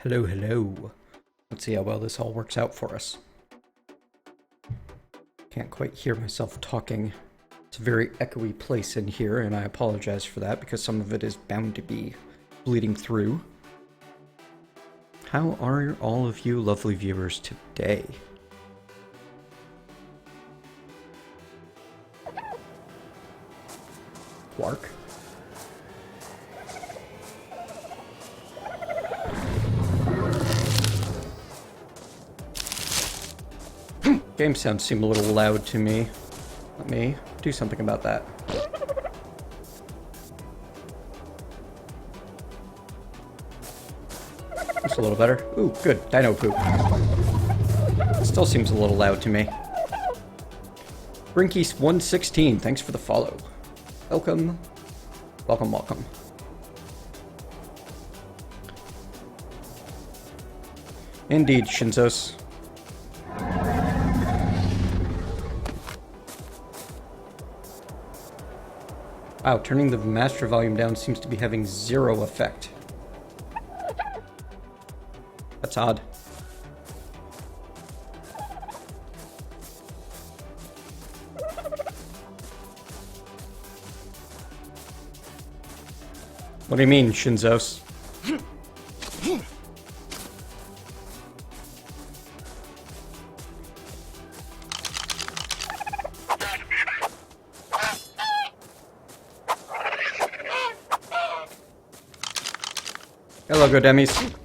Hello, hello. Let's see how well this all works out for us. Can't quite hear myself talking. It's a very echoey place in here, and I apologize for that because some of it is bound to be bleeding through. How are all of you lovely viewers today? ARK? Game sounds seem a little loud to me. Let me do something about that. That's a little better. Ooh, good. Dino poop. Still seems a little loud to me. Brinky116, thanks for the follow. Welcome. Welcome, welcome. Indeed, Shinzos. Wow, turning the master volume down seems to be having zero effect. That's odd. What do you mean, Shinzos? Hello, Godemis.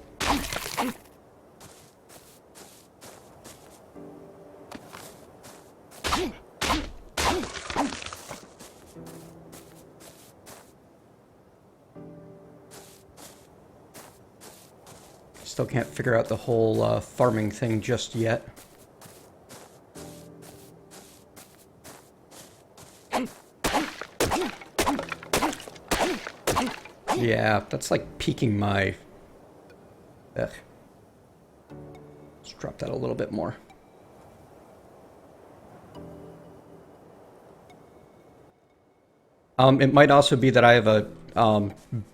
Still can't figure out the whole farming thing just yet. Yeah, that's like piquing my... Ugh. Let's drop that a little bit more. It might also be that I have a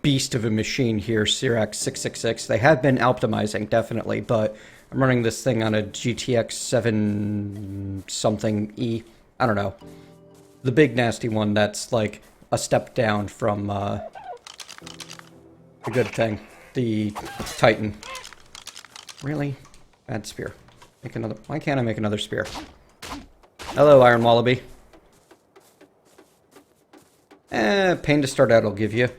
beast of a machine here, Sirac 666. They have been optimizing, definitely, but I'm running this thing on a GTX 7 something E. I don't know. The big nasty one that's like a step down from the good thing. The Titan. Really? Bad spear. Make another. Why can't I make another spear? Hello, Iron Wallaby. Pain to start out I'll give you.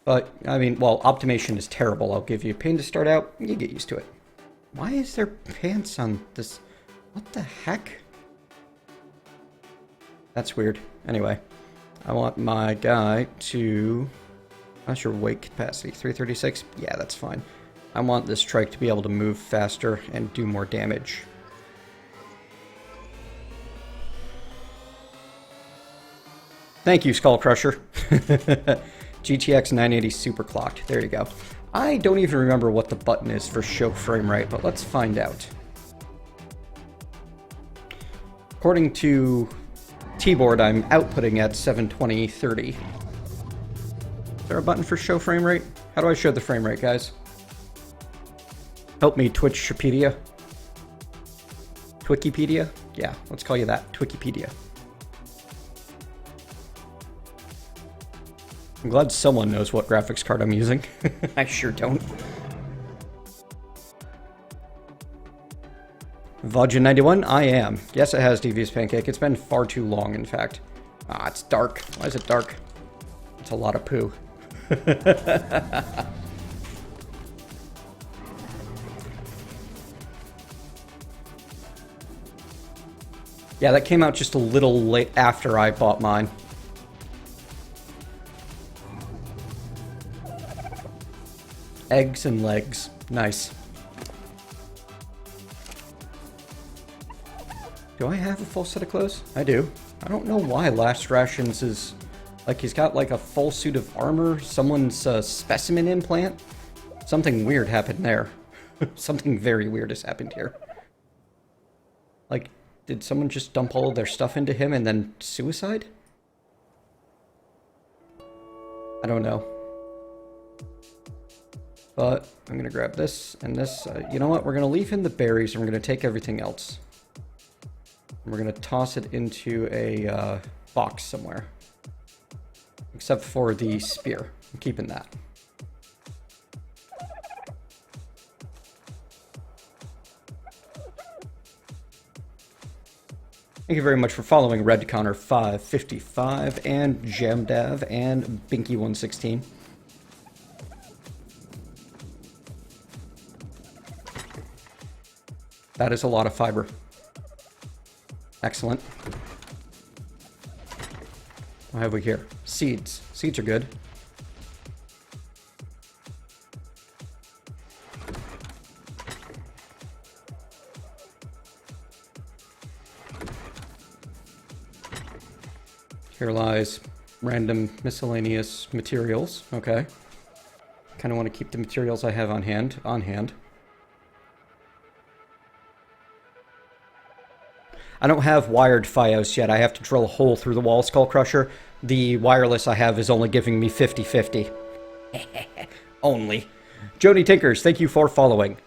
But, I mean, well, optimization is terrible, I'll give you. Pain to start out, you get used to it. Why is there pants on this? What the heck? That's weird. Anyway, I want my guy to... How's your weight capacity? 336? Yeah, that's fine. I want this trike to be able to move faster and do more damage. Thank you, Skull Crusher. GTX 980 super clocked. There you go. I don't even remember what the button is for show frame rate, but let's find out. According to T-Board, I'm outputting at 720/30. Is there a button for show frame rate? How do I show the frame rate, guys? Help me, Twitchipedia. Twikipedia? Yeah, let's call you that. Twikipedia. I'm glad someone knows what graphics card I'm using. I sure don't. Vodja91, I am. Yes, it has Devious Pancake. It's been far too long, in fact. Ah, it's dark. Why is it dark? It's a lot of poo. Yeah, that came out just a little late after I bought mine. Eggs and legs. Nice. Do I have a full set of clothes? I do. I don't know why Last Rations is... Like, he's got like a full suit of armor, someone's specimen implant. Something weird happened there. Something very weird has happened here. Like, did someone just dump all of their stuff into him and then suicide? I don't know. But I'm going to grab this and this. You know what? We're going to leave in the berries and we're going to take everything else. We're going to toss it into a box somewhere. Except for the spear. I'm keeping that. Thank you very much for following RedConnor555 and Jamdav and Binky116. That is a lot of fiber. Excellent. What have we here? Seeds. Seeds are good. Here lies random miscellaneous materials. Okay. Kind of want to keep the materials I have on hand. I don't have wired FiOS yet. I have to drill a hole through the wall skull crusher. The wireless I have is only giving me 50-50. Only. Jody Tinkers, thank you for following.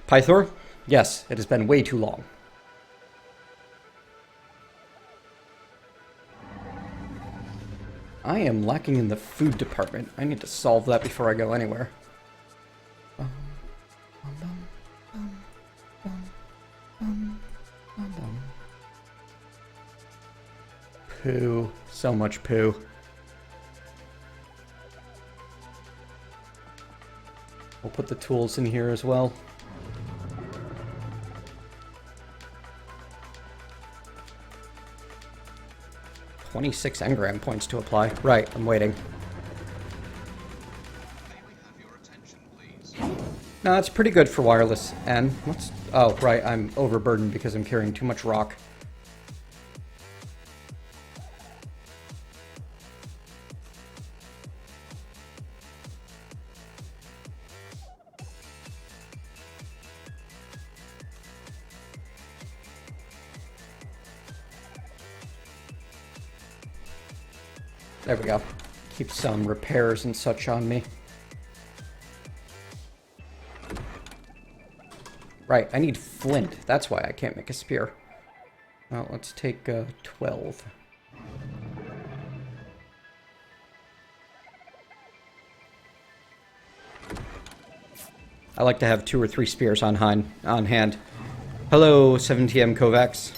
Pythor? Yes, it has been way too long. I am lacking in the food department. I need to solve that before I go anywhere. Poo. So much poo. We'll put the tools in here as well. $26 engram points to apply. Right, I'm waiting. No, that's pretty good for wireless. And what's... Oh, right, I'm overburdened because I'm carrying too much rock. There we go. Keep some repairs and such on me. Right, I need flint. That's why I can't make a spear. Well, let's take 12. I like to have 2 or 3 spears on hand. Hello, 7TM Kovacs.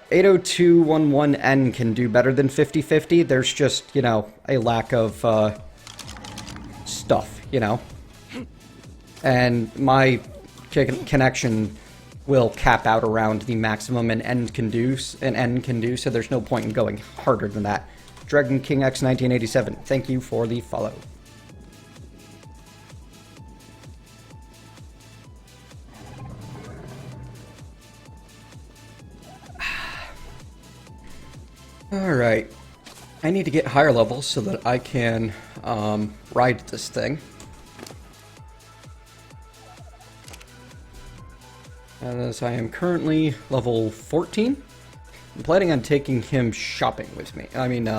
80211N can do better than 50-50. There's just, you know, a lack of stuff, you know. And my connection will cap out around the maximum an N can do, so there's no point in going harder than that. Dragon King X 1987, thank you for the follow. Alright, I need to get higher levels so that I can ride this thing. As I am currently level 14, I'm planning on taking him shopping with me. I mean,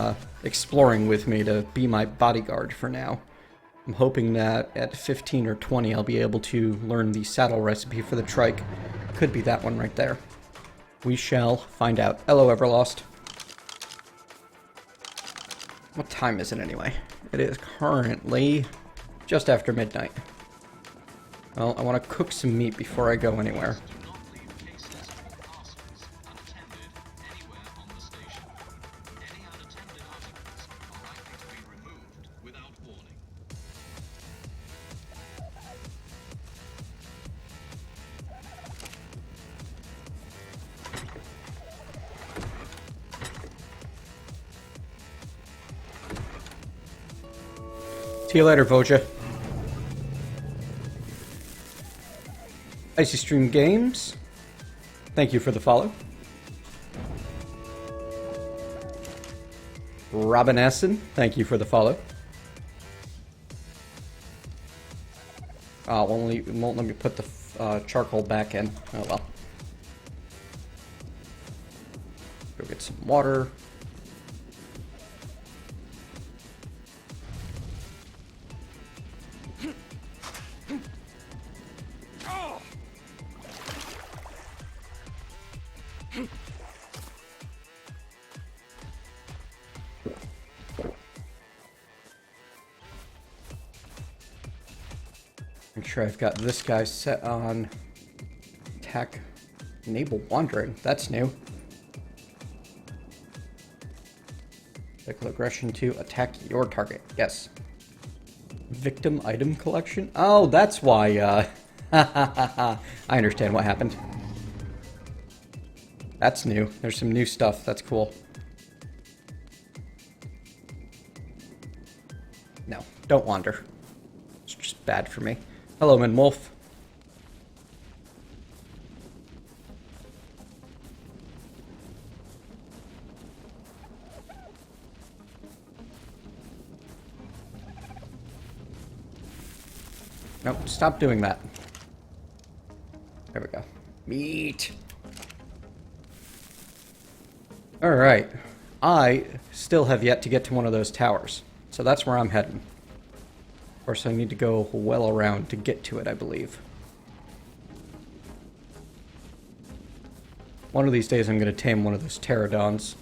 exploring with me to be my bodyguard for now. I'm hoping that at 15 or 20 I'll be able to learn the saddle recipe for the Trike. Could be that one right there. We shall find out. Hello, Everlost. What time is it anyway? It is currently just after midnight. Well, I want to cook some meat before I go anywhere. See you later, Voja. Icy Stream Games, thank you for the follow. Robin Essen, thank you for the follow. Oh, it won't let me put the charcoal back in. Oh well. Go get some water. Make sure I've got this guy set on attack, enable wandering. That's new. Physical aggression to attack your target. Yes. Victim item collection? Oh, that's why, I understand what happened. That's new. There's some new stuff. That's cool. No, don't wander. It's just bad for me. Hello, Minwolf. Nope, stop doing that. There we go. Meat! Alright. I still have yet to get to one of those towers. So that's where I'm heading. Of course, I need to go well around to get to it, I believe. One of these days I'm going to tame one of those pterodons.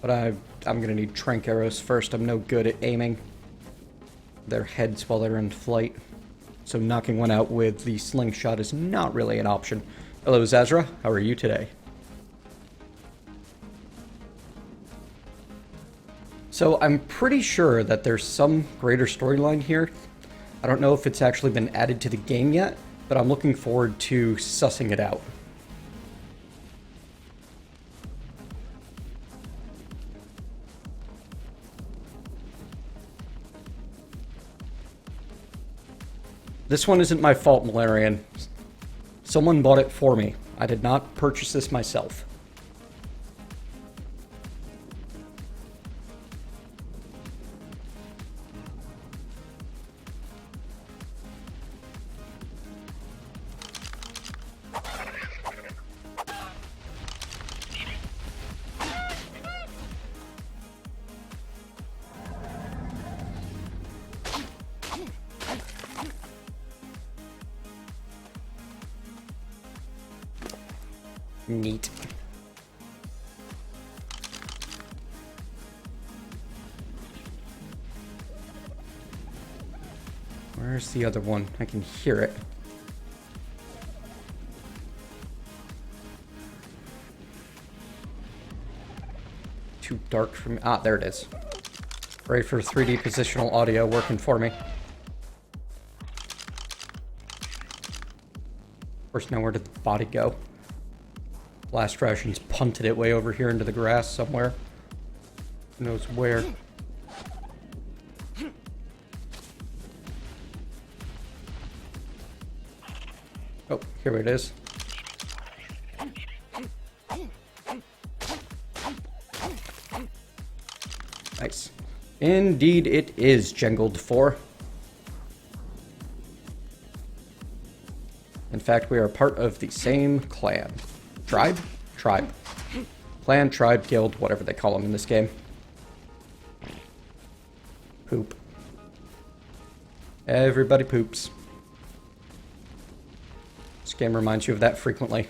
But I'm going to need trank arrows first. I'm no good at aiming their heads while they're in flight. So knocking one out with the slingshot is not really an option. Hello, Zazra. How are you today? So I'm pretty sure that there's some greater storyline here. I don't know if it's actually been added to the game yet, but I'm looking forward to sussing it out. This one isn't my fault, Malarian. Someone bought it for me. I did not purchase this myself. Neat. Where's the other one? I can hear it. Too dark for me. Ah, there it is. Ready for 3D positional audio working for me. Of course, now where did the body go? Blast rations punted it way over here into the grass somewhere. Who knows where? Oh, here it is. Nice. Indeed it is, Jangled 4. In fact, we are part of the same clan. Tribe? Tribe. Clan, tribe, guild, whatever they call them in this game. Poop. Everybody poops. This game reminds you of that frequently.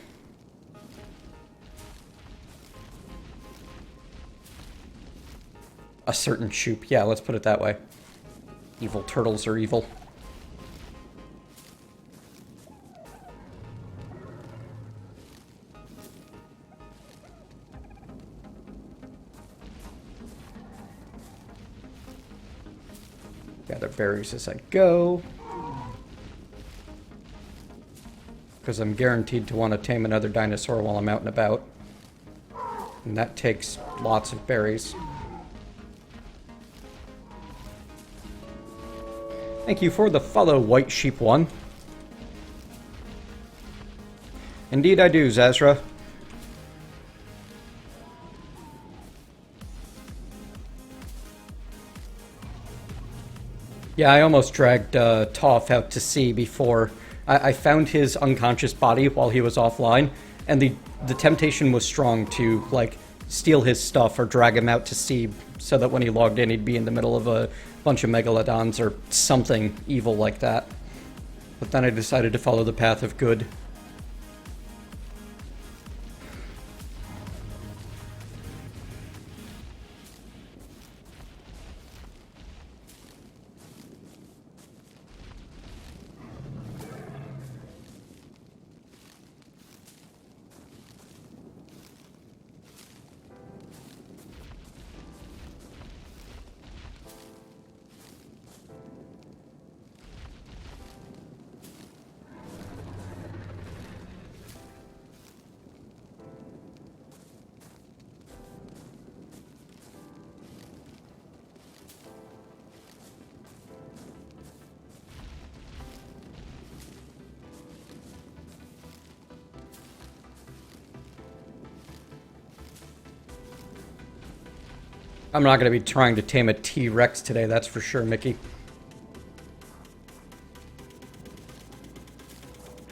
A certain shoop. Yeah, let's put it that way. Evil turtles are evil. Gather berries as I go. Because I'm guaranteed to want to tame another dinosaur while I'm out and about. And that takes lots of berries. Thank you for the follow, White Sheep 1. Indeed I do, Zazra. Yeah, I almost dragged Toph out to sea before. I found his unconscious body while he was offline, and the temptation was strong to, like, steal his stuff or drag him out to sea so that when he logged in he'd be in the middle of a bunch of megalodons or something evil like that. But then I decided to follow the path of good. I'm not going to be trying to tame a T-Rex today, that's for sure, Mickey.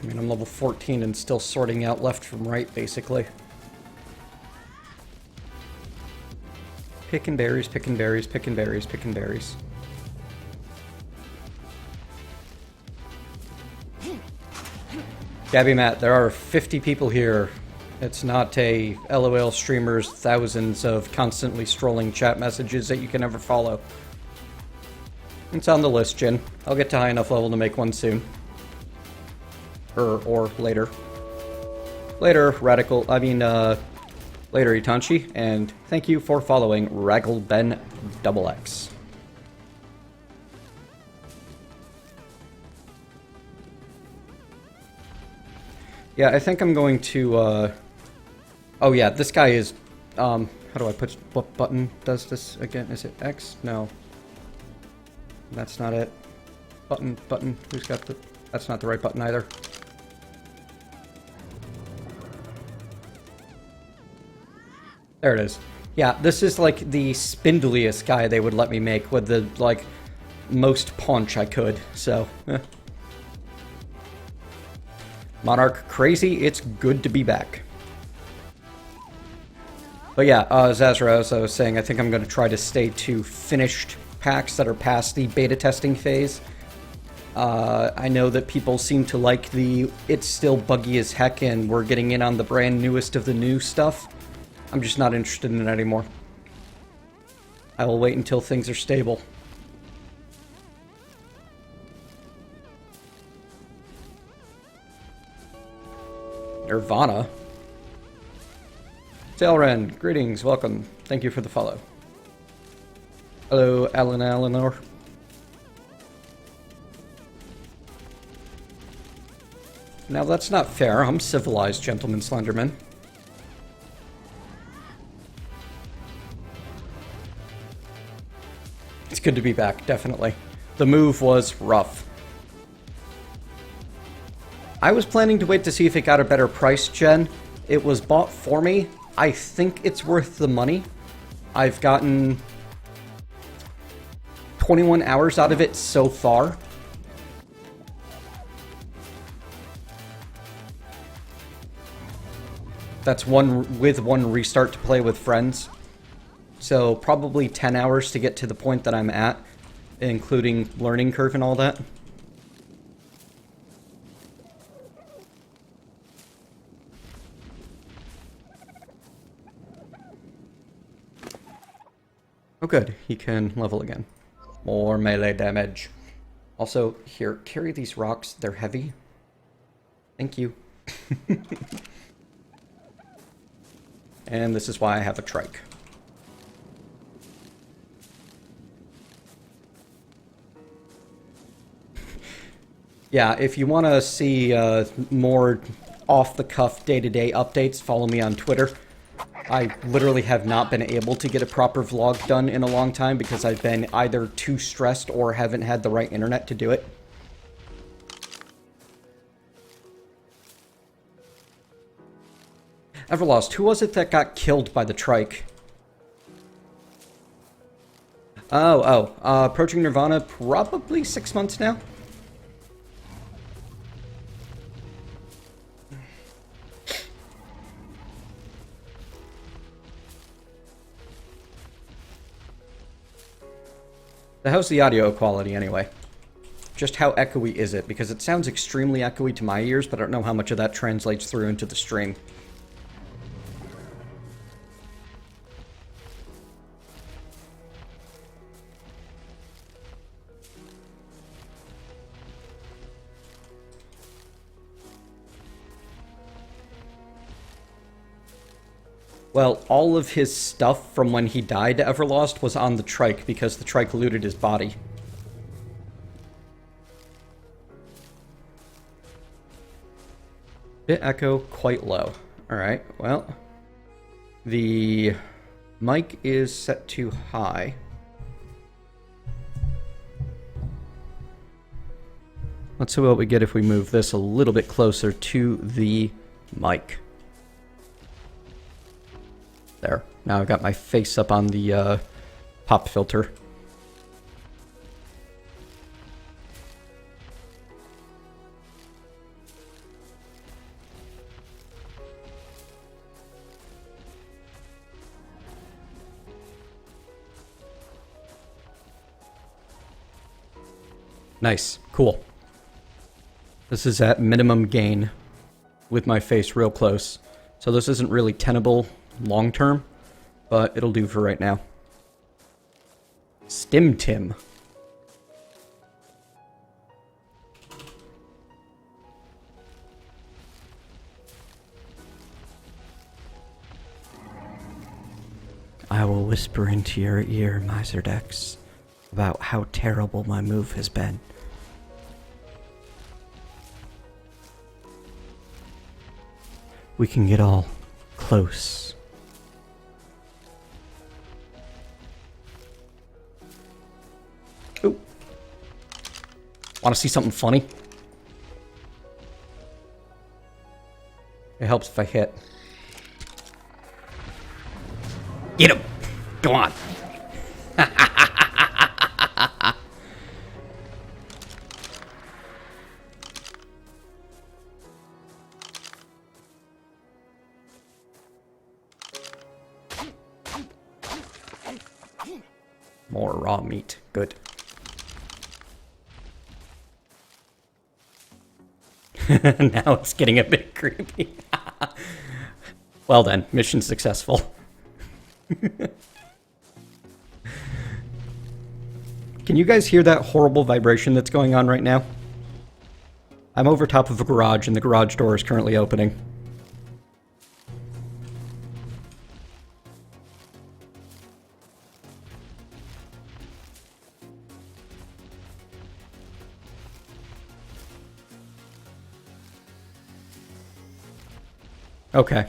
I mean, I'm level 14 and still sorting out left from right, basically. Picking berries, picking berries, picking berries, picking berries. Gabby Matt, there are 50 people here. It's not a LOL streamer's thousands of constantly strolling chat messages that you can never follow. It's on the list, Jin. I'll get to high enough level to make one soon. Or later. Later, Radical, later, Itanchi, and thank you for following RaggleBen XX. Yeah, I think I'm going to, oh yeah, this guy is, how do I put, what button does this again? Is it X? No. That's not it. Button, who's got the, that's not the right button either. There it is. Yeah, this is like the spindliest guy they would let me make with the, like, most punch I could, so, Monarch crazy, it's good to be back. But yeah, Zazra, as I was saying, I think I'm going to try to stay to finished packs that are past the beta testing phase. I know that people seem to like the, it's still buggy as heck and we're getting in on the brand newest of the new stuff. I'm just not interested in it anymore. I will wait until things are stable. Nirvana? Tailren, greetings, welcome. Thank you for the follow. Hello, Alan Eleanor. Now that's not fair. I'm civilized, gentleman Slenderman. It's good to be back, definitely. The move was rough. I was planning to wait to see if it got a better price, Jen. It was bought for me. I think it's worth the money. I've gotten 21 hours out of it so far. That's one restart to play with friends. So probably 10 hours to get to the point that I'm at, including learning curve and all that. Oh good, he can level again. More melee damage. Also, here, carry these rocks, they're heavy. Thank you. And this is why I have a trike. Yeah, if you want to see more off-the-cuff, day-to-day updates, follow me on Twitter. I literally have not been able to get a proper vlog done in a long time because I've been either too stressed or haven't had the right internet to do it. Everlost, who was it that got killed by the trike? Approaching Nirvana, probably 6 months now. So how's the audio quality anyway? Just how echoey is it? Because it sounds extremely echoey to my ears, but I don't know how much of that translates through into the stream. Well, all of his stuff from when he died to Everlost was on the Trike because the Trike looted his body. Bit echo quite low. Alright, well, the mic is set to high. Let's see what we get if we move this a little bit closer to the mic. There. Now I've got my face up on the pop filter. Nice. Cool. This is at minimum gain with my face real close. So this isn't really tenable long term, but it'll do for right now. Stim Tim. I will whisper into your ear, Miserdex, about how terrible my move has been. We can get all close. Ooh. Want to see something funny? It helps if I hit. Get him! Go on! More raw meat. Good. Now it's getting a bit creepy. Well then, mission successful. Can you guys hear that horrible vibration that's going on right now? I'm over top of a garage and the garage door is currently opening. Okay.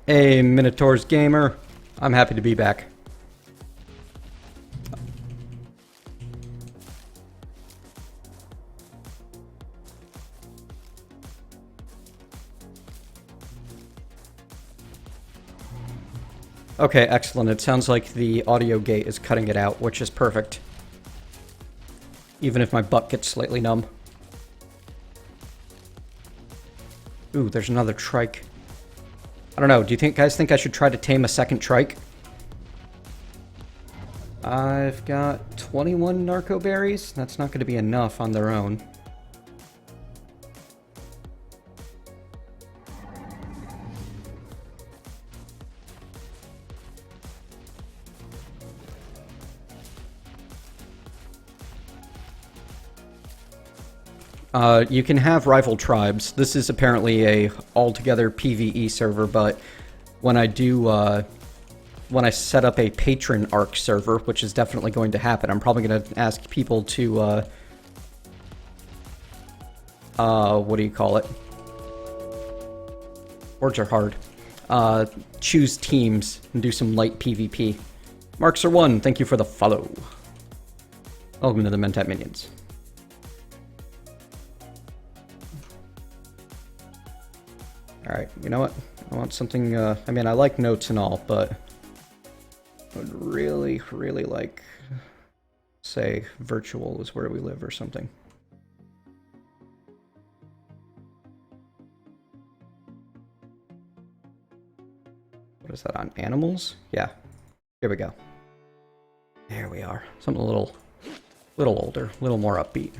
Hey, Minotaur's Gamer. I'm happy to be back. Okay, excellent. It sounds like the audio gate is cutting it out, which is perfect. Even if my butt gets slightly numb. Ooh, there's another trike. I don't know, do you guys think I should try to tame a second trike? I've got 21 narco berries. That's not going to be enough on their own. You can have rival tribes. This is apparently a altogether PvE server, but when I do, when I set up a patron ARK server, which is definitely going to happen, I'm probably going to ask people to, what do you call it? Words are hard. Choose teams and do some light PvP. Markser1, thank you for the follow. Welcome to the Mentat Minions. Alright, you know what? I want something, I mean, I like notes and all, but I would really, really like, say, virtual is where we live or something. What is that, on animals? Yeah. Here we go. There we are. Something a little older, a little more upbeat.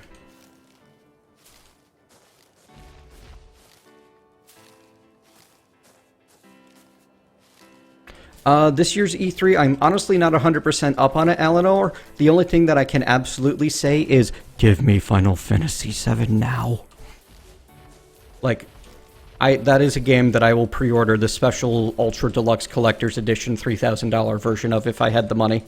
This year's E3, I'm honestly not 100% up on it, Eleanor. The only thing that I can absolutely say is, give me Final Fantasy VII now. Like, that is a game that I will pre-order the special Ultra Deluxe Collector's Edition $3,000 version of if I had the money.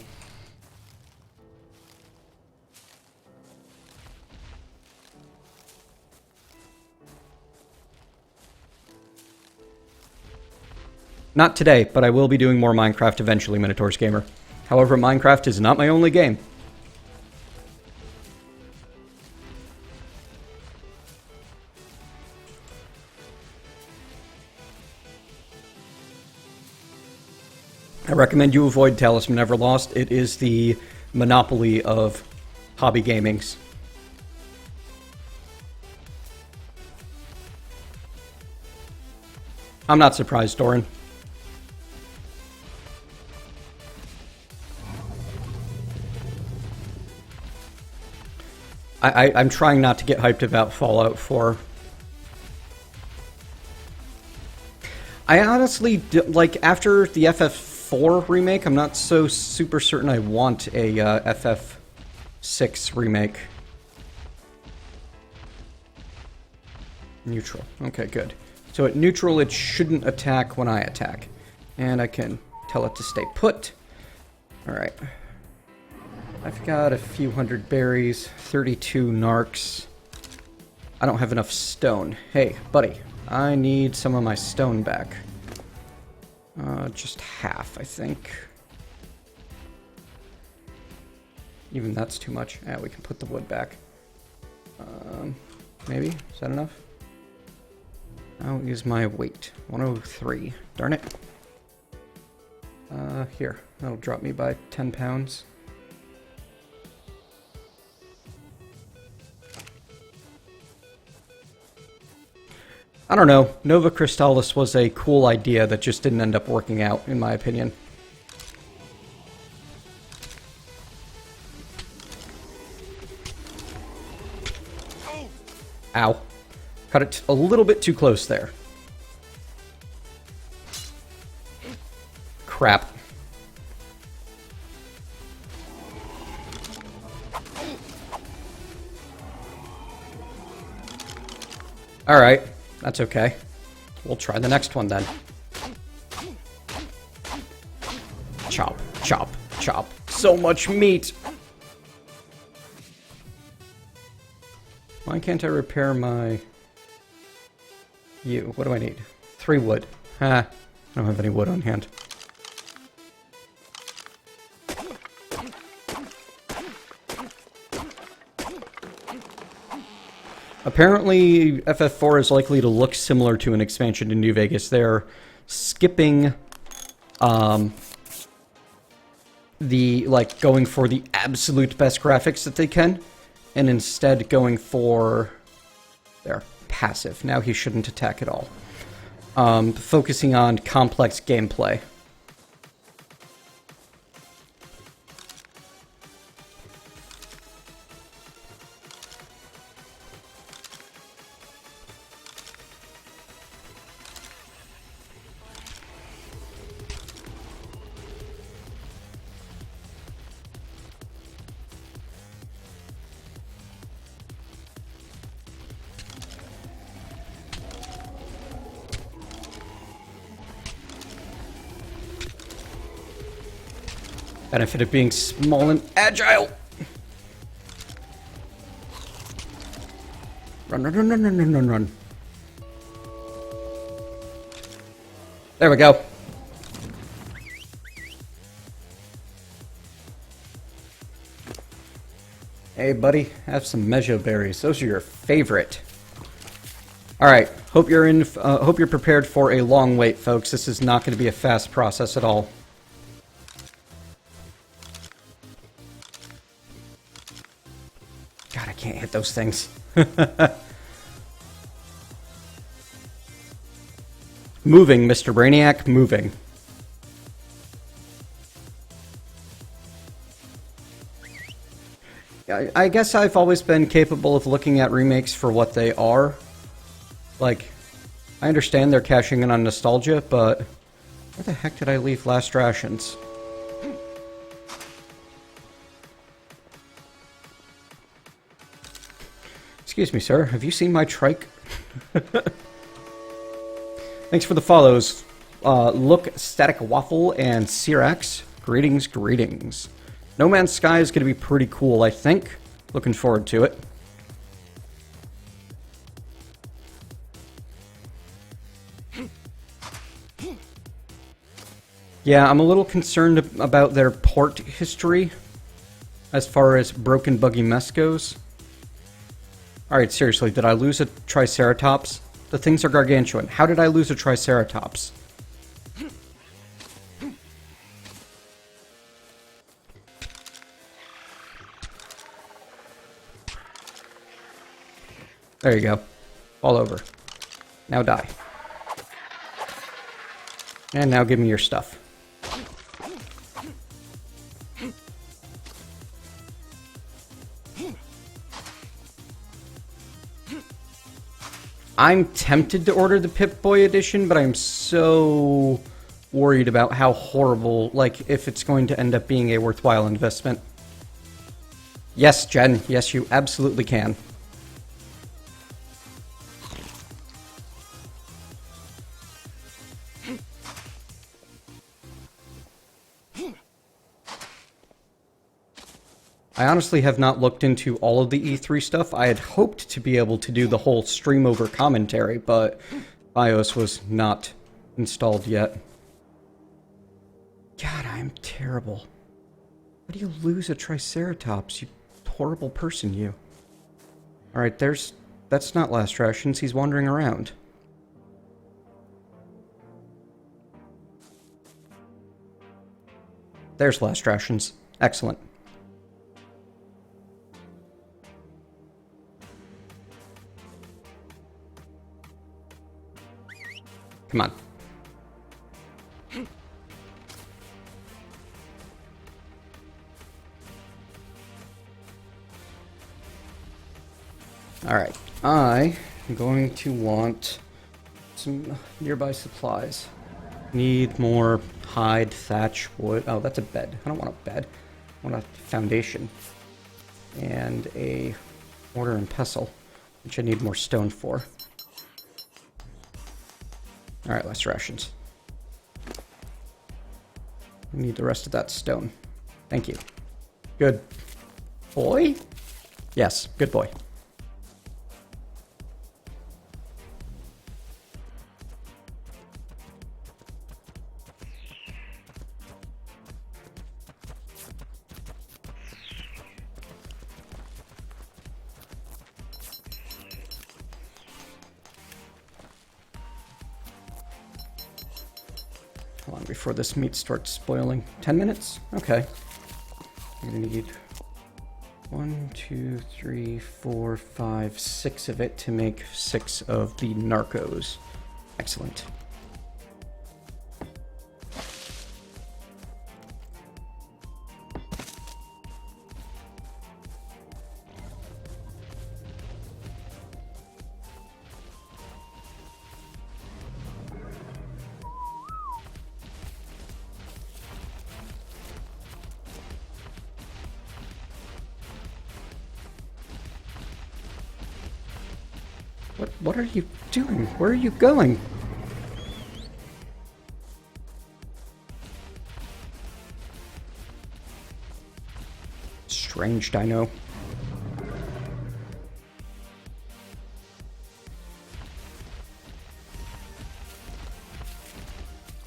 Not today, but I will be doing more Minecraft eventually, Minotaur's Gamer. However, Minecraft is not my only game. I recommend you avoid Talisman Everlost. It is the monopoly of hobby gamings. I'm not surprised, Doran. I'm trying not to get hyped about Fallout 4. I honestly, like, after the FF4 remake, I'm not so super certain I want a FF6 remake. Neutral. Okay, good. So at neutral, it shouldn't attack when I attack. And I can tell it to stay put. Alright. I've got a few hundred berries, 32 narcs. I don't have enough stone. Hey, buddy, I need some of my stone back. Just half, I think. Even that's too much. Yeah, we can put the wood back. Maybe? Is that enough? I'll use my weight. 103. Darn it. Here. That'll drop me by 10 pounds. I don't know. Nova Crystallis was a cool idea that just didn't end up working out, in my opinion. Ow. Cut it a little bit too close there. Crap. Alright. That's okay. We'll try the next one then. Chop, chop, chop. So much meat! Why can't I repair my... What do I need? 3 wood. I don't have any wood on hand. Apparently, FF4 is likely to look similar to an expansion to New Vegas. They're skipping, going for the absolute best graphics that they can, and instead going for, passive. Now he shouldn't attack at all. Focusing on complex gameplay. Benefit of being small and agile. Run, run, run, run, run, run, run, run. There we go. Hey, buddy, have some mejo berries. Those are your favorite. All right. Hope you're prepared for a long wait, folks. This is not going to be a fast process at all. God, I can't hit those things. Moving, Mr. Brainiac, moving. I guess I've always been capable of looking at remakes for what they are. Like, I understand they're cashing in on nostalgia, but where the heck did I leave last rations? Excuse me, sir. Have you seen my trike? Thanks for the follows. Look, Static Waffle, and Cyrax. Greetings, greetings. No Man's Sky is going to be pretty cool, I think. Looking forward to it. Yeah, I'm a little concerned about their port history as far as Broken Buggy Mess goes. Alright, seriously, did I lose a Triceratops? The things are gargantuan. How did I lose a Triceratops? There you go. All over. Now die. And now give me your stuff. I'm tempted to order the Pip-Boy edition, but I'm so worried about how horrible, like, if it's going to end up being a worthwhile investment. Yes, Jen. Yes, you absolutely can. I honestly have not looked into all of the E3 stuff. I had hoped to be able to do the whole stream over commentary, but BIOS was not installed yet. God, I'm terrible. How do you lose a Triceratops, you horrible person, you? Alright, that's not last rations, he's wandering around. There's last rations. Excellent. Come on. Alright, I am going to want some nearby supplies. Need more hide, thatch, wood. Oh, that's a bed. I don't want a bed. I want a foundation. And a mortar and pestle, which I need more stone for. Alright, less rations. We need the rest of that stone. Thank you. Good boy? Yes, good boy. How long before this meat starts spoiling? 10 minutes? Okay. I'm gonna need 1, 2, 3, 4, 5, 6 of it to make 6 of the Narcos. Excellent. What are you doing? Where are you going? Strange dino.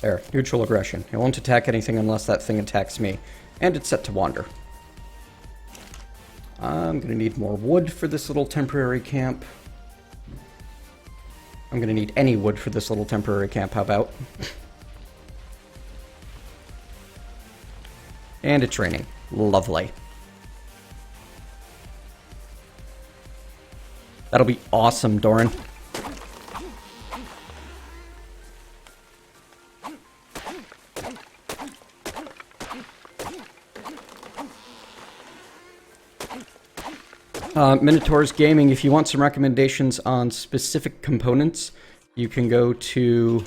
There, neutral aggression. It won't attack anything unless that thing attacks me. And it's set to wander. I'm gonna need more wood for this little temporary camp. I'm gonna need any wood for this little temporary camp, how about? And it's raining. Lovely. That'll be awesome, Doran. Minotaurs Gaming, if you want some recommendations on specific components, you can go to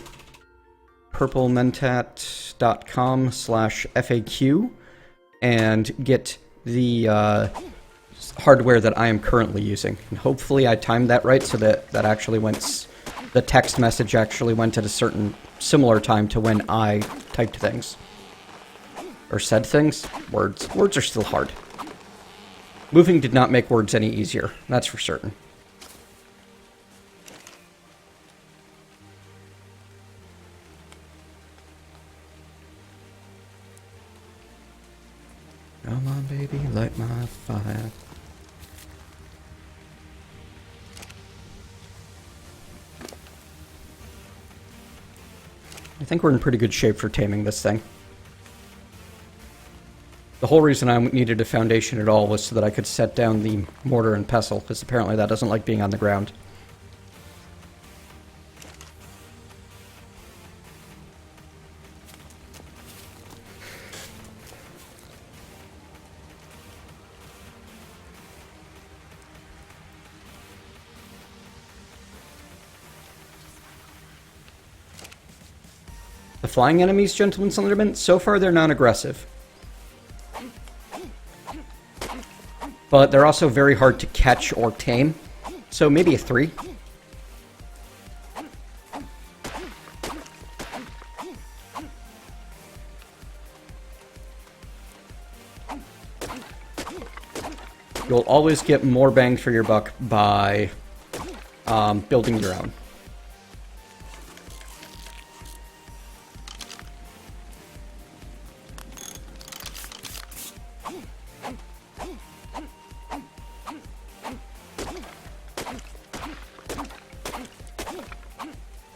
purplementat.com/FAQ and get the hardware that I am currently using. And hopefully I timed that right so that actually went, the text message actually went at a certain similar time to when I typed things. Or said things? Words. Words are still hard. Moving did not make words any easier, that's for certain. Come on, baby, light my fire. I think we're in pretty good shape for taming this thing. The whole reason I needed a foundation at all was so that I could set down the mortar and pestle, because apparently that doesn't like being on the ground. The flying enemies, Gentleman Slenderman, so far they're non-aggressive. But they're also very hard to catch or tame, so maybe a 3. You'll always get more bang for your buck by building your own.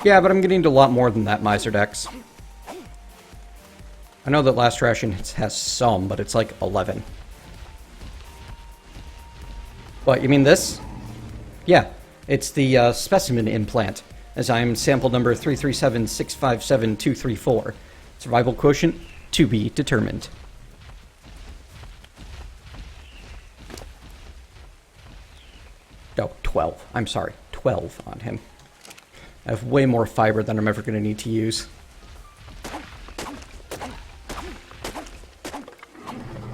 Yeah, but I'm getting into a lot more than that, Miser Dex. I know that Last Ration has some, but it's like 11. What, you mean this? Yeah, it's the specimen implant, as I'm sample number 337657234. Survival quotient to be determined. No, 12. I'm sorry, 12 on him. I have way more fiber than I'm ever going to need to use.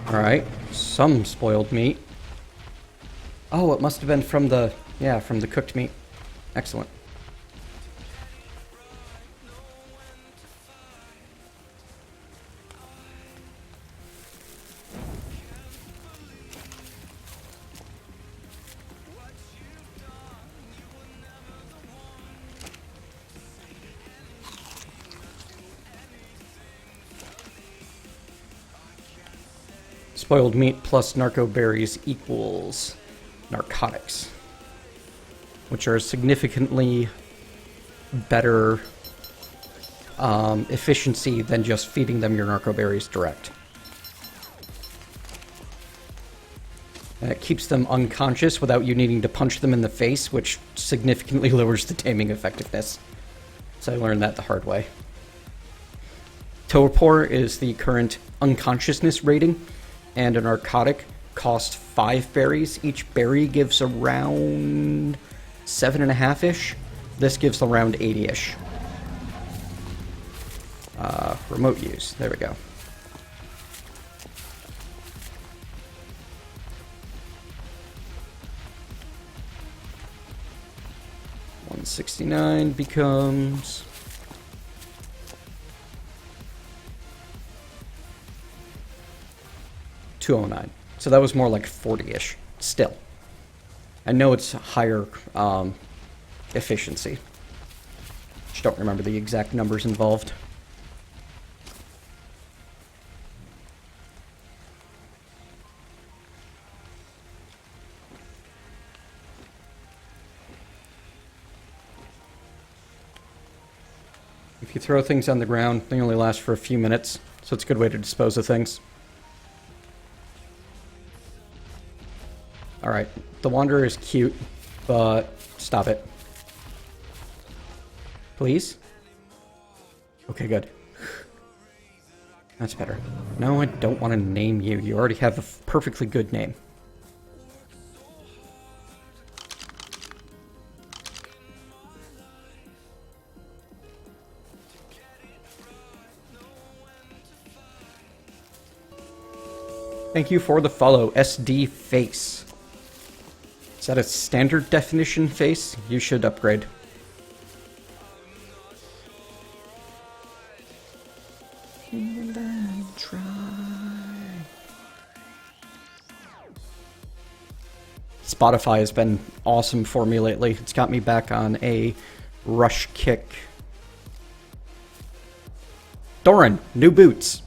Alright, some spoiled meat. Oh, it must have been from the, yeah, from the cooked meat. Excellent. Spoiled meat plus narco berries equals narcotics, which are significantly better efficiency than just feeding them your narco berries direct. And it keeps them unconscious without you needing to punch them in the face, which significantly lowers the taming effectiveness. So I learned that the hard way. Torpor is the current unconsciousness rating, and a narcotic costs 5 berries. Each berry gives around 7.5-ish. This gives around 80-ish. Remote use. There we go. $169 becomes $209. So that was more like 40-ish. Still, I know it's higher efficiency. Just don't remember the exact numbers involved. If you throw things on the ground, they only last for a few minutes, so it's a good way to dispose of things. Alright, the Wanderer is cute, but stop it. Please? Okay, good. That's better. No, I don't want to name you. You already have a perfectly good name. Thank you for the follow, SD Face. Is that a standard definition face? You should upgrade. Spotify has been awesome for me lately. It's got me back on a rush kick. Doran, new boots.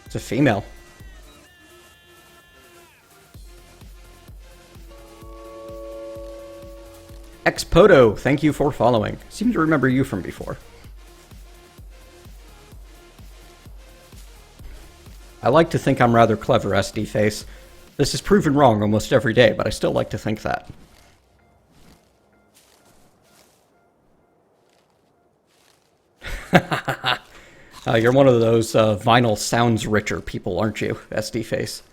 It's a female. Expoto, thank you for following. Seem to remember you from before. I like to think I'm rather clever, SD Face. This is proven wrong almost every day, but I still like to think that. You're one of those vinyl sounds richer people, aren't you, SD Face?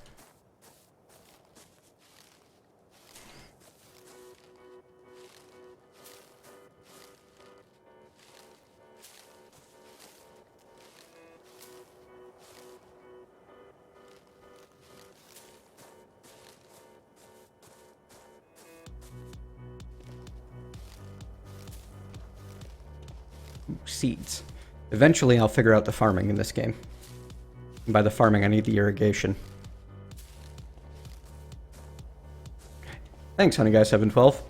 Seeds. Eventually I'll figure out the farming in this game. And by the farming I need the irrigation. Thanks, Honey Guy 712.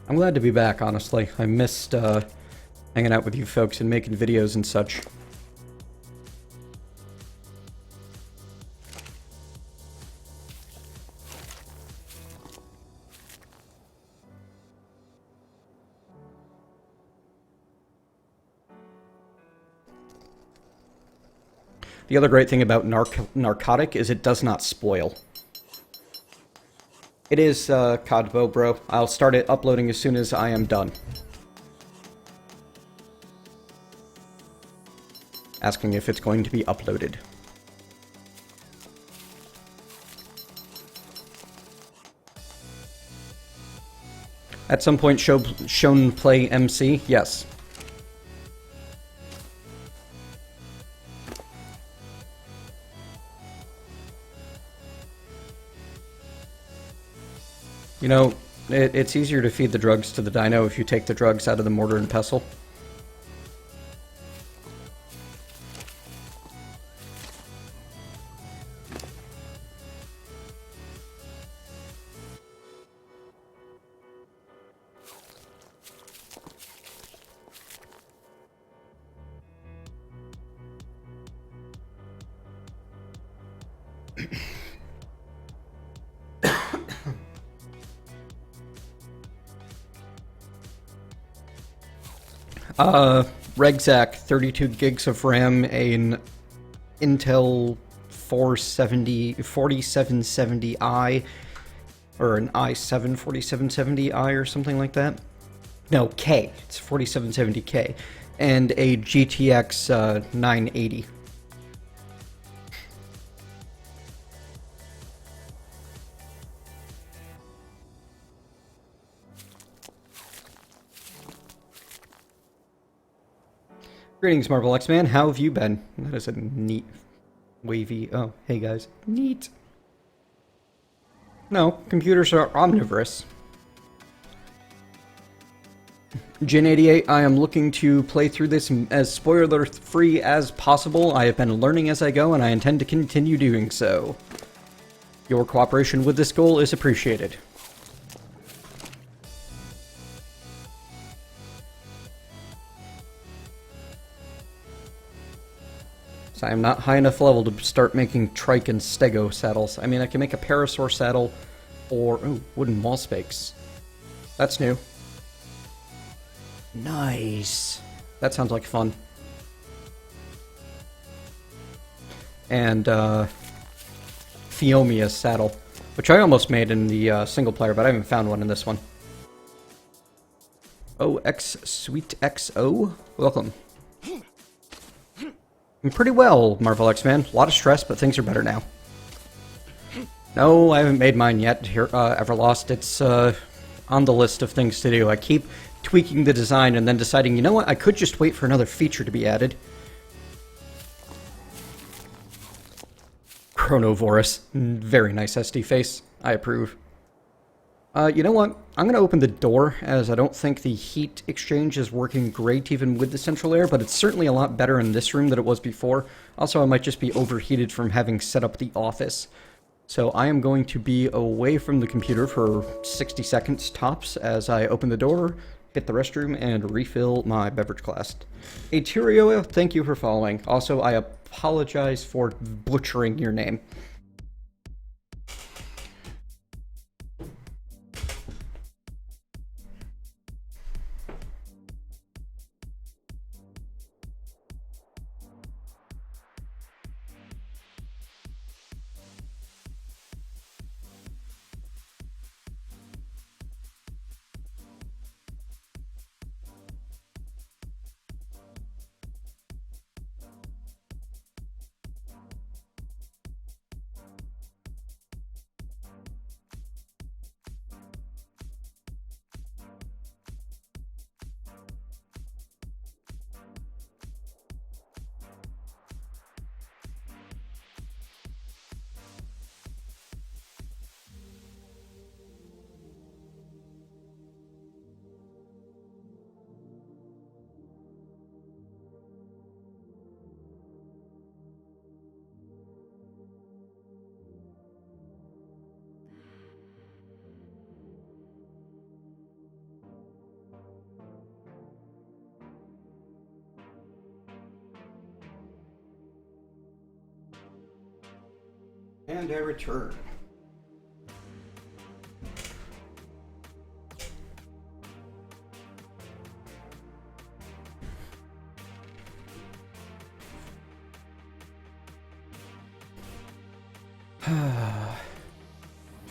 I'm glad to be back, honestly. I missed hanging out with you folks and making videos and such. The other great thing about narcotic is it does not spoil. It is Codbo, bro. I'll start it uploading as soon as I am done. Asking if it's going to be uploaded. At some point, shown play MC? Yes. You know, it's easier to feed the drugs to the dino if you take the drugs out of the mortar and pestle. Regzac, 32 gigs of RAM, an Intel 4770i, or an i7 4770i or something like that. No, K. It's 4770K. And a GTX 980. Greetings, Marvel X-Man. How have you been? That is a neat, wavy... Oh, hey guys. Neat. No, computers are omnivorous. Jin88, I am looking to play through this as spoiler-free as possible. I have been learning as I go, and I intend to continue doing so. Your cooperation with this goal is appreciated. I am not high enough level to start making Trike and Stego saddles. I mean, I can make a Parasaur saddle or... Ooh, wooden wall spakes. That's new. Nice. That sounds like fun. And, Phiomia's saddle, which I almost made in the single player, but I haven't found one in this one. Oh, Sweet XO? Welcome. I'm pretty well, Marvel X-Man. A lot of stress, but things are better now. No, I haven't made mine yet, here, Everlost. It's on the list of things to do. I keep tweaking the design and then deciding, you know what, I could just wait for another feature to be added. Chronovorus. Very nice SD face. I approve. You know what? I'm going to open the door, as I don't think the heat exchange is working great even with the central air, but it's certainly a lot better in this room than it was before. Also, I might just be overheated from having set up the office. So I am going to be away from the computer for 60 seconds tops as I open the door, hit the restroom, and refill my beverage glass. Aterio, thank you for following. Also, I apologize for butchering your name. And I return.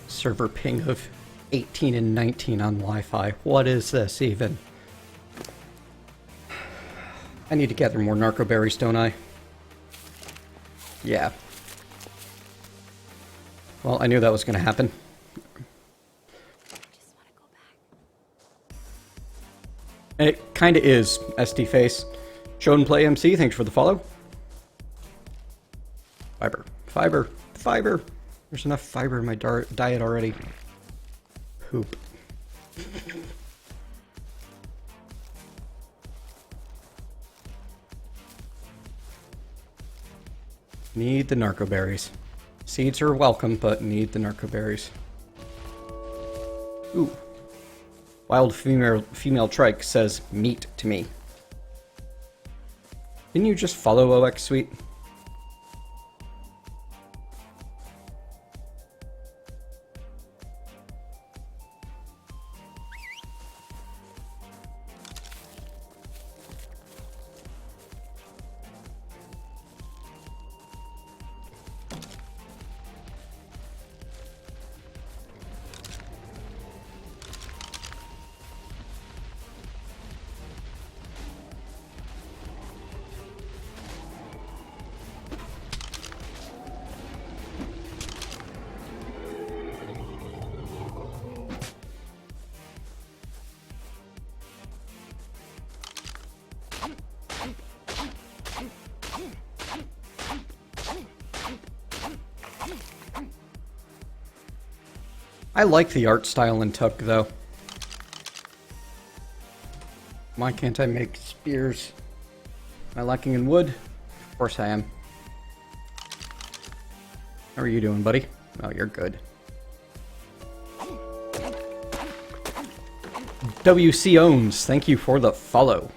Server ping of 18 and 19 on Wi-Fi. What is this even? I need to gather more narco berries, don't I? Yeah. Well, I knew that was going to happen. And it kind of is, SD Face. Show and Play MC, thanks for the follow. Fiber. Fiber. Fiber. There's enough fiber in my diet already. Poop. Need the narco berries. Seeds are welcome, but need the narco berries. Ooh. Wild female trike says meat to me. Didn't you just follow OX Sweet? I like the art style in Tuk, though. Why can't I make spears? Am I lacking in wood? Of course I am. How are you doing, buddy? Oh, you're good. WC Owns, thank you for the follow.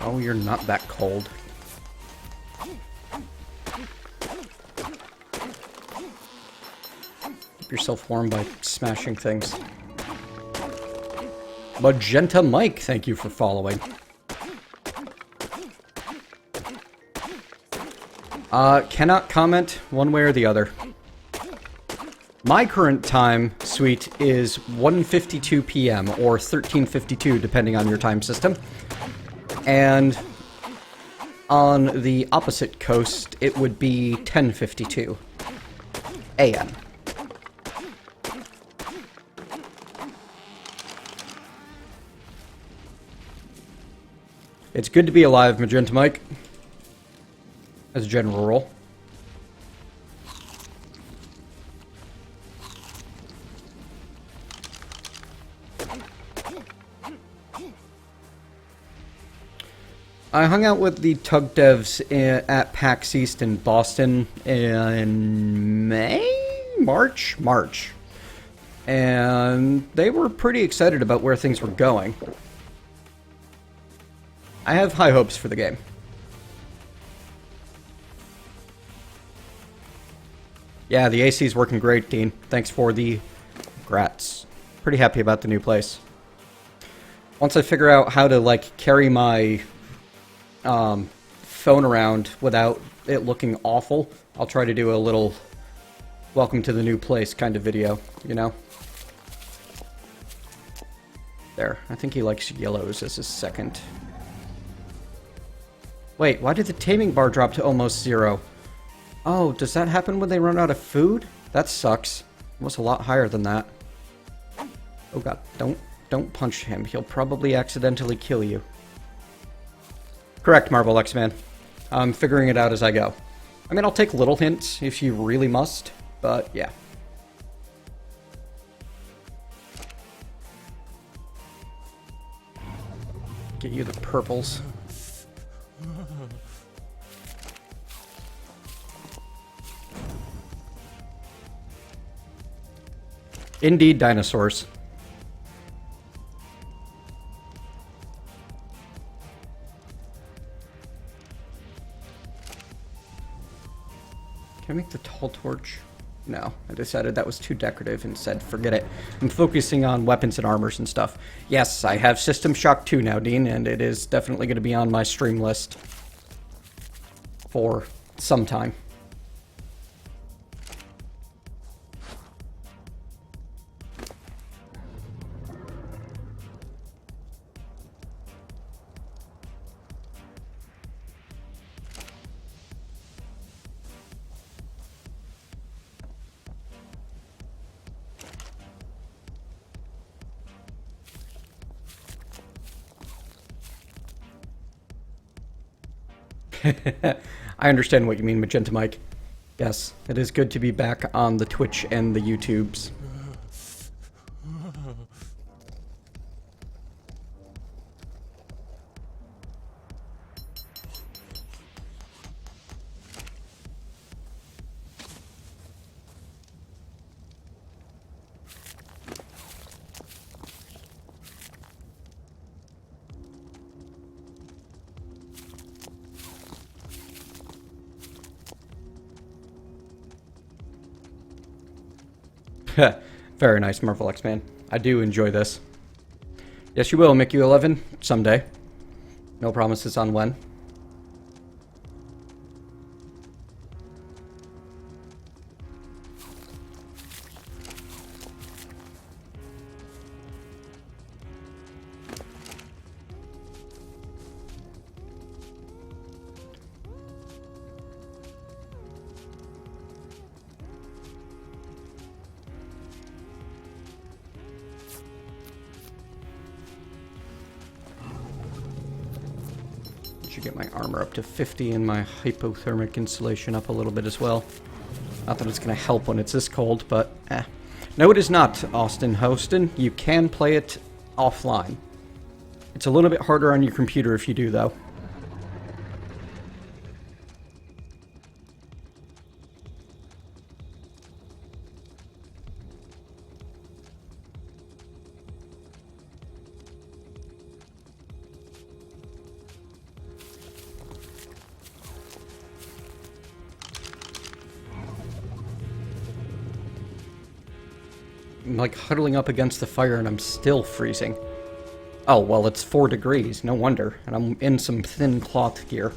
Oh, you're not that cold. Keep yourself warm by smashing things. Magenta Mike, thank you for following. Cannot comment one way or the other. My current time, Sweet, is 1:52 p.m. or 13:52, depending on your time system. And on the opposite coast, it would be 10:52 a.m. It's good to be alive, Magenta Mike. As a general rule. I hung out with the Tug devs at PAX East in Boston in March. And they were pretty excited about where things were going. I have high hopes for the game. Yeah, the AC is working great, Dean. Thanks for the grats. Pretty happy about the new place. Once I figure out how to, like, carry my phone around without it looking awful, I'll try to do a little welcome to the new place kind of video, you know? There. I think he likes yellows as his second. Wait, why did the taming bar drop to almost 0? Oh, does that happen when they run out of food? That sucks. It was a lot higher than that. Oh god, don't punch him. He'll probably accidentally kill you. Correct, Marvel X-Man. I'm figuring it out as I go. I mean, I'll take little hints if you really must, but yeah. Get you the purples. Indeed, dinosaurs. Can I make the tall torch? No, I decided that was too decorative and said forget it. I'm focusing on weapons and armors and stuff. Yes, I have System Shock 2 now, Dean, and it is definitely going to be on my stream list for some time. I understand what you mean, Magenta Mike. Yes, it is good to be back on the Twitch and the YouTubes. Very nice, Marvel X-Man. I do enjoy this. Yes, you will, MickU11, someday. No promises on when. Should get my armor up to 50 and my hypothermic insulation up a little bit as well. Not that it's going to help when it's this cold, but eh. No, it is not, Austin Hostin. You can play it offline. It's a little bit harder on your computer if you do, though. I'm like huddling up against the fire and I'm still freezing. Oh, well, it's 4 degrees, no wonder. And I'm in some thin cloth gear.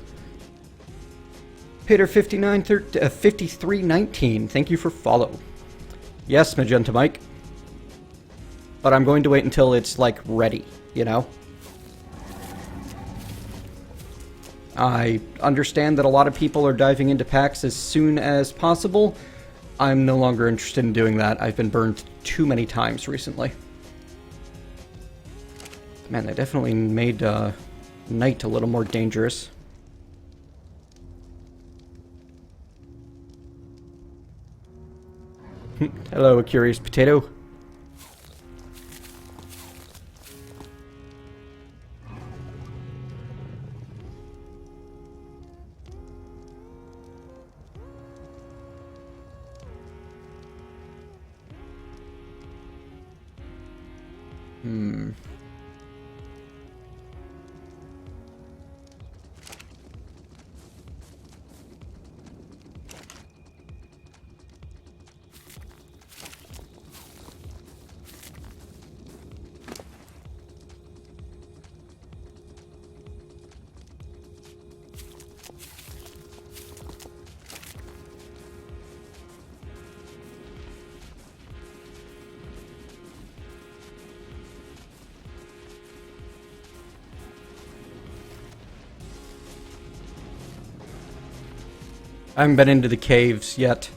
Peter 5319, thank you for follow. Yes, Magenta Mike. But I'm going to wait until it's, like, ready, you know? I understand that a lot of people are diving into packs as soon as possible. I'm no longer interested in doing that. I've been burned too many times recently. Man, they definitely made night a little more dangerous. Hello, a curious potato. I haven't been into the caves yet.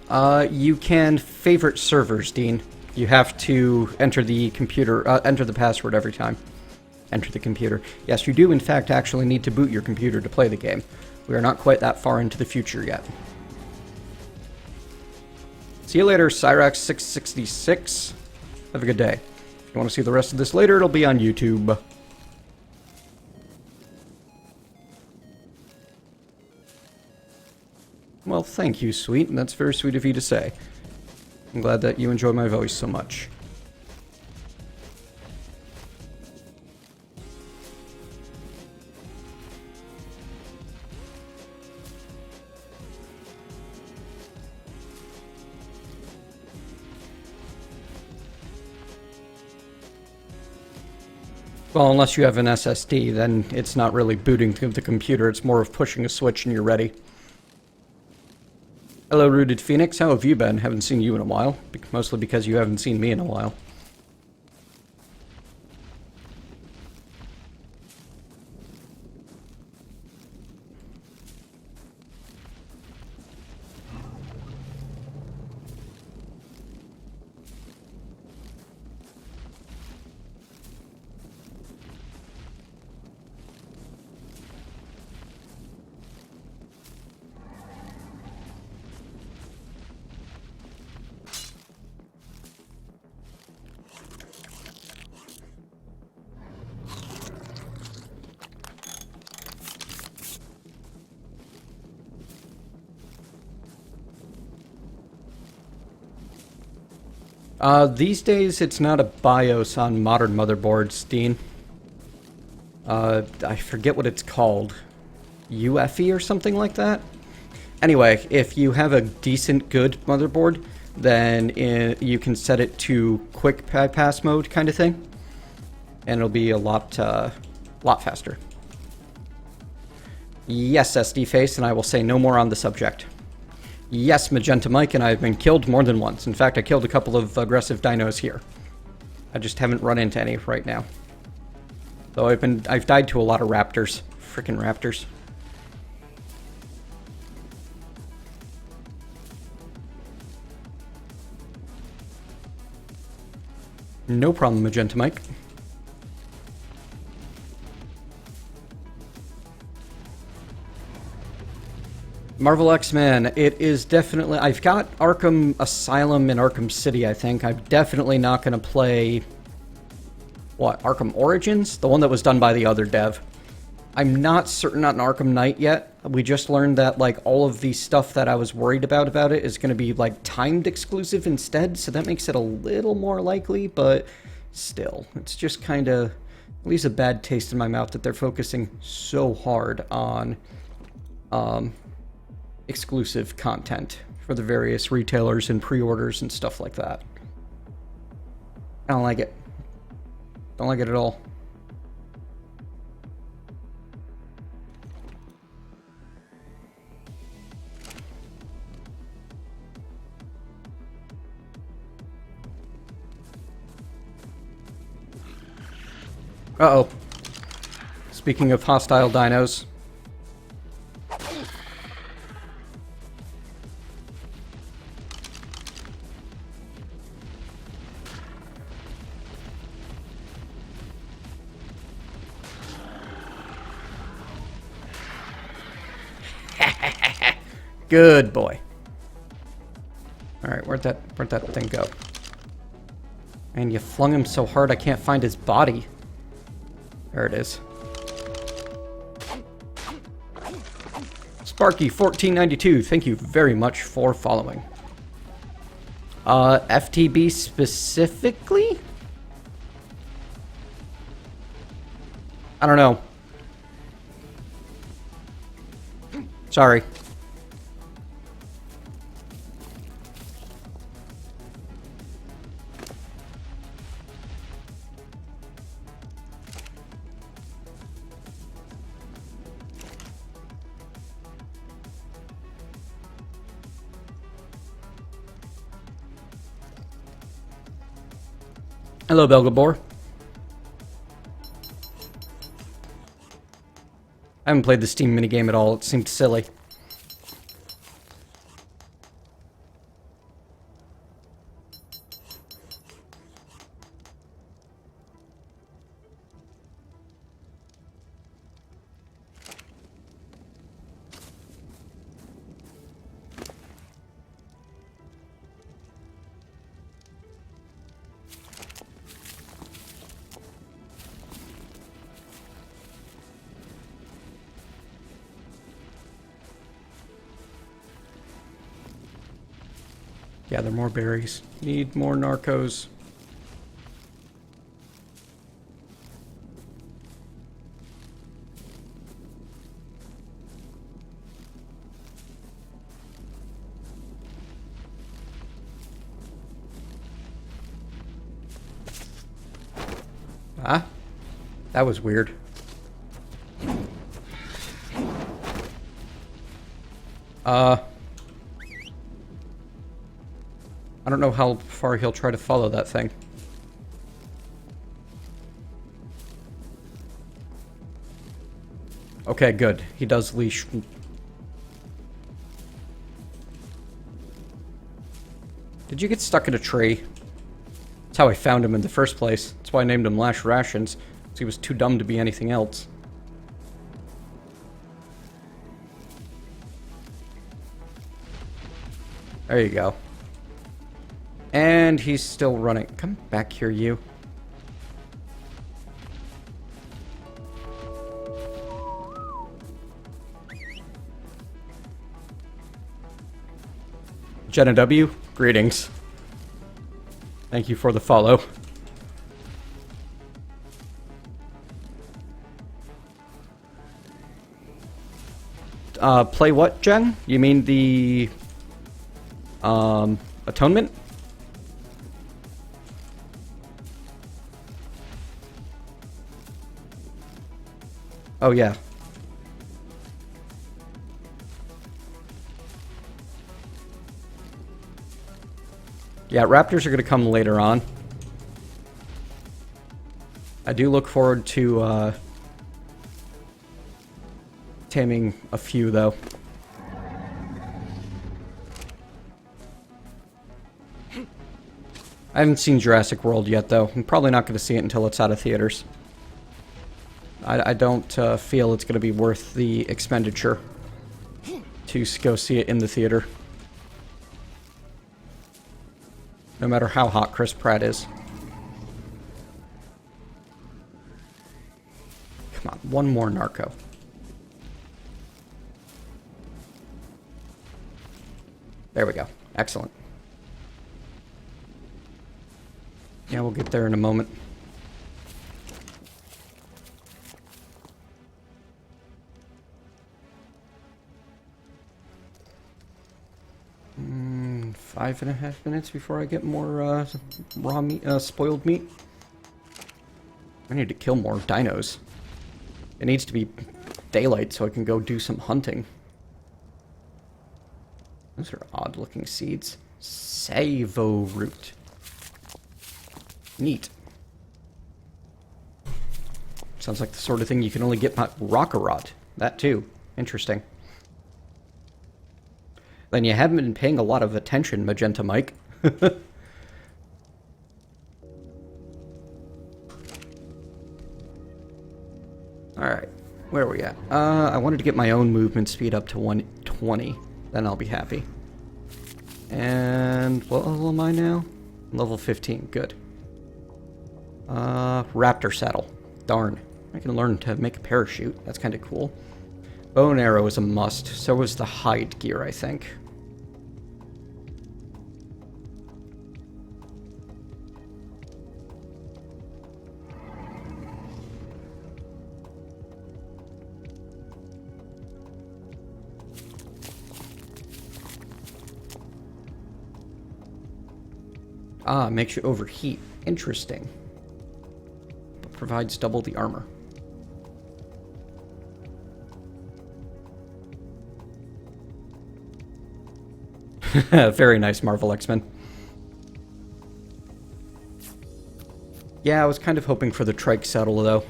You can favorite servers, Dean. You have to enter the computer, enter the password every time. Enter the computer. Yes, you do in fact actually need to boot your computer to play the game. We are not quite that far into the future yet. See you later, Cyrax666. Have a good day. If you want to see the rest of this later, it'll be on YouTube. Well, thank you, sweet. That's very sweet of you to say. I'm glad that you enjoy my voice so much. Well, unless you have an SSD, then it's not really booting the computer. It's more of pushing a switch and you're ready. Hello, Rooted Phoenix. How have you been? Haven't seen you in a while. Mostly because you haven't seen me in a while. These days, it's not a BIOS on modern motherboards, Dean. I forget what it's called. UEFI or something like that? Anyway, if you have a decent, good motherboard, then you can set it to quick bypass mode kind of thing. And it'll be a lot faster. Yes, SD Face, and I will say no more on the subject. Yes, Magenta Mike and I have been killed more than once. In fact, I killed a couple of aggressive dinos here. I just haven't run into any right now. Though I've died to a lot of raptors. Frickin' raptors. No problem, Magenta Mike. Marvel X-Men, it is definitely... I've got Arkham Asylum and Arkham City, I think. I'm definitely not going to play... What, Arkham Origins? The one that was done by the other dev. I'm not certain on Arkham Knight yet. We just learned that, like, all of the stuff that I was worried about it is going to be, like, timed exclusive instead, so that makes it a little more likely, but still. It's just kind of... leaves a bad taste in my mouth that they're focusing so hard on... exclusive content for the various retailers and pre-orders and stuff like that. I don't like it. Don't like it at all. Uh-oh. Speaking of hostile dinos. Good boy. Alright, where'd that thing go? And you flung him so hard I can't find his body. There it is. Sparky1492, thank you very much for following. FTB specifically? I don't know. Sorry. Hello, Belgabor. I haven't played the Steam minigame at all. It seemed silly. Gather more berries. Need more narcos. Ah, that was weird. I don't know how far he'll try to follow that thing. Okay, good. He does leash. Did you get stuck in a tree? That's how I found him in the first place. That's why I named him Lash Rations. Because he was too dumb to be anything else. There you go. And he's still running. Come back here, you. Jenna W, greetings. Thank you for the follow. Play what, Jen? You mean the Atonement? Oh, yeah. Yeah, raptors are going to come later on. I do look forward to taming a few, though. I haven't seen Jurassic World yet, though. I'm probably not going to see it until it's out of theaters. I don't feel it's going to be worth the expenditure to go see it in the theater. No matter how hot Chris Pratt is. Come on, one more Narco. There we go. Excellent. Yeah, we'll get there in a moment. Mm, 5.5 minutes before I get more raw meat, spoiled meat. I need to kill more dinos. It needs to be daylight so I can go do some hunting. Those are odd-looking seeds. Savo root. Neat. Sounds like the sort of thing you can only get by Rockarot. That too. Interesting. Then you haven't been paying a lot of attention, Magenta Mike. Alright. Where are we at? I wanted to get my own movement speed up to 120. Then I'll be happy. And what level am I now? Level 15. Good. Raptor saddle. Darn. I can learn to make a parachute. That's kind of cool. Bow and arrow is a must. So is the hide gear, I think. Ah, makes you overheat. Interesting. But provides double the armor. Very nice, Marvel X-Men. Yeah, I was kind of hoping for the Trike saddle, though.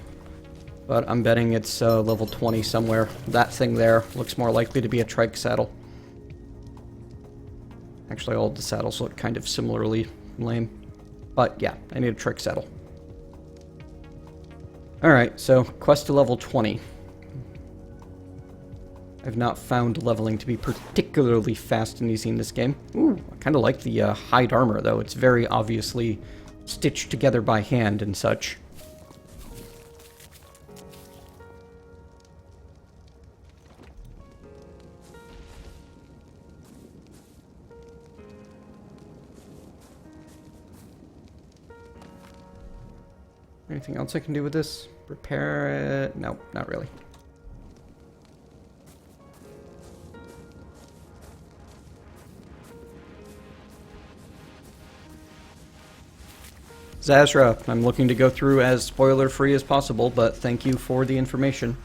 But I'm betting it's level 20 somewhere. That thing there looks more likely to be a Trike saddle. Actually, all the saddles look kind of similarly lame. But yeah, I need a Trike saddle. Alright, so quest to level 20. I've not found leveling to be particularly fast and easy in this game. Ooh, I kind of like the hide armor, though. It's very obviously stitched together by hand and such. Anything else I can do with this? Repair it? No, not really. Zazra, I'm looking to go through as spoiler-free as possible, but thank you for the information.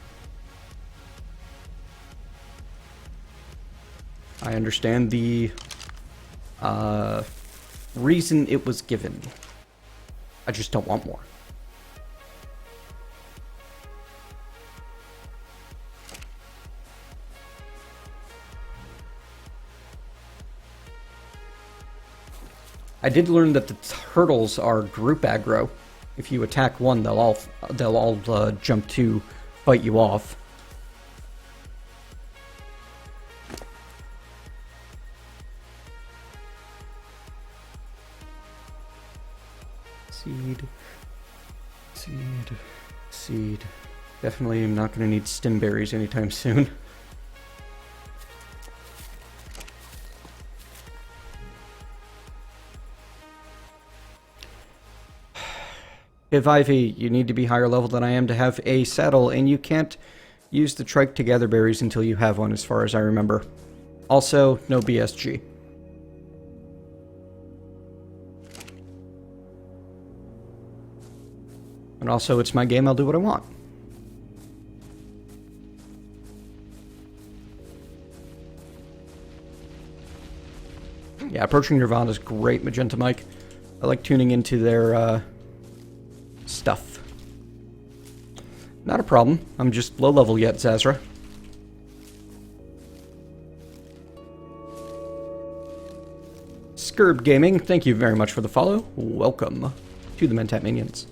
I understand the reason it was given. I just don't want more. I did learn that the turtles are group aggro. If you attack one, they'll all jump to fight you off. Seed. Definitely am not going to need stim berries anytime soon. If Ivy, you need to be higher level than I am to have a saddle, and you can't use the Trike Together berries until you have one, as far as I remember. Also, no BSG. And also, it's my game, I'll do what I want. Yeah, Approaching Nirvana is great, Magenta Mike. I like tuning into their stuff. Not a problem. I'm just low level yet, Zazra. Skirb Gaming, thank you very much for the follow. Welcome to the Mentat Minions.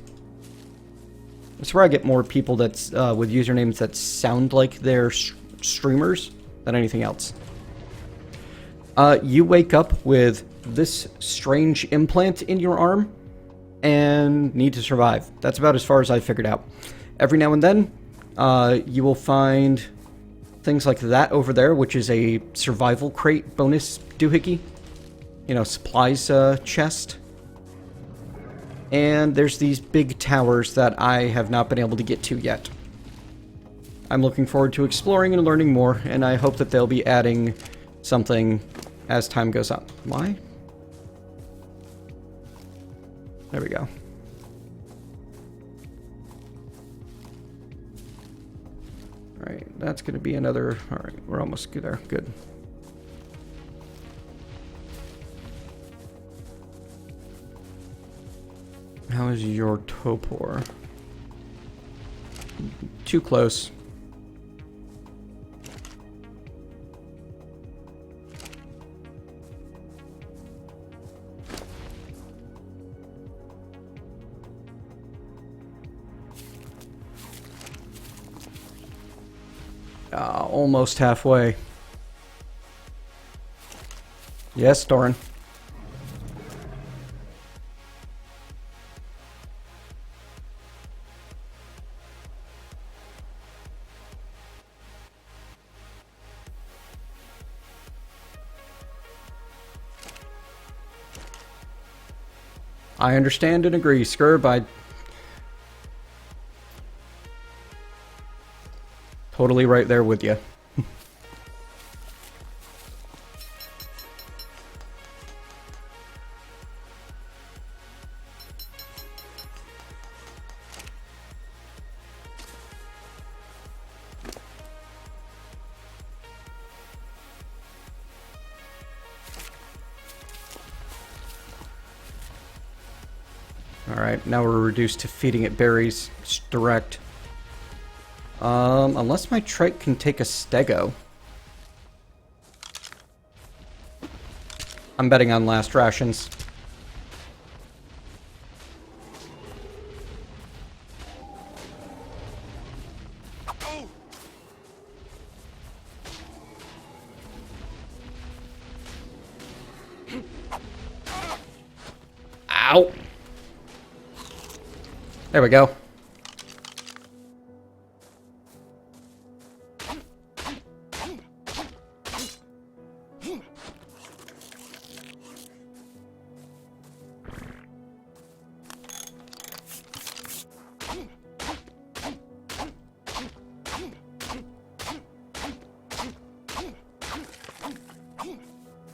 That's where I get more people that's with usernames that sound like they're streamers than anything else. You wake up with this strange implant in your arm and need to survive. That's about as far as I figured out. Every now and then, you will find things like that over there, which is a survival crate bonus doohickey. You know, supplies chest. And there's these big towers that I have not been able to get to yet. I'm looking forward to exploring and learning more, and I hope that they'll be adding something as time goes on. Why? There we go. Alright, that's going to be another... Alright, we're almost there. Good. How is your topor? Too close. Almost halfway. Yes, Doran. I understand and agree, Skirb. I totally right there with you. Alright, now we're reduced to feeding it berries direct. Unless my trike can take a stego. I'm betting on last rations. Ow! There we go.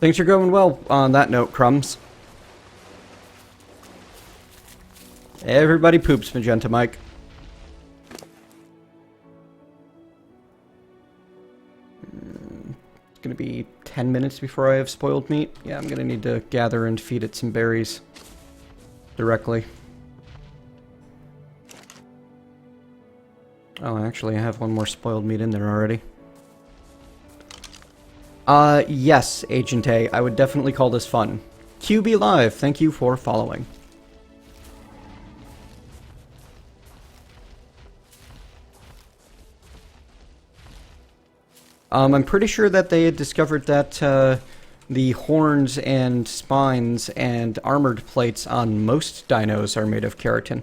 Things are going well on that note, Crumbs. Everybody poops, Magenta Mike. It's gonna be 10 minutes before I have spoiled meat. Yeah, I'm gonna need to gather and feed it some berries directly. Oh, actually, I have one more spoiled meat in there already. Yes, Agent A, I would definitely call this fun. QB Live, thank you for following. I'm pretty sure that they had discovered that the horns and spines and armored plates on most dinos are made of keratin.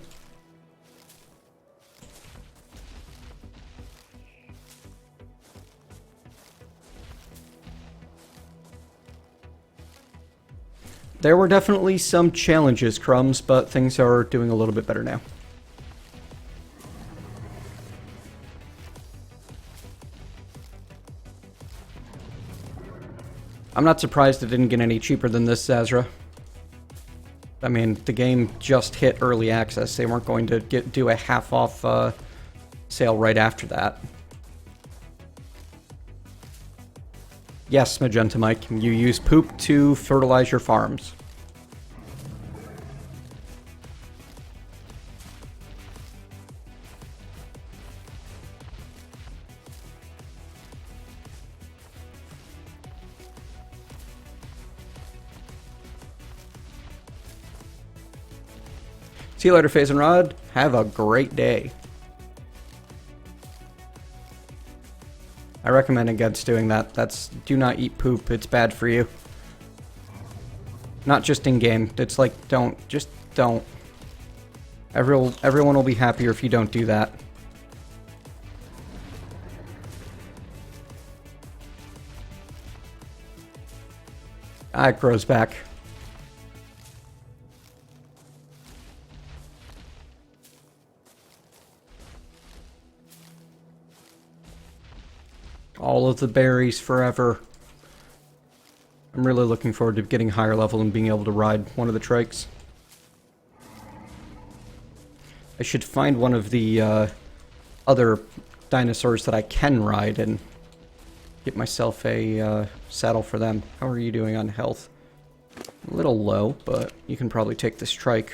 There were definitely some challenges, Crumbs, but things are doing a little bit better now. I'm not surprised it didn't get any cheaper than this, Zazra. I mean, the game just hit early access. They weren't going to do a half-off sale right after that. Yes, Magenta Mike, you use poop to fertilize your farms. See you later, Phase and Rod. Have a great day. I recommend against doing that. Do not eat poop. It's bad for you. Not just in game. It's like, just don't. Everyone will be happier if you don't do that. Ah, it grows back. All of the berries forever. I'm really looking forward to getting higher level and being able to ride one of the trikes. I should find one of the other dinosaurs that I can ride and get myself a saddle for them. How are you doing on health? A little low, but you can probably take this trike.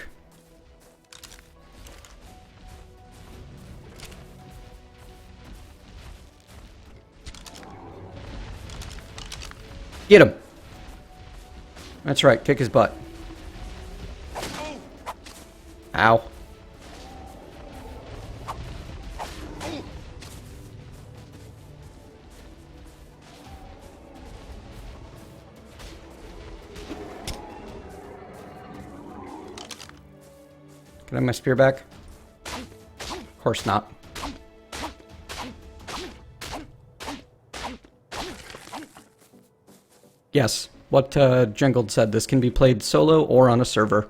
Get him! That's right, kick his butt. Ow. Can I have my spear back? Of course not. Yes, what Jengold said, this can be played solo or on a server.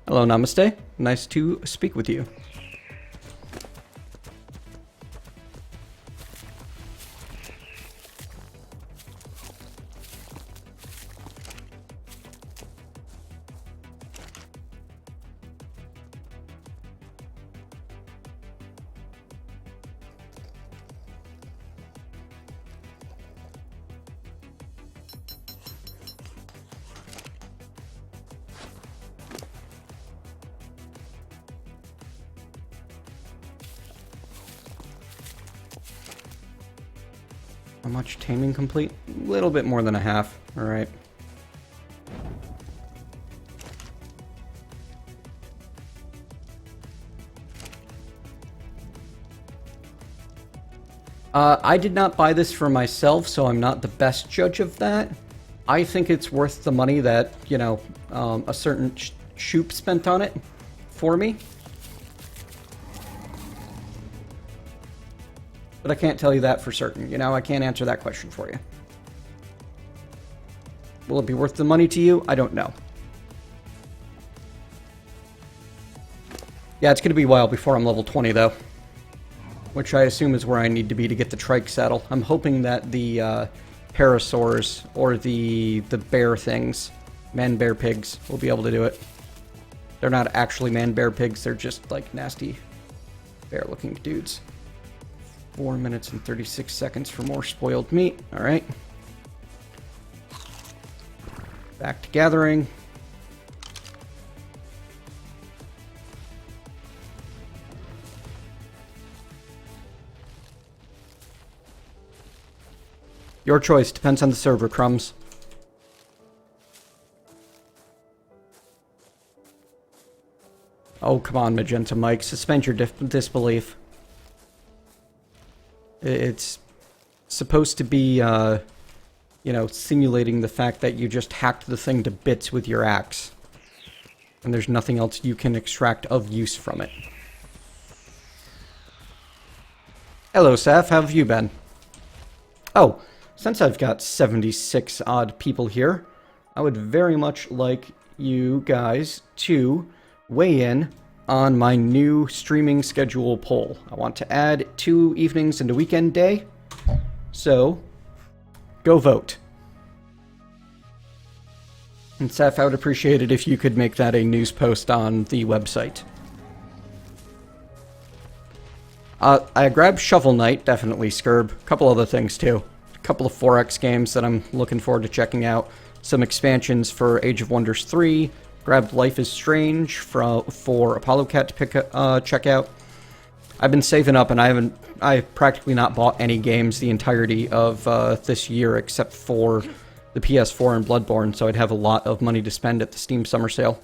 Hello, Namaste. Nice to speak with you. How much taming complete? A little bit more than a half. Alright. I did not buy this for myself, so I'm not the best judge of that. I think it's worth the money that, you know, a certain shoop spent on it for me. But I can't tell you that for certain, you know? I can't answer that question for you. Will it be worth the money to you? I don't know. Yeah, it's going to be a while before I'm level 20, though. Which I assume is where I need to be to get the Trike saddle. I'm hoping that the parasaurs, or the bear things, man-bear pigs, will be able to do it. They're not actually man-bear pigs, they're just, like, nasty bear-looking dudes. 4 minutes and 36 seconds for more spoiled meat. Alright. Back to gathering. Your choice. Depends on the server, Crumbs. Oh, come on, Magenta Mike. Suspend your disbelief. It's supposed to be, you know, simulating the fact that you just hacked the thing to bits with your axe. And there's nothing else you can extract of use from it. Hello, Saf. How have you been? Oh, since I've got 76 odd people here, I would very much like you guys to weigh in on my new streaming schedule poll. I want to add 2 evenings and a weekend day, so go vote. And Seth, I would appreciate it if you could make that a news post on the website. I grabbed Shovel Knight, definitely, Skirb. A couple other things, too. A couple of 4X games that I'm looking forward to checking out. Some expansions for Age of Wonders 3. Grabbed Life is Strange for Apollo Cat to check out. I've been saving up, and I've practically not bought any games the entirety of this year, except for the PS4 and Bloodborne, so I'd have a lot of money to spend at the Steam Summer Sale.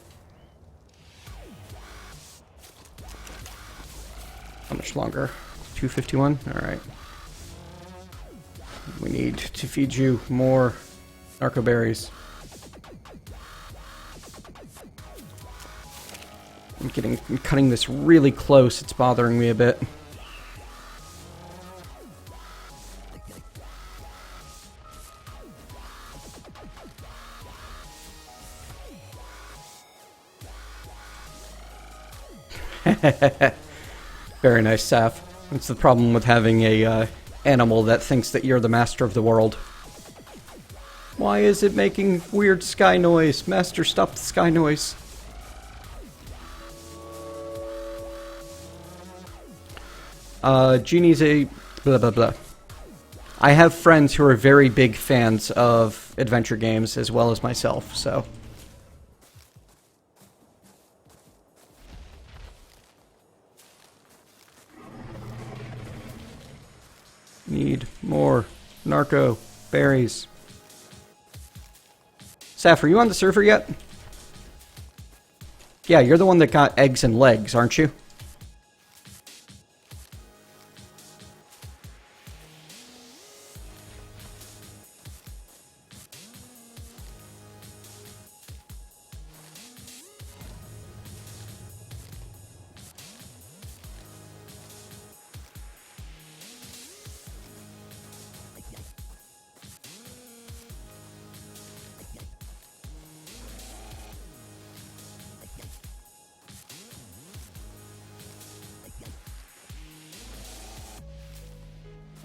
How much longer? 251? Alright. We need to feed you more Narco berries. I'm cutting this really close. It's bothering me a bit. Very nice, Saf. That's the problem with having a animal that thinks that you're the master of the world. Why is it making weird sky noise? Master, stop the sky noise. Genie's a blah blah blah. I have friends who are very big fans of adventure games as well as myself, so. Need more Narco berries. Saf, are you on the server yet? Yeah, you're the one that got eggs and legs, aren't you?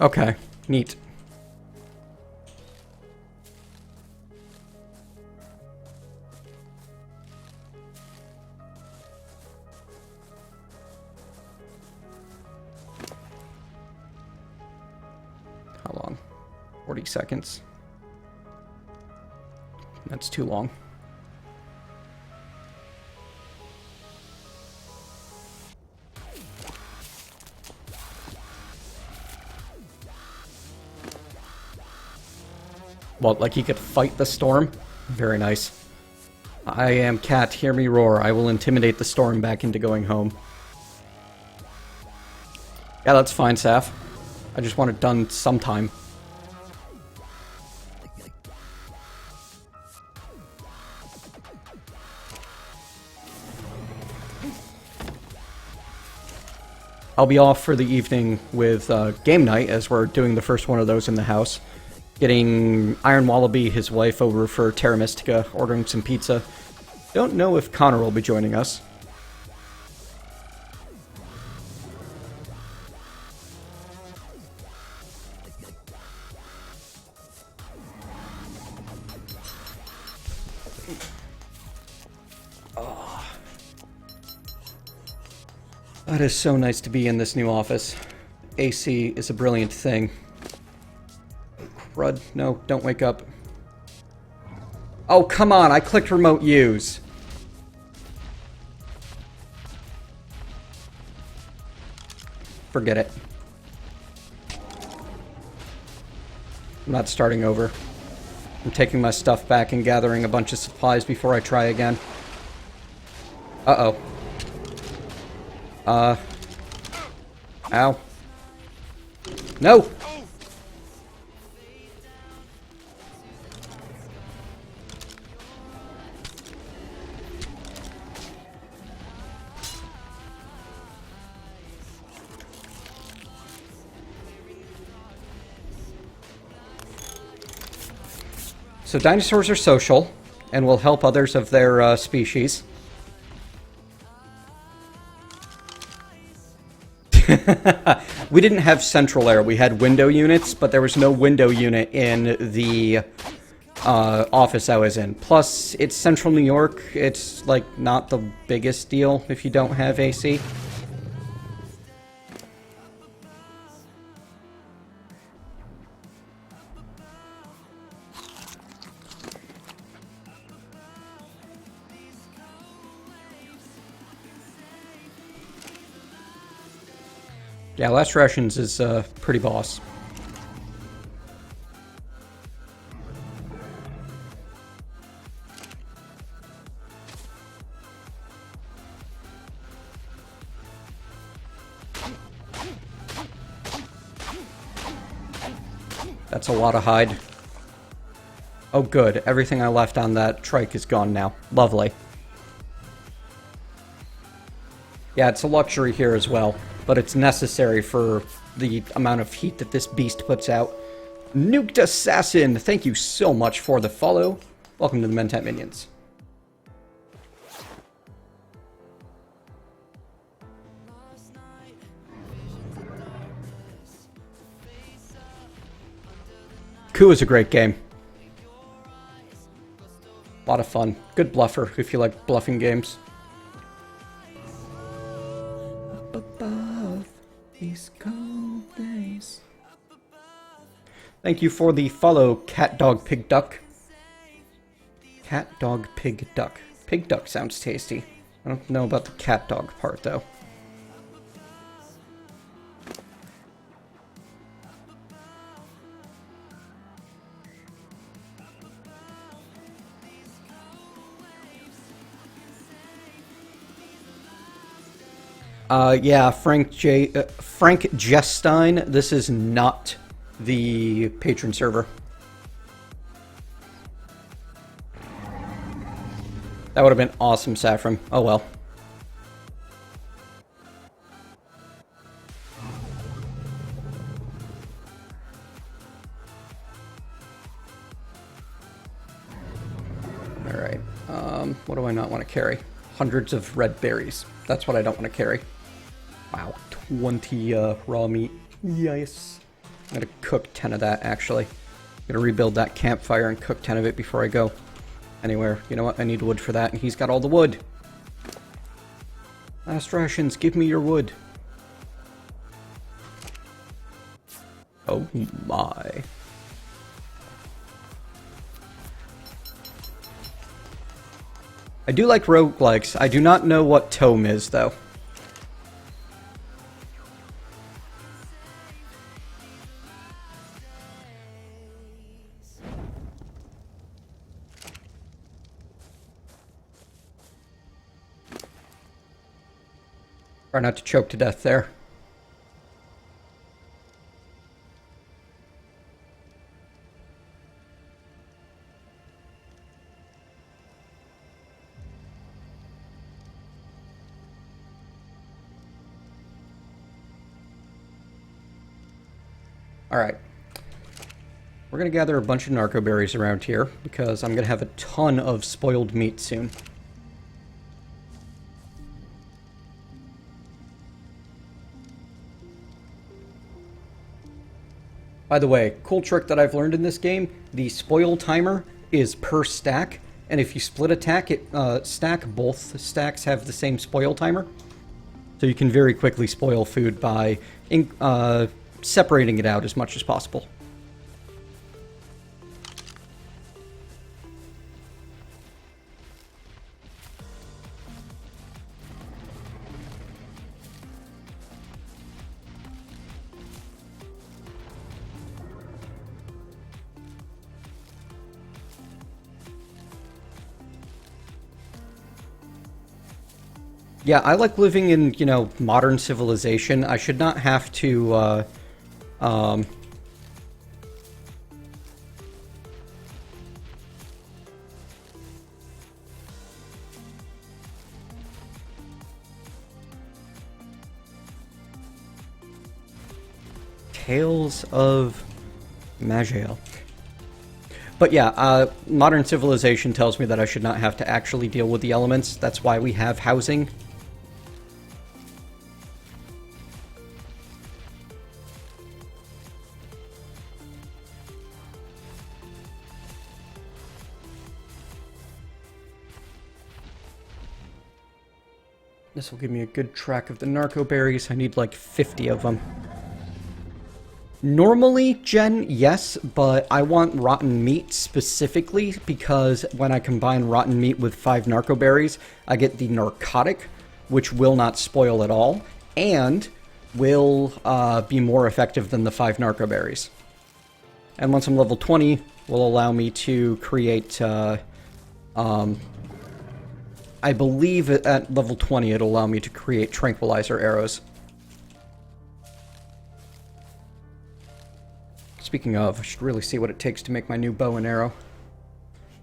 Okay, neat. How long? 40 seconds. That's too long. What, like he could fight the storm? Very nice. I am Cat, hear me roar. I will intimidate the storm back into going home. Yeah, that's fine, Saf. I just want it done sometime. I'll be off for the evening with game night, as we're doing the first one of those in the house. Getting Iron Wallaby, his wife, over for Terra Mystica, ordering some pizza. Don't know if Connor will be joining us. That is so nice to be in this new office. AC is a brilliant thing. Crud, no, don't wake up. Oh, come on, I clicked remote use. Forget it. I'm not starting over. I'm taking my stuff back and gathering a bunch of supplies before I try again. Uh-oh. Ow. No! So dinosaurs are social, and will help others of their species. We didn't have central air. We had window units, but there was no window unit in the office I was in. Plus, it's central New York. It's, like, not the biggest deal if you don't have AC. Yeah, Last Rations is pretty boss. That's a lot of hide. Oh good, everything I left on that trike is gone now. Lovely. Yeah, it's a luxury here as well, but it's necessary for the amount of heat that this beast puts out. Nuked Assassin, thank you so much for the follow. Welcome to the Mentat Minions. Coup is a great game. A lot of fun. Good bluffer if you like bluffing games. Up above these cold days. Thank you for the follow, Cat Dog Pig Duck. Cat Dog Pig Duck. Pig Duck sounds tasty. I don't know about the cat dog part though. Yeah, Frank Jestine, this is not the patron server. That would have been awesome, Saffron. Oh well. Alright, what do I not want to carry? Hundreds of red berries. That's what I don't want to carry. Wow, 20 raw meat. Yes. I'm gonna cook 10 of that, actually. I'm gonna rebuild that campfire and cook 10 of it before I go anywhere. You know what? I need wood for that, and he's got all the wood. Last Rations, give me your wood. Oh my. I do like roguelikes. I do not know what tome is, though. Try not to choke to death there. Alright. We're going to gather a bunch of narco berries around here, because I'm going to have a ton of spoiled meat soon. By the way, cool trick that I've learned in this game, the spoil timer is per stack, and if you split a stack, both stacks have the same spoil timer. So you can very quickly spoil food by separating it out as much as possible. Yeah, I like living in, you know, modern civilization. I should not have to, Tales of Magiel. But yeah, modern civilization tells me that I should not have to actually deal with the elements. That's why we have housing. This will give me a good track of the narco berries. I need like 50 of them. Normally, Jen, yes, but I want rotten meat specifically because when I combine rotten meat with 5 narco berries, I get the narcotic, which will not spoil at all, and will be more effective than the 5 narco berries. And once I'm level 20, will allow me to create, I believe at level 20 it'll allow me to create tranquilizer arrows. Speaking of, I should really see what it takes to make my new bow and arrow.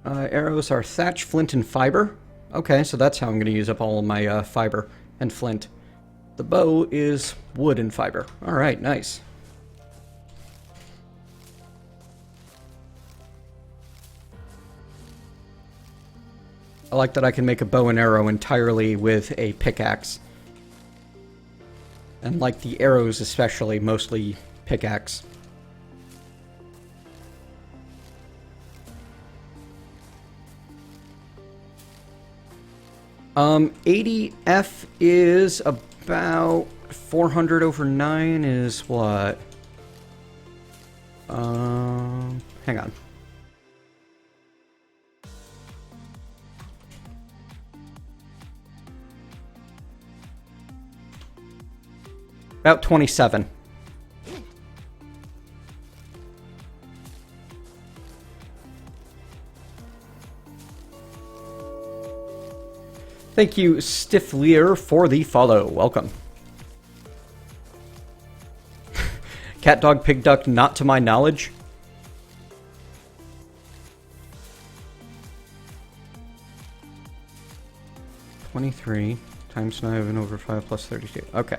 Arrows are thatch, flint, and fiber. Okay, so that's how I'm going to use up all of my fiber and flint. The bow is wood and fiber. Alright, nice. I like that I can make a bow and arrow entirely with a pickaxe. And like the arrows especially, mostly pickaxe. 80F is about 400 over 9 is what? Hang on. About 27. Thank you, Stiffleer, for the follow. Welcome. Cat, dog, pig, duck, not to my knowledge. $23 times 9 over 5 plus 32. Okay.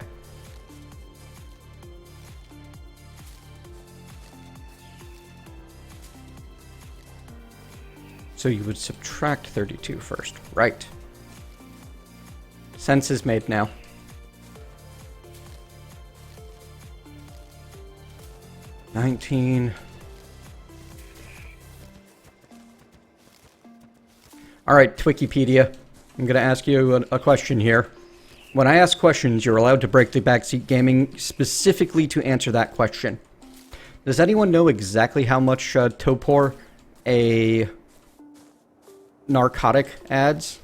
So you would subtract 32 first. Right. Sense is made now. $19. Alright, Wikipedia. I'm going to ask you a question here. When I ask questions, you're allowed to break the backseat gaming specifically to answer that question. Does anyone know exactly how much Topor a narcotic adds?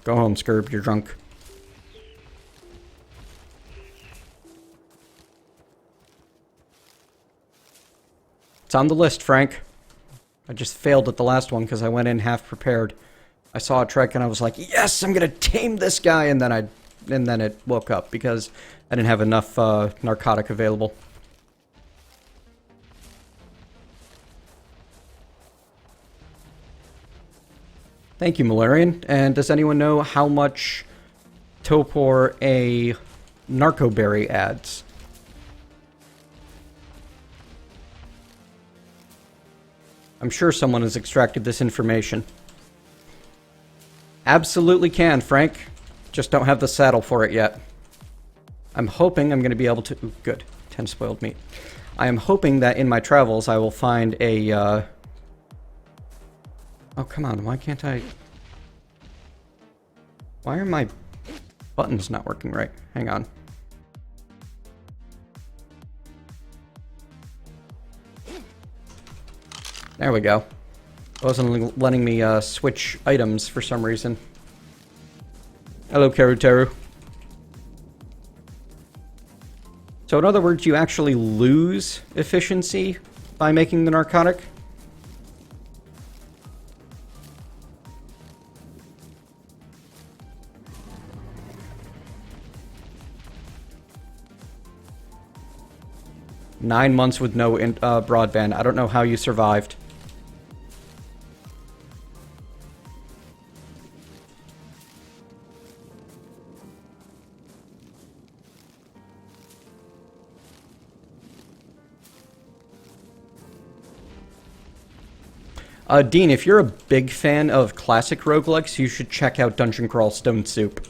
Go home, Scurb, you're drunk. It's on the list, Frank. I just failed at the last one because I went in half prepared. I saw a Trike and I was like, yes, I'm gonna tame this guy, and then it woke up because I didn't have enough narcotic available. Thank you, Malarian. And does anyone know how much Topor a Narco berry adds? I'm sure someone has extracted this information. Absolutely can, Frank. Just don't have the saddle for it yet. I'm hoping I'm going to be able to... Ooh, good. 10 spoiled meat. I am hoping that in my travels I will find a... Oh, come on. Why can't I... Why are my buttons not working right? Hang on. There we go. It wasn't letting me switch items for some reason. Hello, Karuteru. So in other words, you actually lose efficiency by making the narcotic? Nine months with no broadband. I don't know how you survived. Dean, if you're a big fan of classic roguelikes, you should check out Dungeon Crawl Stone Soup.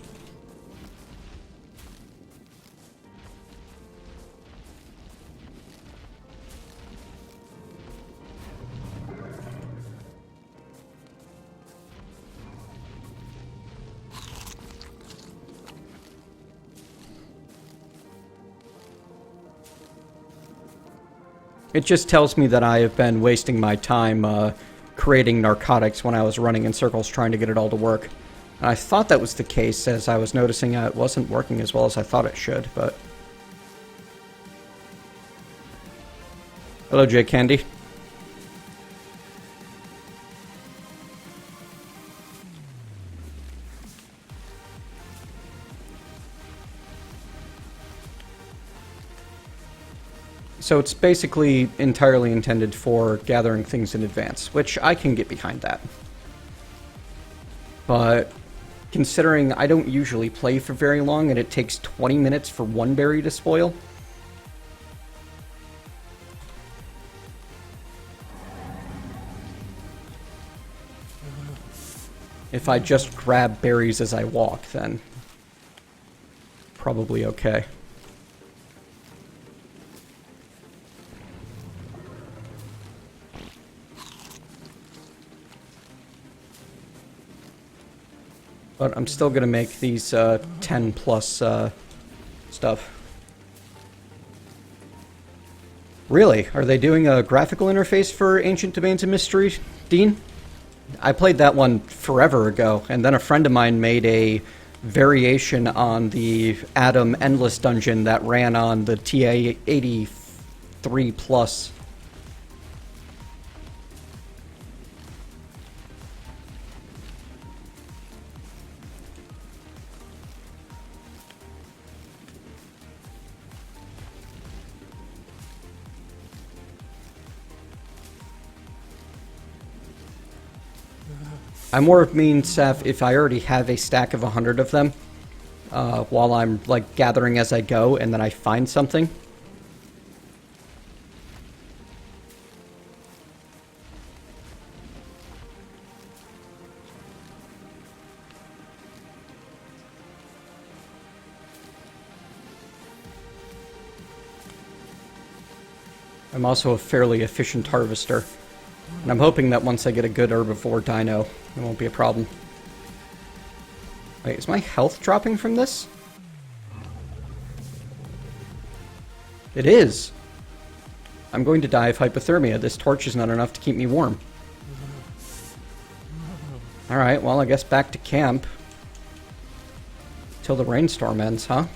It just tells me that I have been wasting my time creating narcotics when I was running in circles trying to get it all to work. And I thought that was the case, as I was noticing it wasn't working as well as I thought it should, but... Hello, J Candy. So it's basically entirely intended for gathering things in advance, which I can get behind that. But considering I don't usually play for very long and it takes 20 minutes for one berry to spoil, if I just grab berries as I walk, then probably okay. But I'm still going to make these 10 plus stuff. Really? Are they doing a graphical interface for Ancient Domains of Mystery, Dean? I played that one forever ago, and then a friend of mine made a variation on the Adam Endless Dungeon that ran on the TA83 Plus. I more mean, Seth, if I already have a stack of 100 of them, while I'm, like, gathering as I go, and then I find something. I'm also a fairly efficient harvester. And I'm hoping that once I get a good herbivore dino, it won't be a problem. Wait, is my health dropping from this? It is! I'm going to die of hypothermia. This torch is not enough to keep me warm. Alright, well, I guess back to camp. Till the rainstorm ends, huh?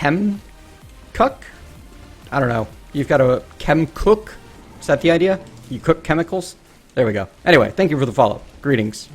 chem cook? I don't know. You've got a chem cook? Is that the idea? You cook chemicals? There we go. Anyway, thank you for the follow. Greetings.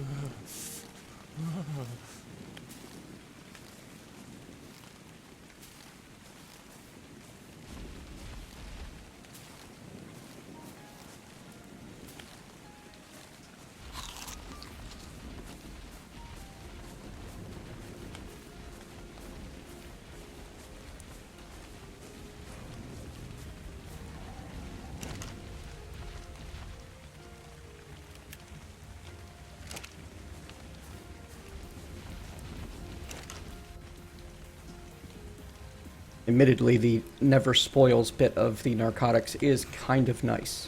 Admittedly, the never spoils bit of the narcotics is kind of nice.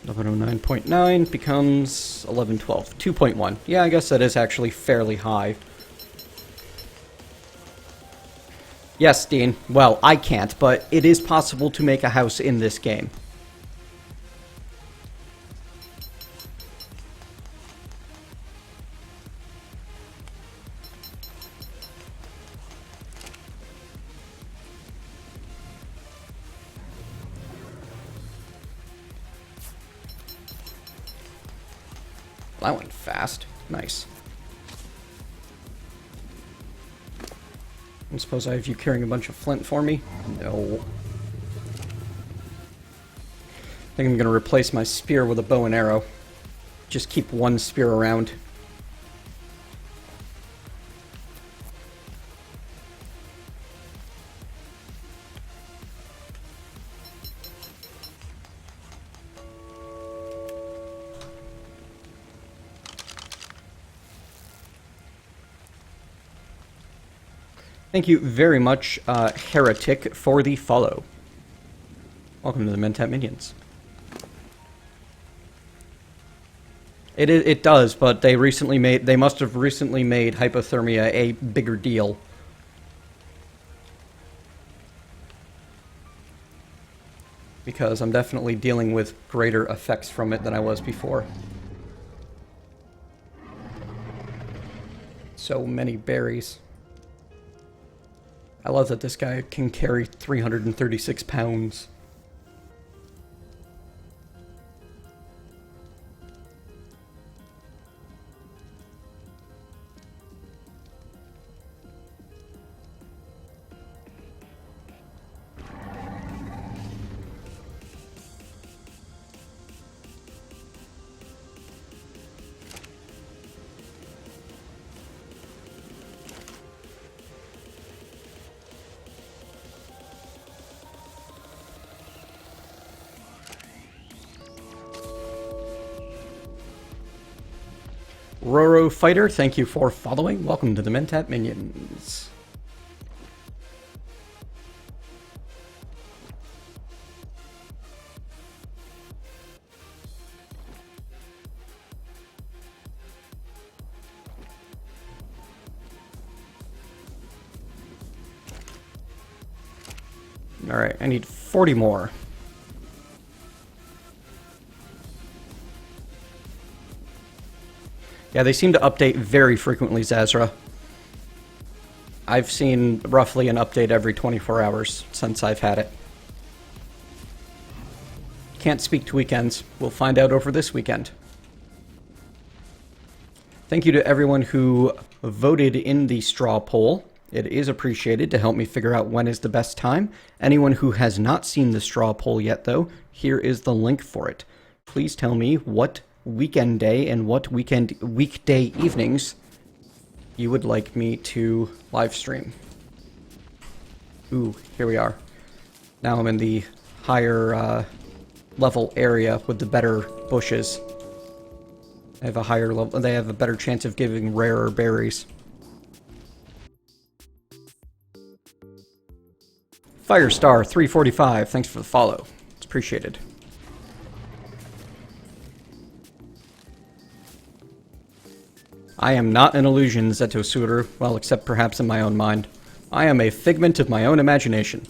.9 becomes 1112. 2.1. Yeah, I guess that is actually fairly high. Yes, Dean. Well, I can't, but it is possible to make a house in this game. That went fast. Nice. I suppose I have you carrying a bunch of flint for me? No. I think I'm going to replace my spear with a bow and arrow. Just keep one spear around. Thank you very much, Heretic, for the follow. Welcome to the Mentat Minions. It does, but they must have recently made hypothermia a bigger deal. Because I'm definitely dealing with greater effects from it than I was before. So many berries. I love that this guy can carry 336 pounds. Roro Fighter, thank you for following. Welcome to the Mentat Minions. Alright, I need 40 more. Yeah, they seem to update very frequently, Zazra. I've seen roughly an update every 24 hours since I've had it. Can't speak to weekends. We'll find out over this weekend. Thank you to everyone who voted in the straw poll. It is appreciated to help me figure out when is the best time. Anyone who has not seen the straw poll yet, though, here is the link for it. Please tell me what weekend day and what weekday evenings you would like me to live stream. Ooh, here we are. Now I'm in the higher level area with the better bushes. They have a higher level. They have a better chance of giving rarer berries. Firestar 345, thanks for the follow. It's appreciated. I am not an illusion, Zeto Suitor, well, except perhaps in my own mind. I am a figment of my own imagination.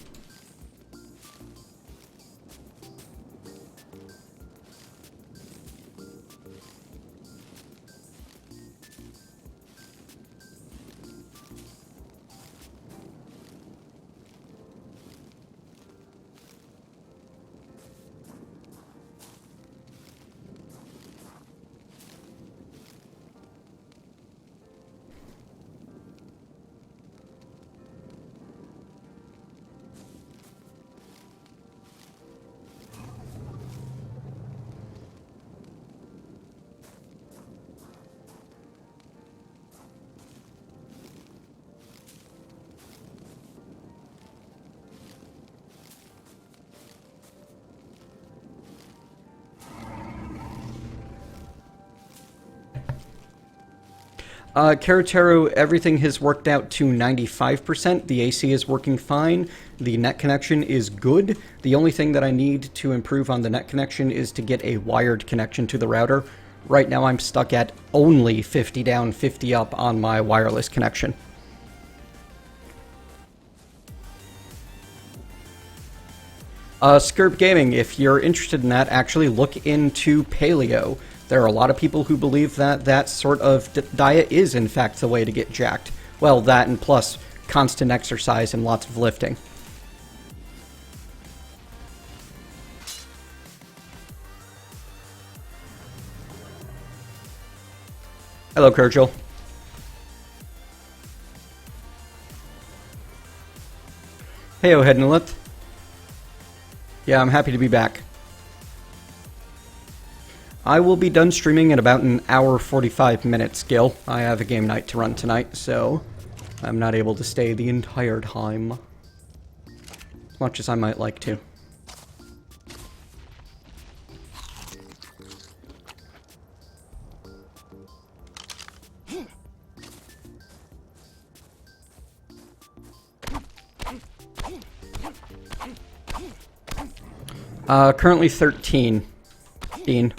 Karatero, everything has worked out to 95%. The AC is working fine. The net connection is good. The only thing that I need to improve on the net connection is to get a wired connection to the router. Right now I'm stuck at only 50 down, 50 up on my wireless connection. Skirp Gaming, if you're interested in that, actually look into paleo. There are a lot of people who believe that that sort of diet is, in fact, the way to get jacked. Well, that and plus constant exercise and lots of lifting. Hello, Kirchel. Hey, O'Headnalith. Yeah, I'm happy to be back. I will be done streaming in about an hour 45 minutes, Gil. I have a game night to run tonight, so I'm not able to stay the entire time. As much as I might like to. Currently 13. Dean.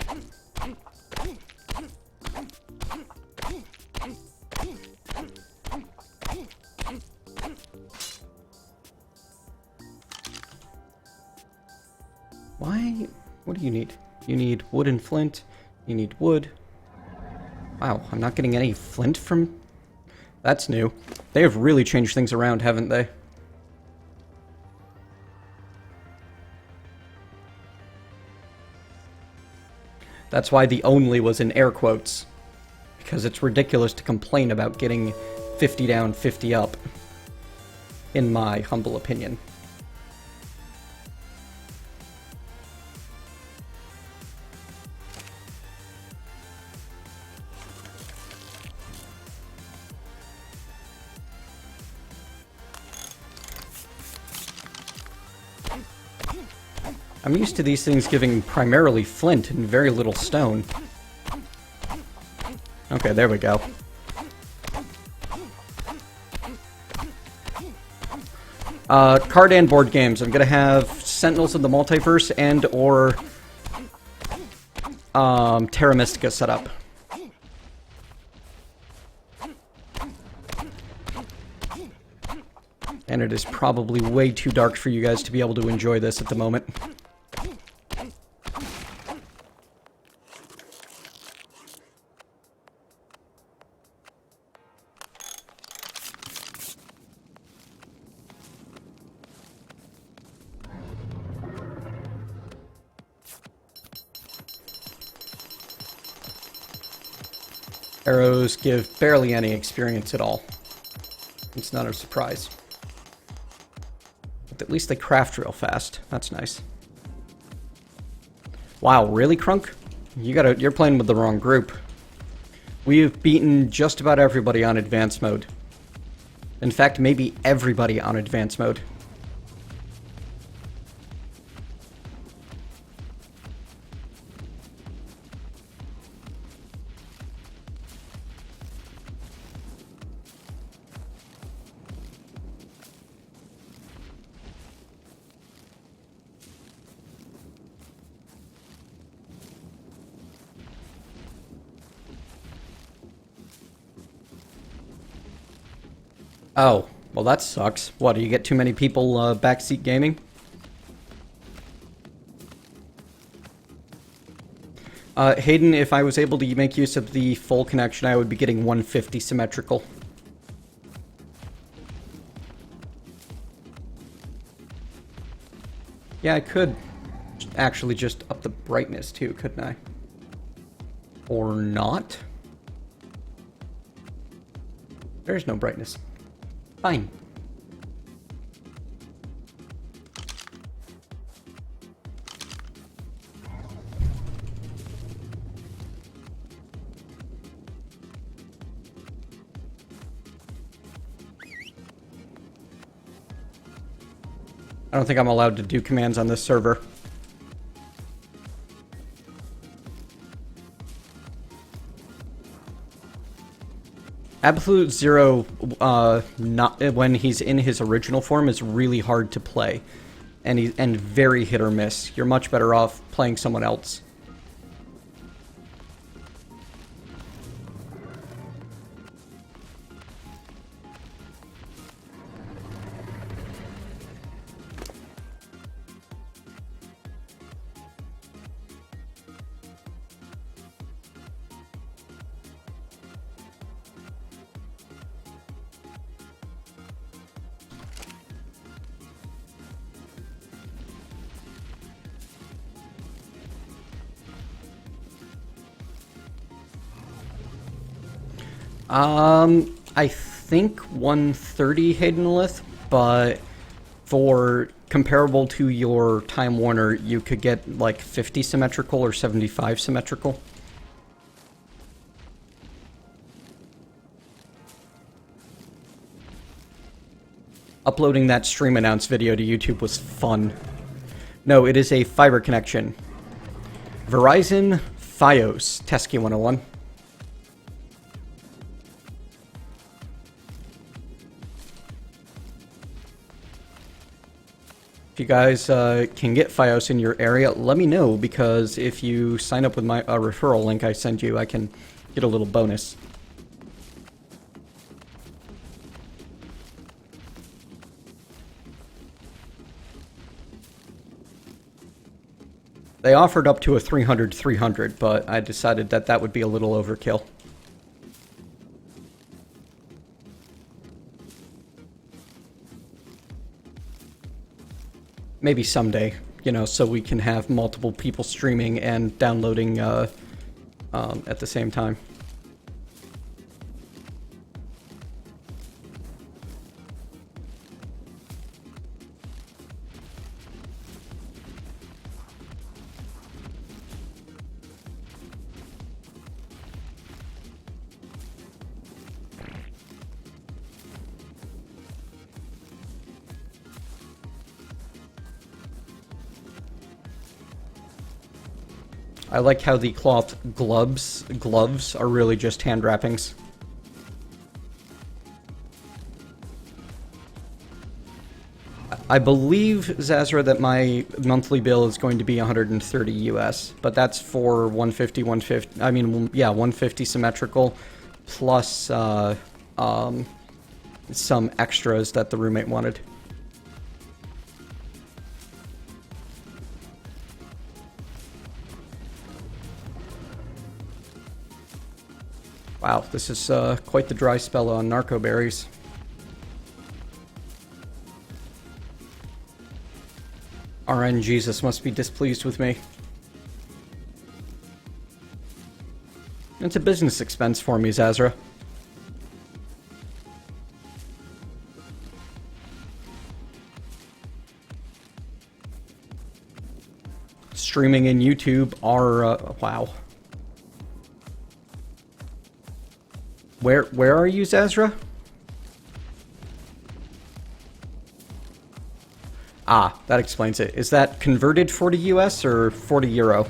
Why? What do you need? You need wood and flint. You need wood. Wow, I'm not getting any flint from... That's new. They have really changed things around, haven't they? That's why the only was in air quotes. Because it's ridiculous to complain about getting 50 down, 50 up. In my humble opinion. I'm used to these things giving primarily flint and very little stone. Okay, there we go. Card and board games. I'm gonna have Sentinels of the Multiverse and or Terra Mystica set up. And it is probably way too dark for you guys to be able to enjoy this at the moment. Arrows give barely any experience at all. It's not a surprise. But at least they craft real fast. That's nice. Wow, really, Crunk? You're playing with the wrong group. We've beaten just about everybody on advanced mode. In fact, maybe everybody on advanced mode. Oh, well that sucks. What, do you get too many people backseat gaming? Hayden, if I was able to make use of the full connection, I would be getting 150 symmetrical. Yeah, I could actually just up the brightness too, couldn't I? Or not? There's no brightness. Fine. I don't think I'm allowed to do commands on this server. Absolute Zero, not when he's in his original form, is really hard to play, and very hit or miss. You're much better off playing someone else. I think 130 Haydenlith, but for comparable to your Time Warner, you could get like 50 symmetrical or 75 symmetrical. Uploading that stream announce video to YouTube was fun. No, it is a fiber connection. Verizon Fios, Teskey 101. If you guys can get Fios in your area, let me know, because if you sign up with my referral link I send you, I can get a little bonus. They offered up to a 300, but I decided that that would be a little overkill. Maybe someday, you know, so we can have multiple people streaming and downloading at the same time. I like how the cloth gloves are really just hand wrappings. I believe, Zazra, that my monthly bill is going to be 130 US, but that's for 150, I mean, yeah, 150 symmetrical, plus some extras that the roommate wanted. Wow, this is quite the dry spell on Narco berries. RN Jesus must be displeased with me. It's a business expense for me, Zazra. Streaming in YouTube are, wow. Where are you, Zazra? Ah, that explains it. Is that converted 40 US or 40 Euro?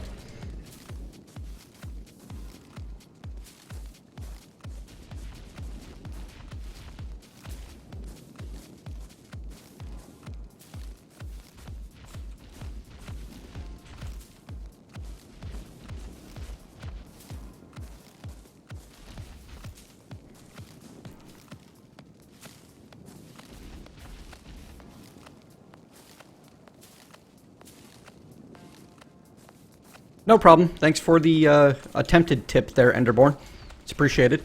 No problem. Thanks for the attempted tip there, Enderborn. It's appreciated.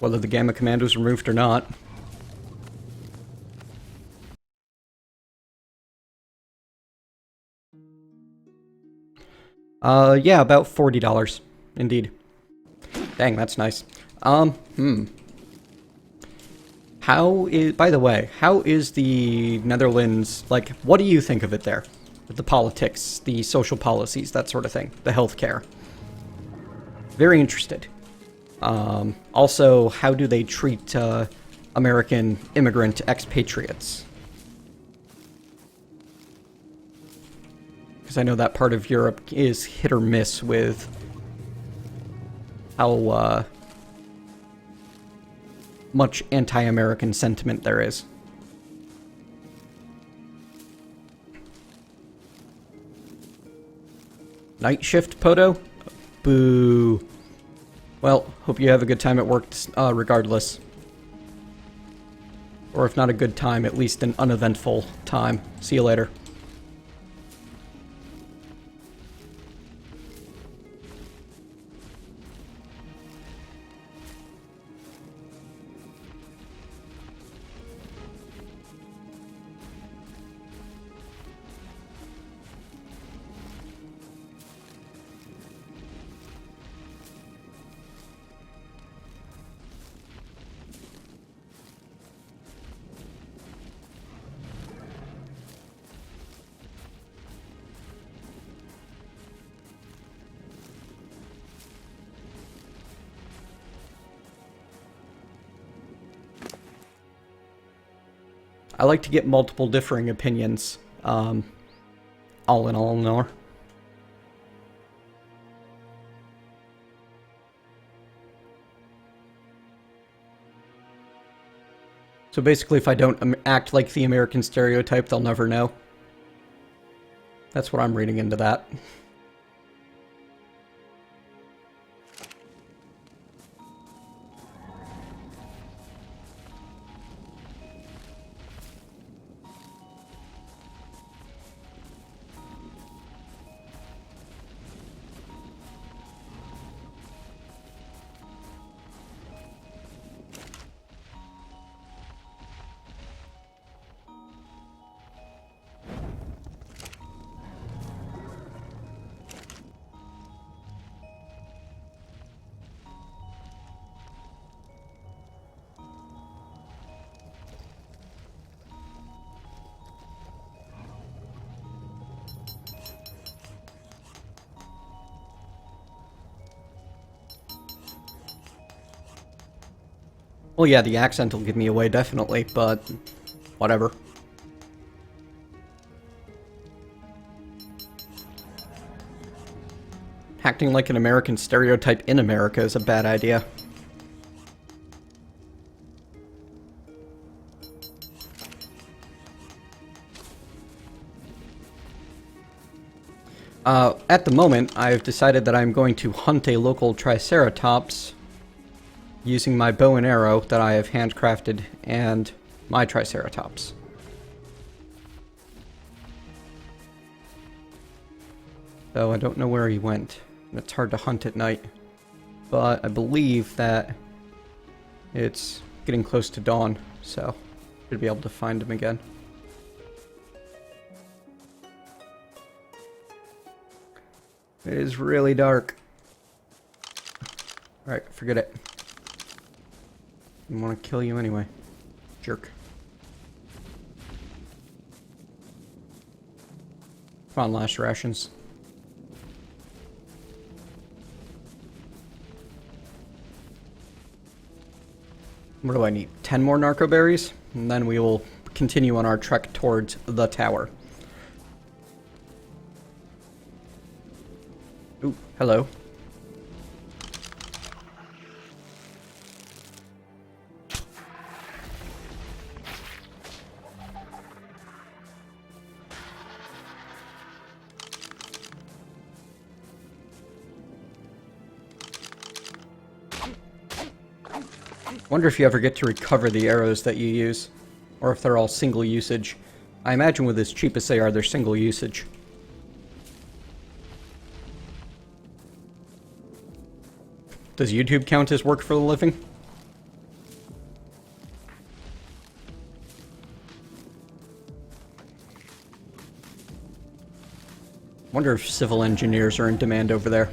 Whether the Gamma Command was removed or not. Yeah, about $40. Indeed. Dang, that's nice. How is, by the way, how is the Netherlands, like, what do you think of it there? The politics, the social policies, that sort of thing, the healthcare. Very interested. Also, how do they treat American immigrant expatriates? Because I know that part of Europe is hit or miss with how much anti-American sentiment there is. Night shift, Poto? Boo. Well, hope you have a good time at work regardless. Or if not a good time, at least an uneventful time. See you later. I like to get multiple differing opinions, all in all. So basically, if I don't act like the American stereotype, they'll never know. That's what I'm reading into that. Well, yeah, the accent will give me away, definitely, but whatever. Acting like an American stereotype in America is a bad idea. At the moment, I've decided that I'm going to hunt a local Triceratops using my bow and arrow that I have handcrafted and my Triceratops. Though I don't know where he went. It's hard to hunt at night. But I believe that it's getting close to dawn, so should be able to find him again. It is really dark. Alright, forget it. I want to kill you anyway. Jerk. Come on, last rations. What do I need? 10 more narco berries? And then we will continue on our trek towards the tower. Ooh, hello. Wonder if you ever get to recover the arrows that you use, or if they're all single usage. I imagine with as cheap as they are, they're single usage. Does YouTube count as work for the living? Wonder if civil engineers are in demand over there.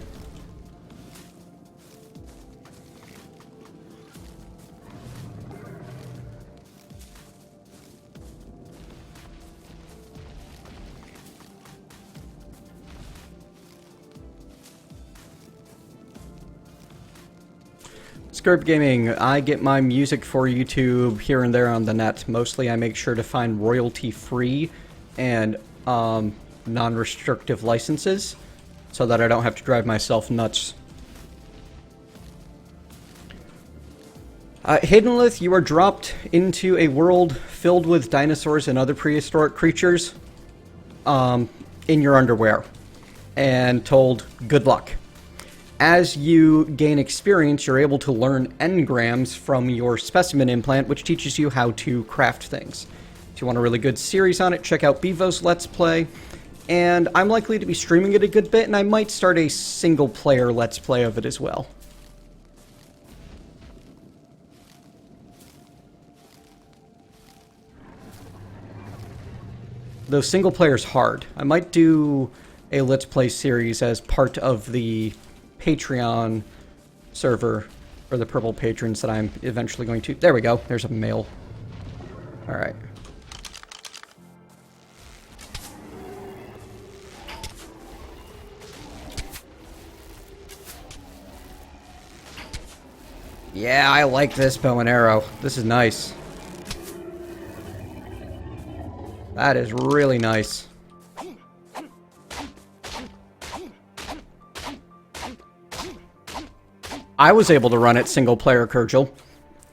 Script Gaming, I get my music for YouTube here and there on the net. Mostly I make sure to find royalty-free and non-restrictive licenses so that I don't have to drive myself nuts. Hiddenlith, you are dropped into a world filled with dinosaurs and other prehistoric creatures in your underwear and told, good luck. As you gain experience, you're able to learn engrams from your specimen implant, which teaches you how to craft things. If you want a really good series on it, check out Bevo's Let's Play. And I'm likely to be streaming it a good bit, and I might start a single-player Let's Play of it as well. Though single player's hard. I might do a Let's Play series as part of the Patreon server for the purple patrons that I'm eventually going to... There we go. There's a male. Alright. Yeah, I like this bow and arrow. This is nice. That is really nice. I was able to run it single player, Kurgil.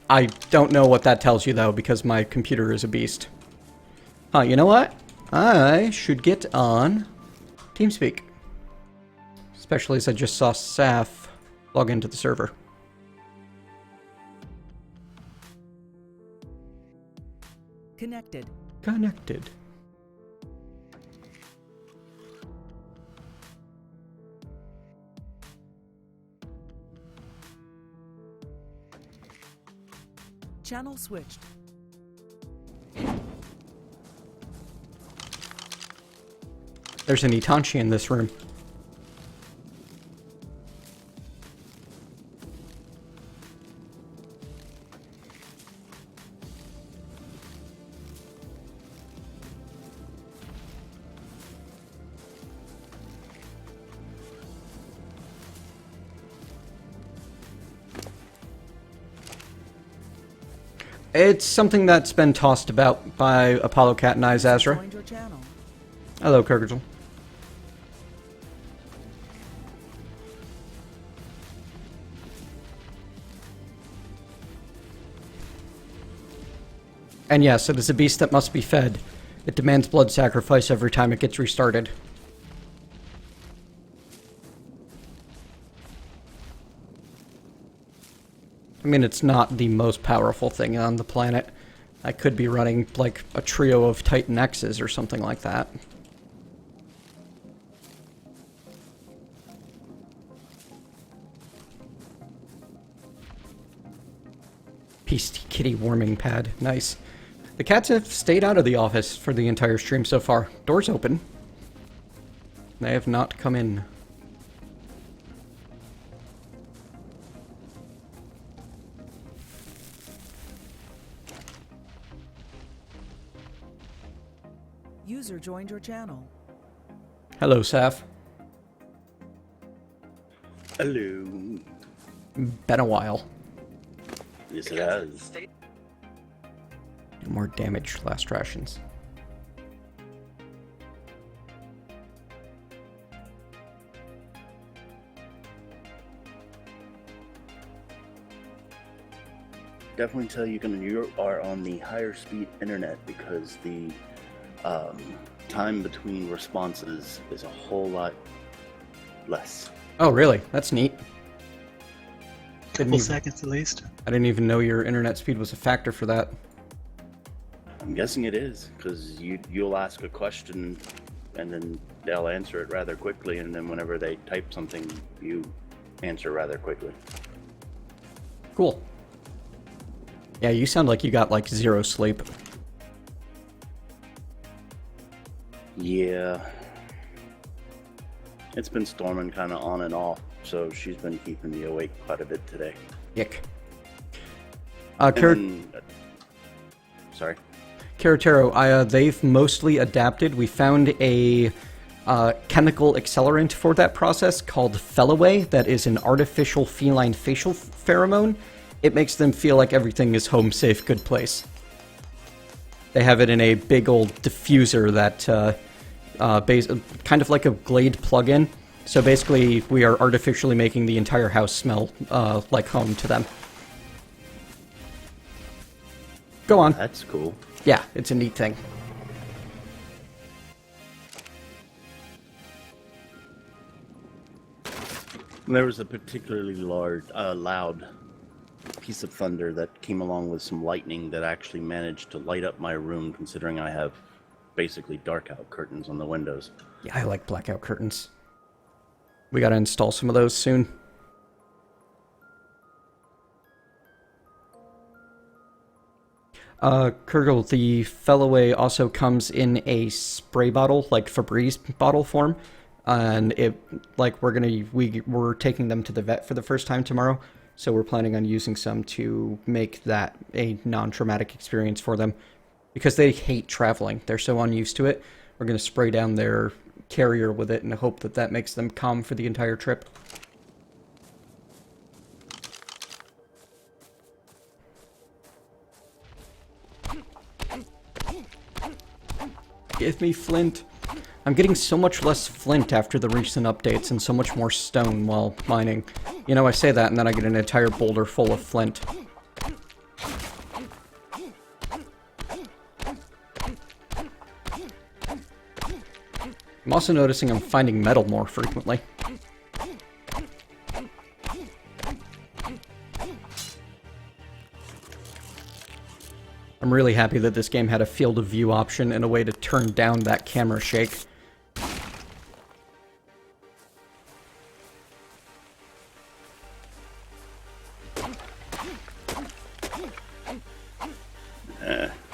I don't know what that tells you, though, because my computer is a beast. Huh, you know what? I should get on TeamSpeak. Especially as I just saw Saf log into the server. Connected. Connected. Channel switched. There's an Itanchi in this room. It's something that's been tossed about by Apollo Cat and Izazra. Joined your channel. Hello, Kurgil. And yes, it is a beast that must be fed. It demands blood sacrifice every time it gets restarted. I mean, it's not the most powerful thing on the planet. I could be running, like, a trio of Titan X's or something like that. Beastie Kitty warming pad. Nice. The cats have stayed out of the office for the entire stream so far. Doors open. They have not come in. User joined your channel. Hello, Saf. Hello. Been a while. Yes, it has. Do more damage, last rations. Definitely tell you are on the higher speed internet because the time between responses is a whole lot less. Oh, really? That's neat. Couple seconds at least. I didn't even know your internet speed was a factor for that. I'm guessing it is because you'll ask a question and then they'll answer it rather quickly, and then whenever they type something, you answer rather quickly. Cool. Yeah, you sound like you got like 0 sleep. Yeah. It's been storming kind of on and off, so she's been keeping me awake quite a bit today. Yick. Sorry. Karatero, they've mostly adapted. We found a chemical accelerant for that process called Fellaway that is an artificial feline facial pheromone. It makes them feel like everything is home safe, good place. They have it in a big old diffuser that kind of like a Glade plug-in. So basically, we are artificially making the entire house smell like home to them. Go on. That's cool. Yeah, it's a neat thing. There was a particularly loud piece of thunder that came along with some lightning that actually managed to light up my room, considering I have basically dark out curtains on the windows. Yeah, I like blackout curtains. We gotta install some of those soon. Kurgle, the Fellaway also comes in a spray bottle, like Febreze bottle form. And it, like, we're taking them to the vet for the first time tomorrow. So we're planning on using some to make that a non-traumatic experience for them. Because they hate traveling. They're so unused to it. We're going to spray down their carrier with it and hope that that makes them calm for the entire trip. Give me flint. I'm getting so much less flint after the recent updates and so much more stone while mining. You know, I say that and then I get an entire boulder full of flint. I'm also noticing I'm finding metal more frequently. I'm really happy that this game had a field of view option and a way to turn down that camera shake.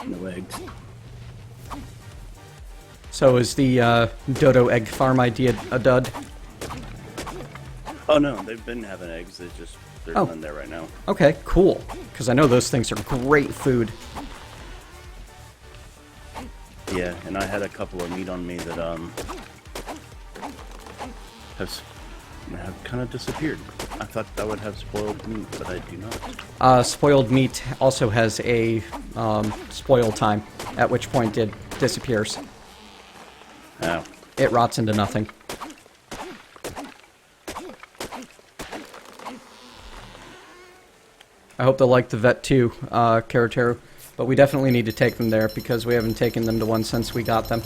No eggs. So is the dodo egg farm idea a dud? Oh no, they've been having eggs. There's none there right now. Okay, cool. Because I know those things are great food. Yeah, and I had a couple of meat on me that have kind of disappeared. I thought that would have spoiled meat, but I do not. Spoiled meat also has a spoil time, at which point it disappears. Oh. It rots into nothing. I hope they'll like the vet too, Karateru. But we definitely need to take them there because we haven't taken them to one since we got them.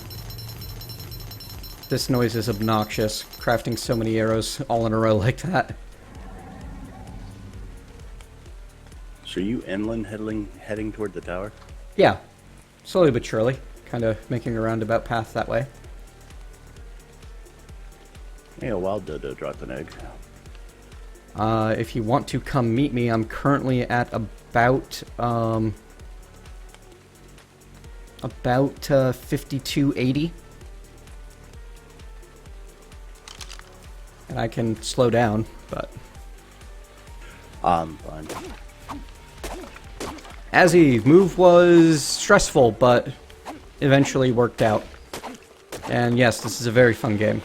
This noise is obnoxious, crafting so many arrows all in a row like that. So are you inland heading toward the tower? Yeah, slowly but surely. Kind of making a roundabout path that way. Hey, a wild dodo dropped an egg. If you want to come meet me, I'm currently at about 5280. And I can slow down, but... Fine. Azzy, move was stressful, but eventually worked out. And yes, this is a very fun game.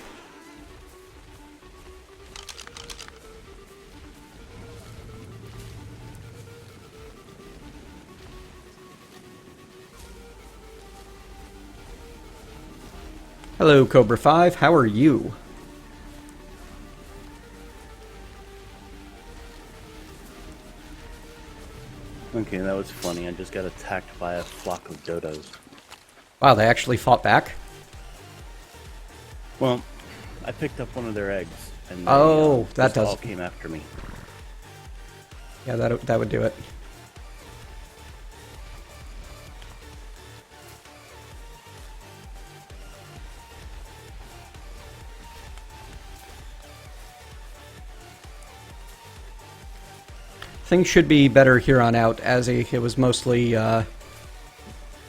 Hello, Cobra 5. How are you? Okay, that was funny. I just got attacked by a flock of dodos. Wow, they actually fought back? Well, I picked up one of their eggs, and they, that just all does. came after me. Yeah, that would do it. Things should be better here on out, as it was mostly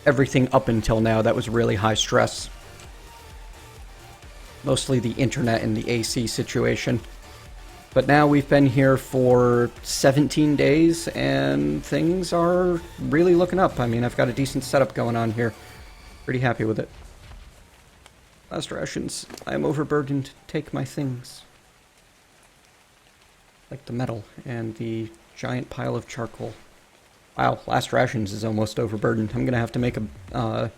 everything up until now that was really high stress. Mostly the internet and the AC situation. But now we've been here for 17 days, and things are really looking up. I mean, I've got a decent setup going on here. Pretty happy with it. Last rations. I am overburdened. Take my things. Like the metal and the giant pile of charcoal. Wow, last rations is almost overburdened. I'm gonna have to make a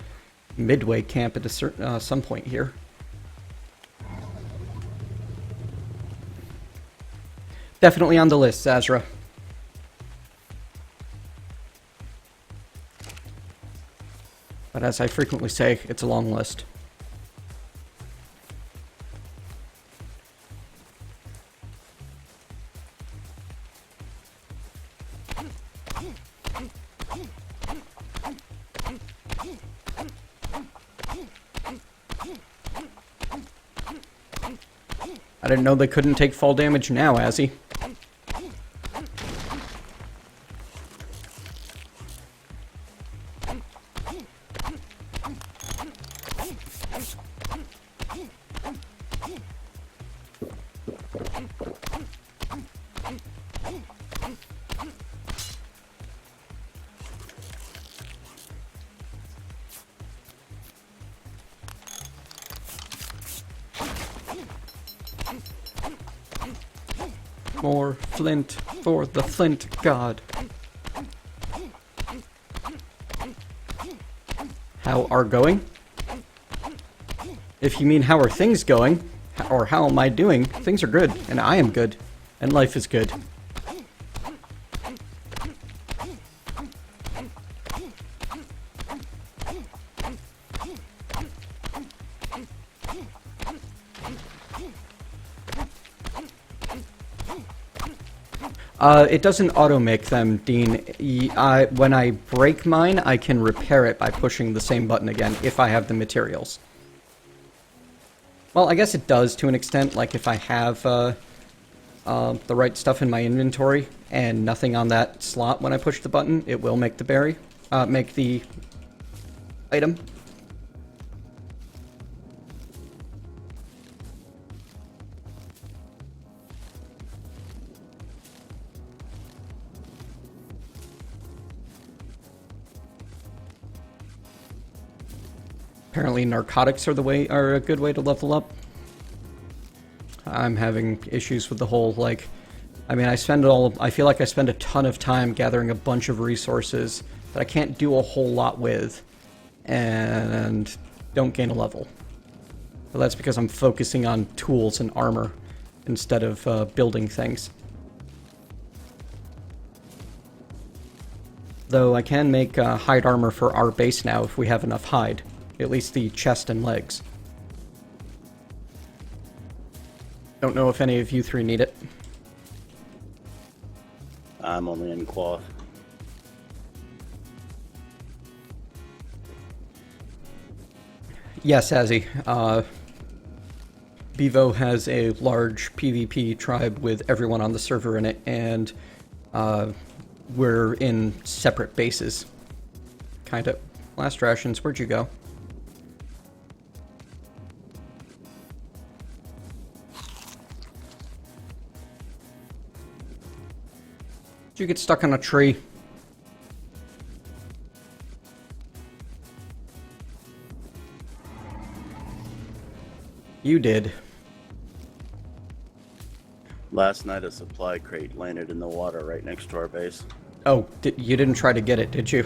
midway camp at a certain some point here. Definitely on the list, Zazra. But as I frequently say, it's a long list. I didn't know they couldn't take fall damage now, Azzy. More flint for the flint god. How are going? If you mean how are things going, or how am I doing, things are good, and I am good, and life is good. It doesn't auto-make them, Dean. When I break mine, I can repair it by pushing the same button again, if I have the materials. Well, I guess it does to an extent, like if I have the right stuff in my inventory, and nothing on that slot when I push the button, it will make the berry, make the item. Apparently narcotics are a good way to level up. I'm having issues with the whole, like, I mean, I feel like I spend a ton of time gathering a bunch of resources that I can't do a whole lot with, and don't gain a level. But that's because I'm focusing on tools and armor instead of building things. Though I can make hide armor for our base now if we have enough hide. At least the chest and legs. Don't know if any of you three need it. I'm only in cloth. Yes, Azzy. Bevo has a large PvP tribe with everyone on the server in it, and we're in separate bases. Kind of. Last rations, where'd you go? Did you get stuck on a tree? You did. Last night, a supply crate landed in the water right next to our base. Oh, you didn't try to get it, did you?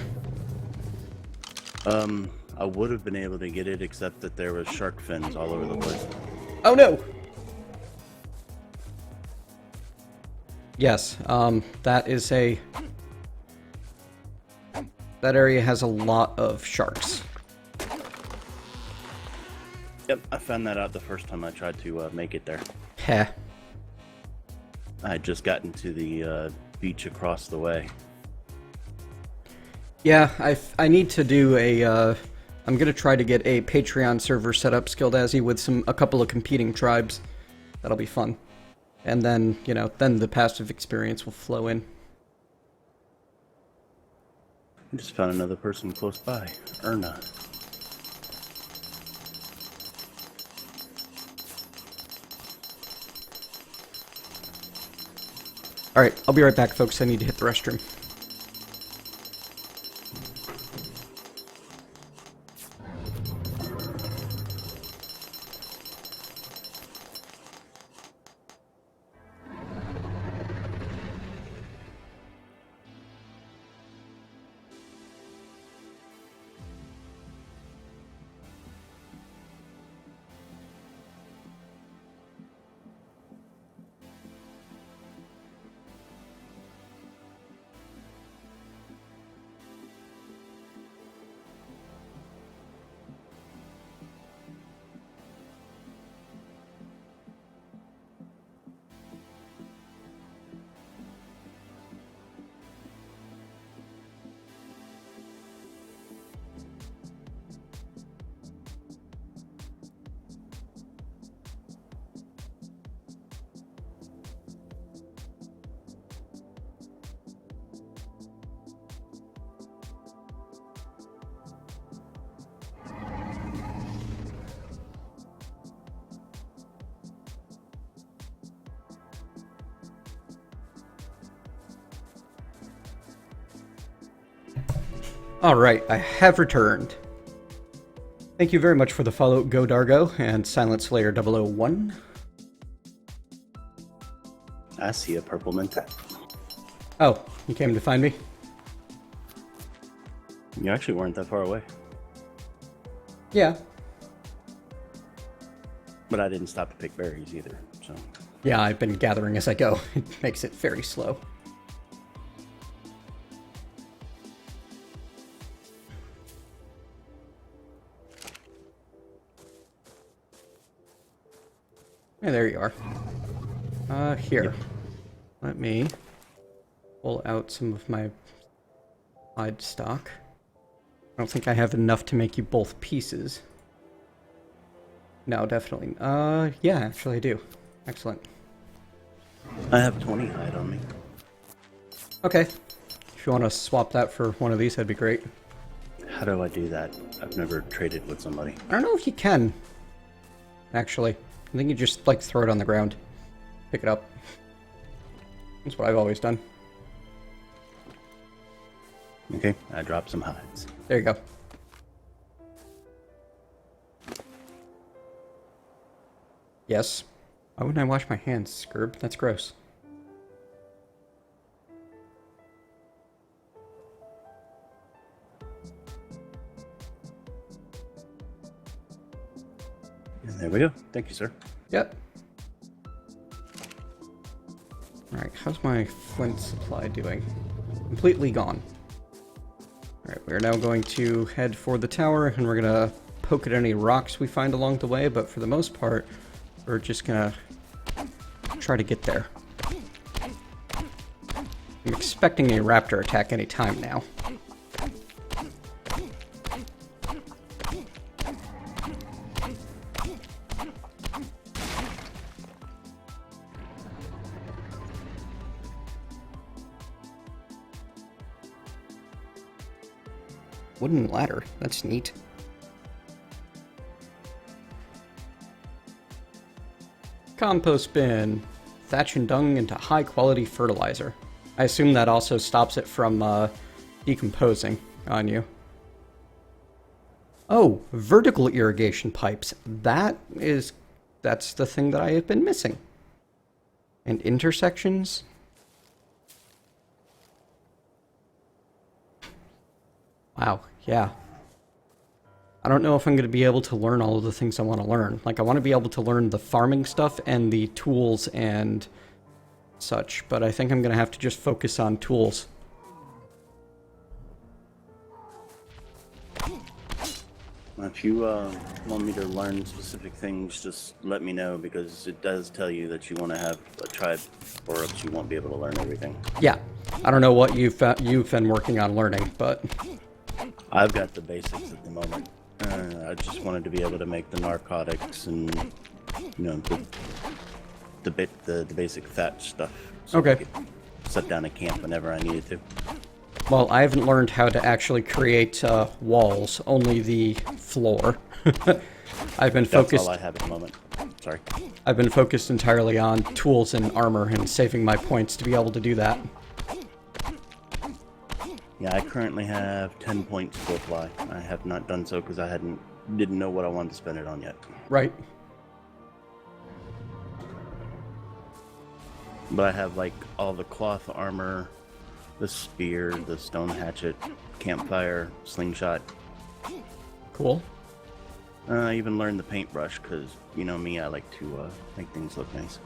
I would have been able to get it, except that there was shark fins all over the place. Oh no! Yes, that is a... That area has a lot of sharks. Yep, I found that out the first time I tried to make it there. Heh. I had just gotten to the beach across the way. Yeah, I need to do a, I'm gonna try to get a Patreon server set up, Skilled Azzy, with a couple of competing tribes. That'll be fun. And then, you know, then the passive experience will flow in. I just found another person close by. Erna. Alright, I'll be right back, folks. I need to hit the restroom. Alright, I have returned. Thank you very much for the follow, Godargo and Silent Slayer 001. I see a purple mentat. Oh, you came to find me? You actually weren't that far away. Yeah. But I didn't stop to pick berries either, so... Yeah, I've been gathering as I go. It makes it very slow. Yeah, there you are. Here. Yep. Let me pull out some of my hide stock. I don't think I have enough to make you both pieces. No, definitely. Yeah, actually I do. Excellent. I have 20 hide on me. Okay. If you want to swap that for one of these, that'd be great. How do I do that? I've never traded with somebody. I don't know if you can. Actually. I think you just, like, throw it on the ground. Pick it up. That's what I've always done. Okay, I dropped some hides. There you go. Yes. Why wouldn't I wash my hands, Scurb? That's gross. And there we go. Thank you, sir. Yep. Alright, how's my flint supply doing? Completely gone. Alright, we're now going to head for the tower, and we're gonna poke at any rocks we find along the way, but for the most part, we're just gonna try to get there. I'm expecting a raptor attack any time now. Wooden ladder, that's neat. Compost bin. Thatch and dung into high quality fertilizer. I assume that also stops it from decomposing on you. Oh, vertical irrigation pipes. That's the thing that I have been missing. And intersections. Wow, yeah. I don't know if I'm going to be able to learn all of the things I want to learn. Like, I want to be able to learn the farming stuff and the tools and such, but I think I'm going to have to just focus on tools. If you want me to learn specific things, just let me know, because it does tell you that you want to have a tribe, or else you won't be able to learn everything. Yeah, I don't know what you've been working on learning, but... I've got the basics at the moment. I just wanted to be able to make the narcotics and, you know, the basic thatch stuff. So Okay. I could set down a camp whenever I needed to. Well, I haven't learned how to actually create walls, only the floor. I've been focused... That's all I have at the moment. Sorry. I've been focused entirely on tools and armor and saving my points to be able to do that. Yeah, I currently have 10 points to apply. I have not done so because I didn't know what I wanted to spend it on yet. Right. But I have, like, all the cloth armor, the spear, the stone hatchet, campfire, slingshot. Cool. I even learned the paintbrush because, you know me, I like to make things look nice.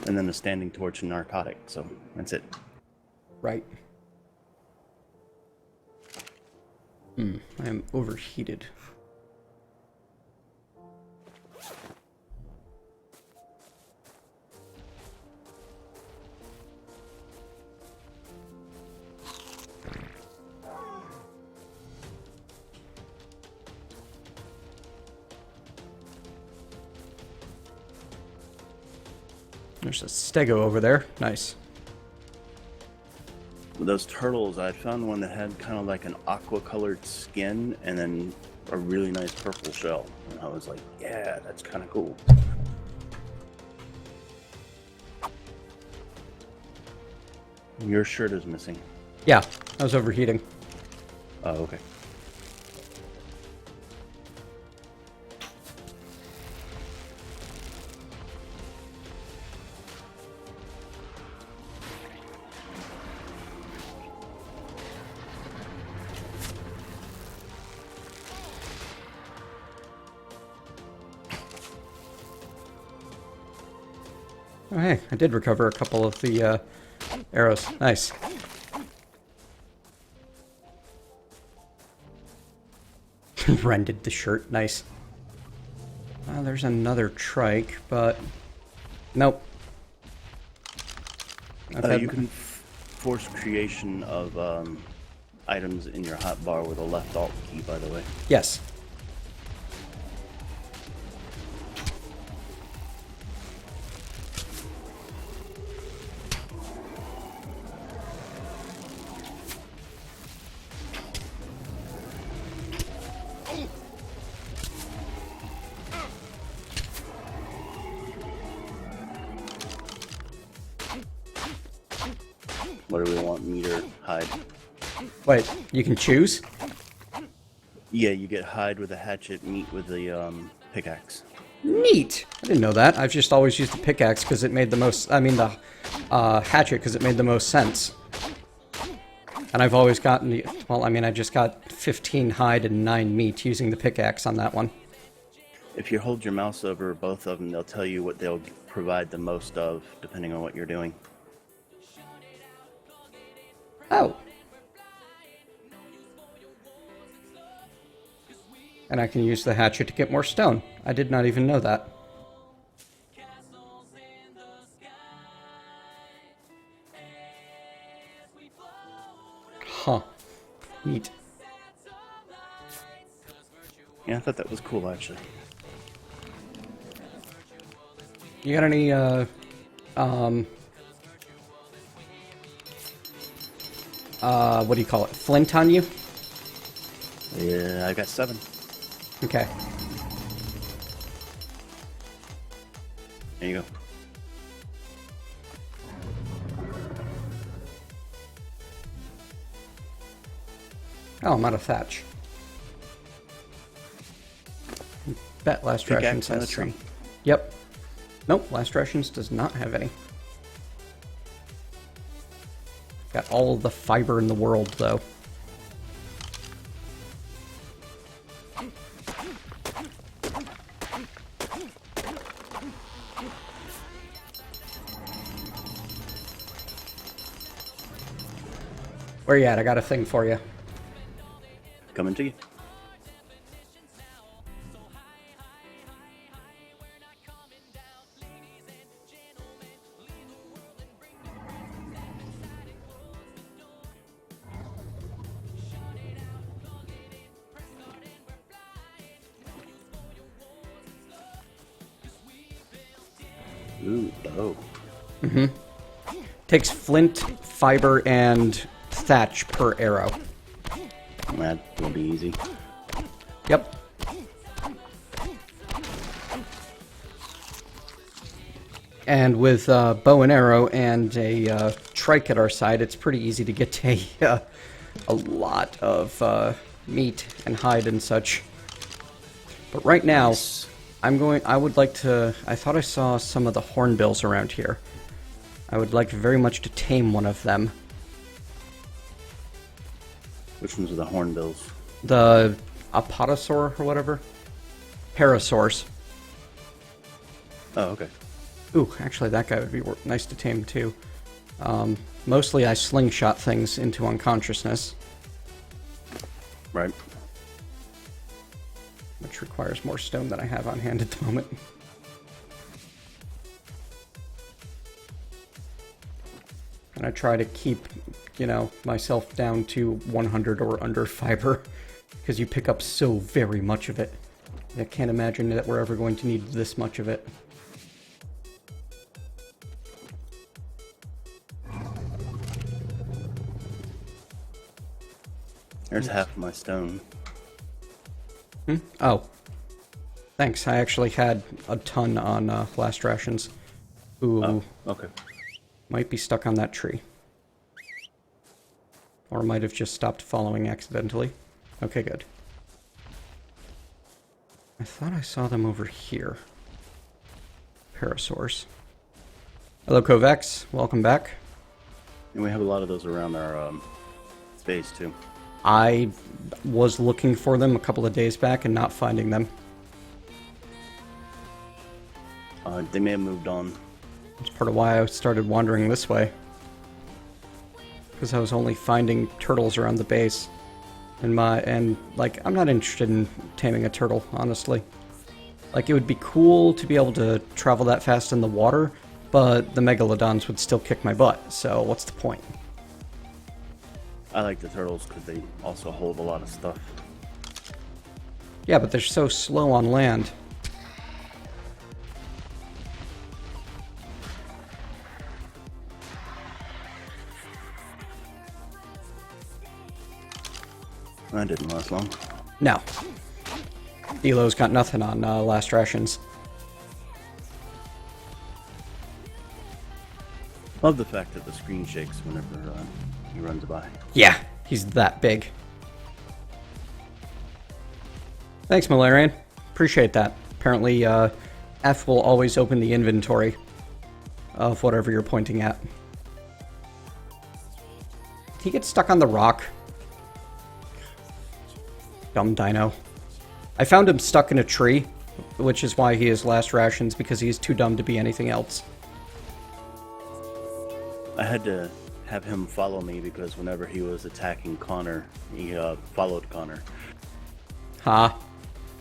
And then the standing torch and narcotic, so that's it. Right. I am overheated. There's a stego over there. Nice. With those turtles, I found one that had kind of like an aqua-colored skin and then a really nice purple shell. And I was like, yeah, that's kind of cool. Your shirt is missing. Yeah, I was overheating. Oh, okay. Oh, hey, I did recover a couple of the arrows. Nice. Rented the shirt. Nice. There's another trike, but... Nope. You can force creation of items in your hotbar with a left alt key, by the way. Yes. What do we want? Meat or hide? Wait, you can choose? Yeah, you get hide with a hatchet, meat with the pickaxe. Neat! I didn't know that. I've just always used the pickaxe because it made the most... I mean, the hatchet because it made the most sense. And I've always gotten the... Well, I mean, I just got 15 hide and 9 meat using the pickaxe on that one. If you hold your mouse over both of them, they'll tell you what they'll provide the most of, depending on what you're doing. Oh. And I can use the hatchet to get more stone. I did not even know that. Huh. Neat. Yeah, I thought that was cool, actually. You got any, what do you call it? Flint on you? Yeah, I got 7. Okay. There you go. Oh, I'm out of thatch. Bet Last Rations Pickaxe on has the tree. some. Yep. Nope, Last Rations does not have any. Got all of the fiber in the world, though. Where you at? I got a thing for you. Coming to you. Ooh, oh. Takes flint, fiber, and thatch per arrow. That will be easy. Yep. And with bow and arrow and a trike at our side, it's pretty easy to get a lot of meat and hide and such. But right now, Nice. I would like to... I thought I saw some of the hornbills around here. I would like very much to tame one of them. Which ones are the hornbills? The apatosaur or whatever? Parasaurs. Oh, okay. Ooh, actually that guy would be nice to tame too. Mostly I slingshot things into unconsciousness, Right. which requires more stone than I have on hand at the moment. And I try to keep, myself down to 100 or under fiber, because you pick up so very much of it. I can't imagine that we're ever going to need this much of it. There's half of my stone. Oh. Thanks, I actually had a ton on Last Rations. Ooh, Oh, okay. might be stuck on that tree. Or might have just stopped following accidentally. Okay, good. I thought I saw them over here. Parasaurs. Hello, Kovacs. Welcome back. And we have a lot of those around our base, too. I was looking for them a couple of days back and not finding them. They may have moved on. That's part of why I started wandering this way. Because I was only finding turtles around the base. And like, I'm not interested in taming a turtle, honestly. Like, it would be cool to be able to travel that fast in the water, but the megalodons would still kick my butt, so what's the point? I like the turtles because they also hold a lot of stuff. Yeah, but they're so slow on land. That didn't last long. No. Elo's got nothing on last rations. Love the fact that the screen shakes whenever he runs by. Yeah, he's that big. Thanks, Malarian. Appreciate that. Apparently, F will always open the inventory of whatever you're pointing at. Did he get stuck on the rock? Dumb dino. I found him stuck in a tree, which is why he has last rations, because he's too dumb to be anything else. I had to have him follow me because whenever he was attacking Connor, he followed Connor. Ha.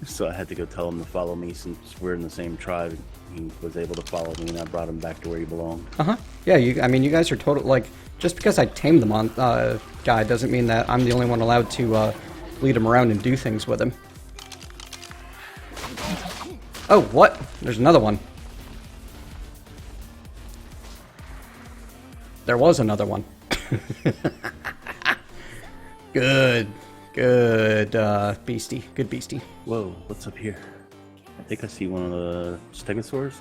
So I had to go tell him to follow me since we're in the same tribe. He was able to follow me, and I brought him back to where he belonged. Uh-huh. Yeah, I mean, you guys are total, like, just because I tamed the guy doesn't mean that I'm the only one allowed to lead him around and do things with him. Oh, what? There's another one. There was another one. Good. Good, beastie. Good beastie. Whoa, what's up here? I think I see one of the stegosaurs,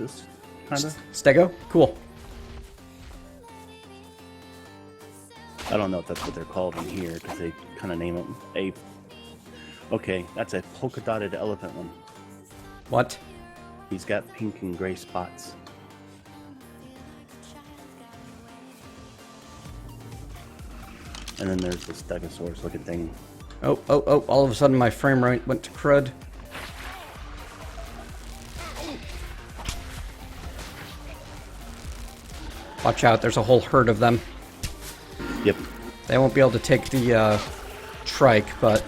kinda. Stego? Cool. I don't know if that's what they're called in here, because they kind of name them Okay, that's a polka-dotted elephant one. What? He's got pink and gray spots. And then there's the stegosaurus looking thing. Oh, all of a sudden my frame rate went to crud. Watch out, there's a whole herd of them. Yep. They won't be able to take the trike, but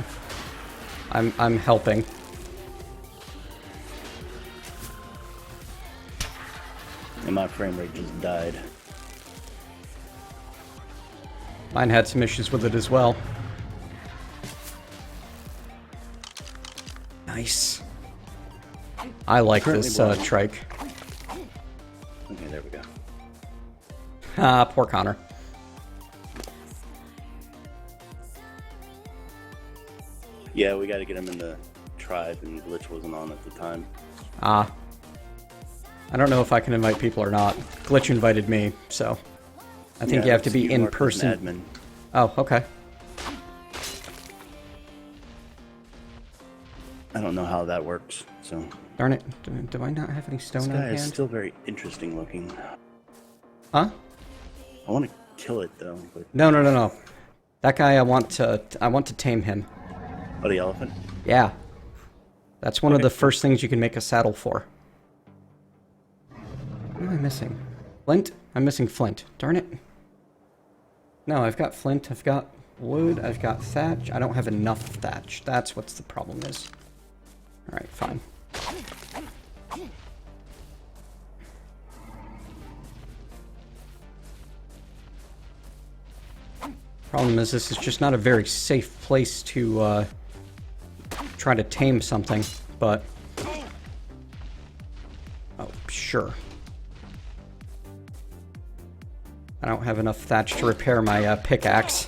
I'm helping. And my frame rate just died. Mine had some issues with it as well. Nice. I like this trike. Okay, there we go. Ah, poor Connor. Yeah, we got to get him in the tribe, and Glitch wasn't on at the time. Ah. I don't know if I can invite people or not. Glitch invited me, so I think you have to be in person. Admin. Oh, okay. I don't know how that works, so... Darn it. Do I not have any stone This on guy hand? is still very interesting looking. Huh? I want to kill it, though. But... No. That guy, I want to tame him. Oh, the elephant? Yeah. That's one of the first things you can make a saddle for. What am I missing? Flint? I'm missing flint. Darn it. No, I've got flint, I've got wood, I've got thatch. I don't have enough thatch. That's what the problem is. Alright, fine. Problem is, this is just not a very safe place to try to tame something, but... Oh, sure. I don't have enough thatch to repair my pickaxe.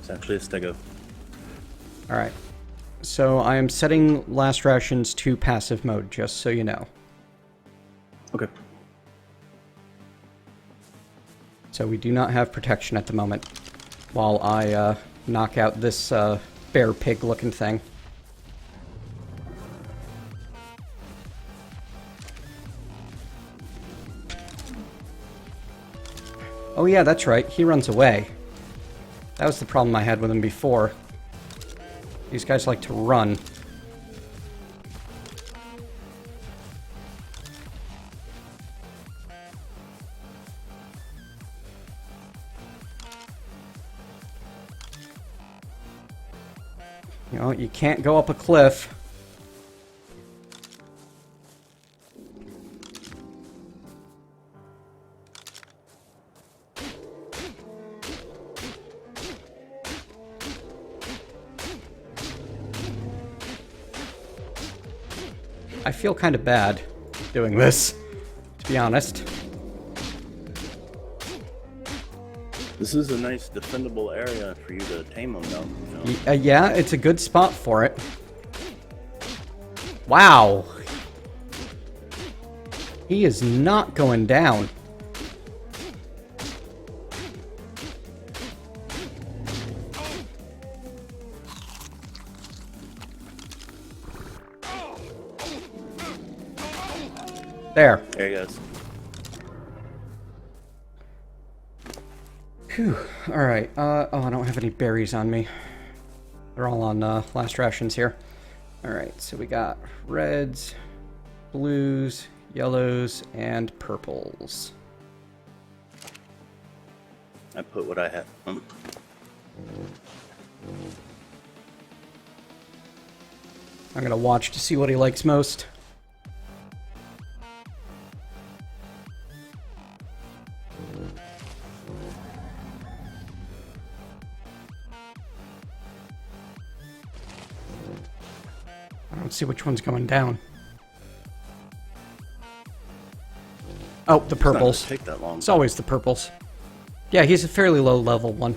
It's actually a stego. Alright. So I am setting last rations to passive mode, just so you know. Okay. So we do not have protection at the moment, while I knock out this bear pig looking thing. Oh yeah, that's right, he runs away. That was the problem I had with him before. These guys like to run. You know, you can't go up a cliff. I feel kind of bad doing this, to be honest. This is a nice defendable area for you to tame them, though. You know? Yeah, it's a good spot for it. Wow. He is not going down. There. There he goes. Phew. Alright, oh, I don't have any berries on me. They're all on last rations here. Alright, so we got reds, blues, yellows, and purples. I put what I had. I'm gonna watch to see what he likes most. I don't see which one's going down. Oh, the It's not gonna purples. take that long. It's always the purples. Yeah, he's a fairly low level one.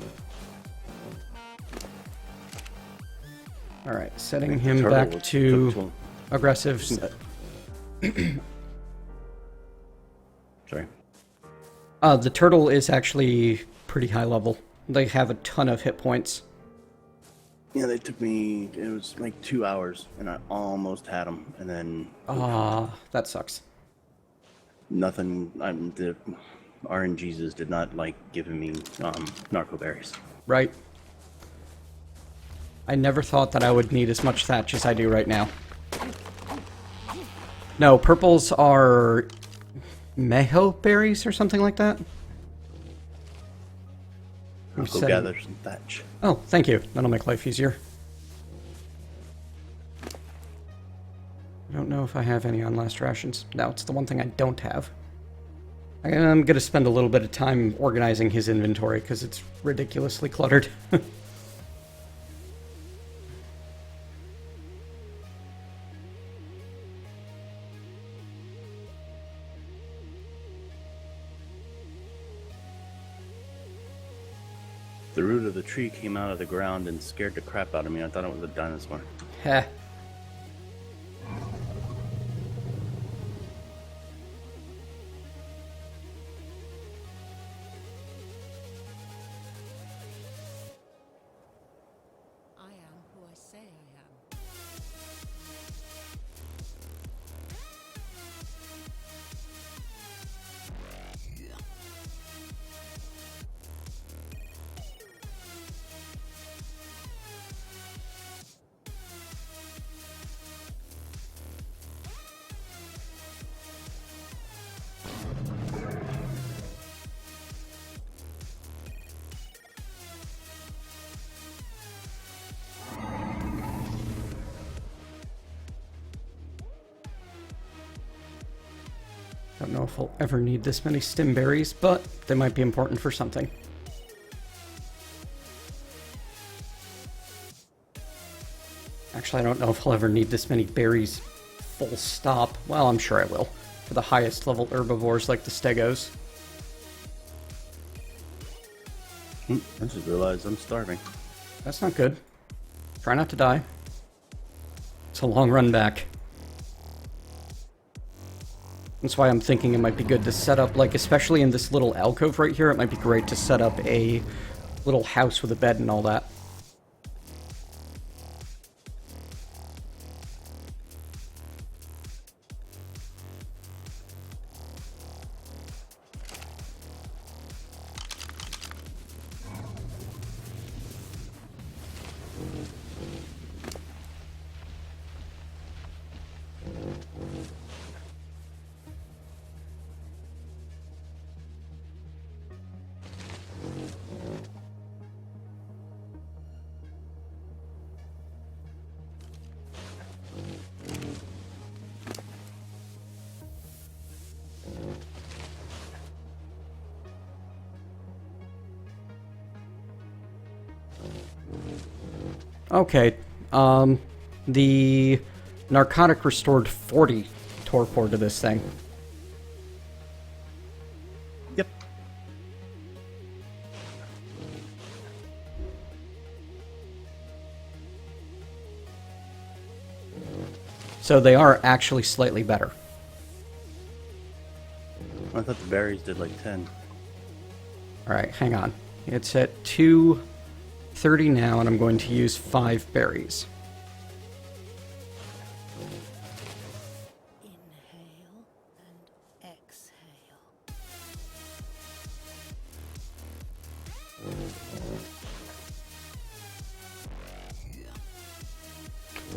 Alright, setting him Turtle back took to too- aggressive. Sorry. The turtle is actually pretty high level. They have a ton of hit points. Yeah, they took me. It was like 2 hours, and I almost had them, and then Ah, that sucks. nothing. The RNGs did not like giving me narco berries. Right. I never thought that I would need as much thatch as I do right now. No, purples are meho berries or something like that. I'll go setting- gather some thatch. Oh, thank you. That'll make life easier. I don't know if I have any on last rations. No, it's the one thing I don't have. I'm going to spend a little bit of time organizing his inventory because it's ridiculously cluttered. The root of the tree came out of the ground and scared the crap out of me. I thought it was a dinosaur. Heh. I am who I say I am. Don't know if I'll ever need this many stim berries, but they might be important for something. Actually, I don't know if I'll ever need this many berries full stop. Well, I'm sure I will. For the highest level herbivores like the stegos. I just realized I'm starving. That's not good. Try not to die. It's a long run back. That's why I'm thinking it might be good to set up, like, especially in this little alcove right here, it might be great to set up a little house with a bed and all that. Okay, the narcotic restored 40 torpor to this thing. Yep. So they are actually slightly better. I thought the berries did like 10. Alright, hang on. It's at 230 now, and I'm going to use 5 berries. Inhale and exhale.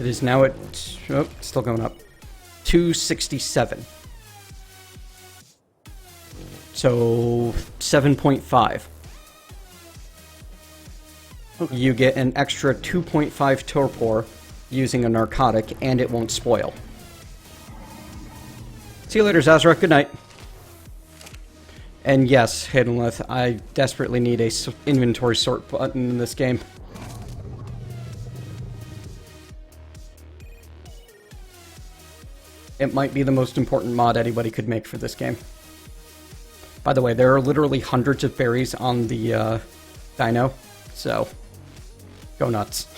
It is now at... oh, still going up. 267. So, 7.5. Okay. You get an extra 2.5 torpor using a narcotic, and it won't spoil. See you later, Zazra. Good night. And yes, Hiddenlith, I desperately need a inventory sort button in this game. It might be the most important mod anybody could make for this game. By the way, there are literally hundreds of berries on the dino, so go nuts.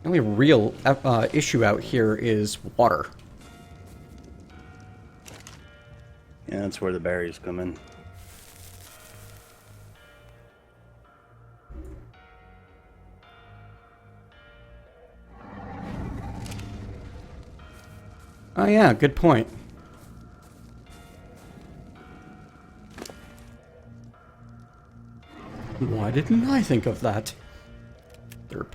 The only real issue out here is water. Yeah, that's where the berries come in. Oh yeah, good point. Why didn't I think of that? Derp.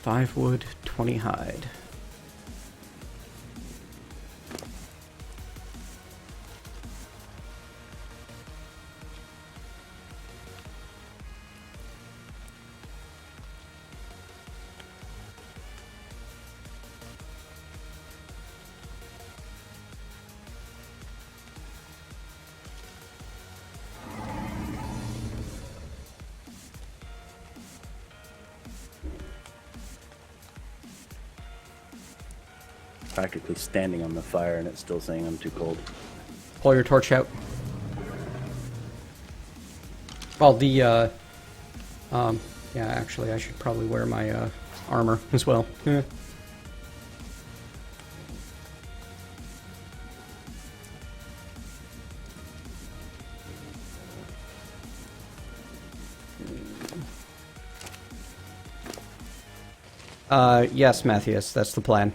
Five wood, 20 hide. Practically standing on the fire and it's still saying I'm too cold. Pull your torch out. Well, the, yeah, actually, I should probably wear my, armor as well. Yeah. Yes, Matthias, that's the plan.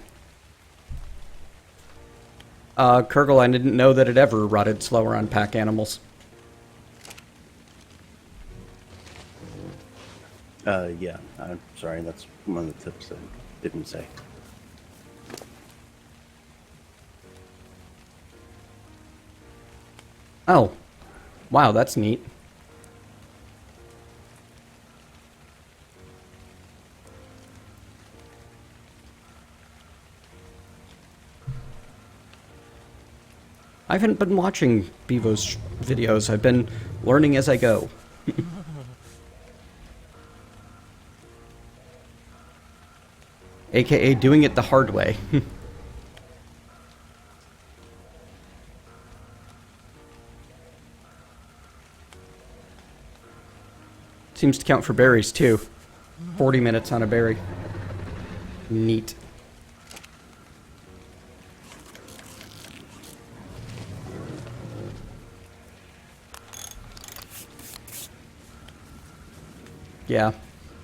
Kurgle, I didn't know that it ever rotted slower on pack animals. Yeah, I'm sorry, that's one of the tips I didn't say. Oh. Wow, that's neat. I haven't been watching Bevo's videos. I've been learning as I go. AKA doing it the hard way. Seems to count for berries, too. 40 minutes on a berry. Neat. Yeah,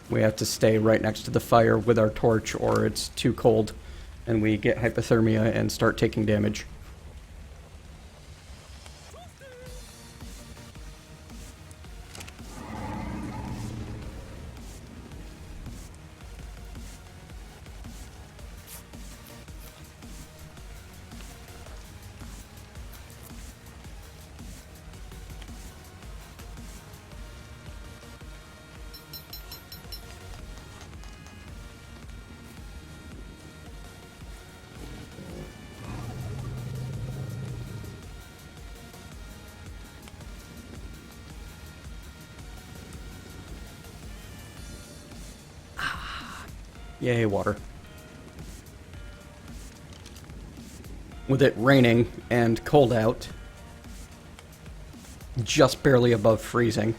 we have to stay right next to the fire with our torch or it's too cold and we get hypothermia and start taking damage. Yay, water. With it raining and cold out, just barely above freezing.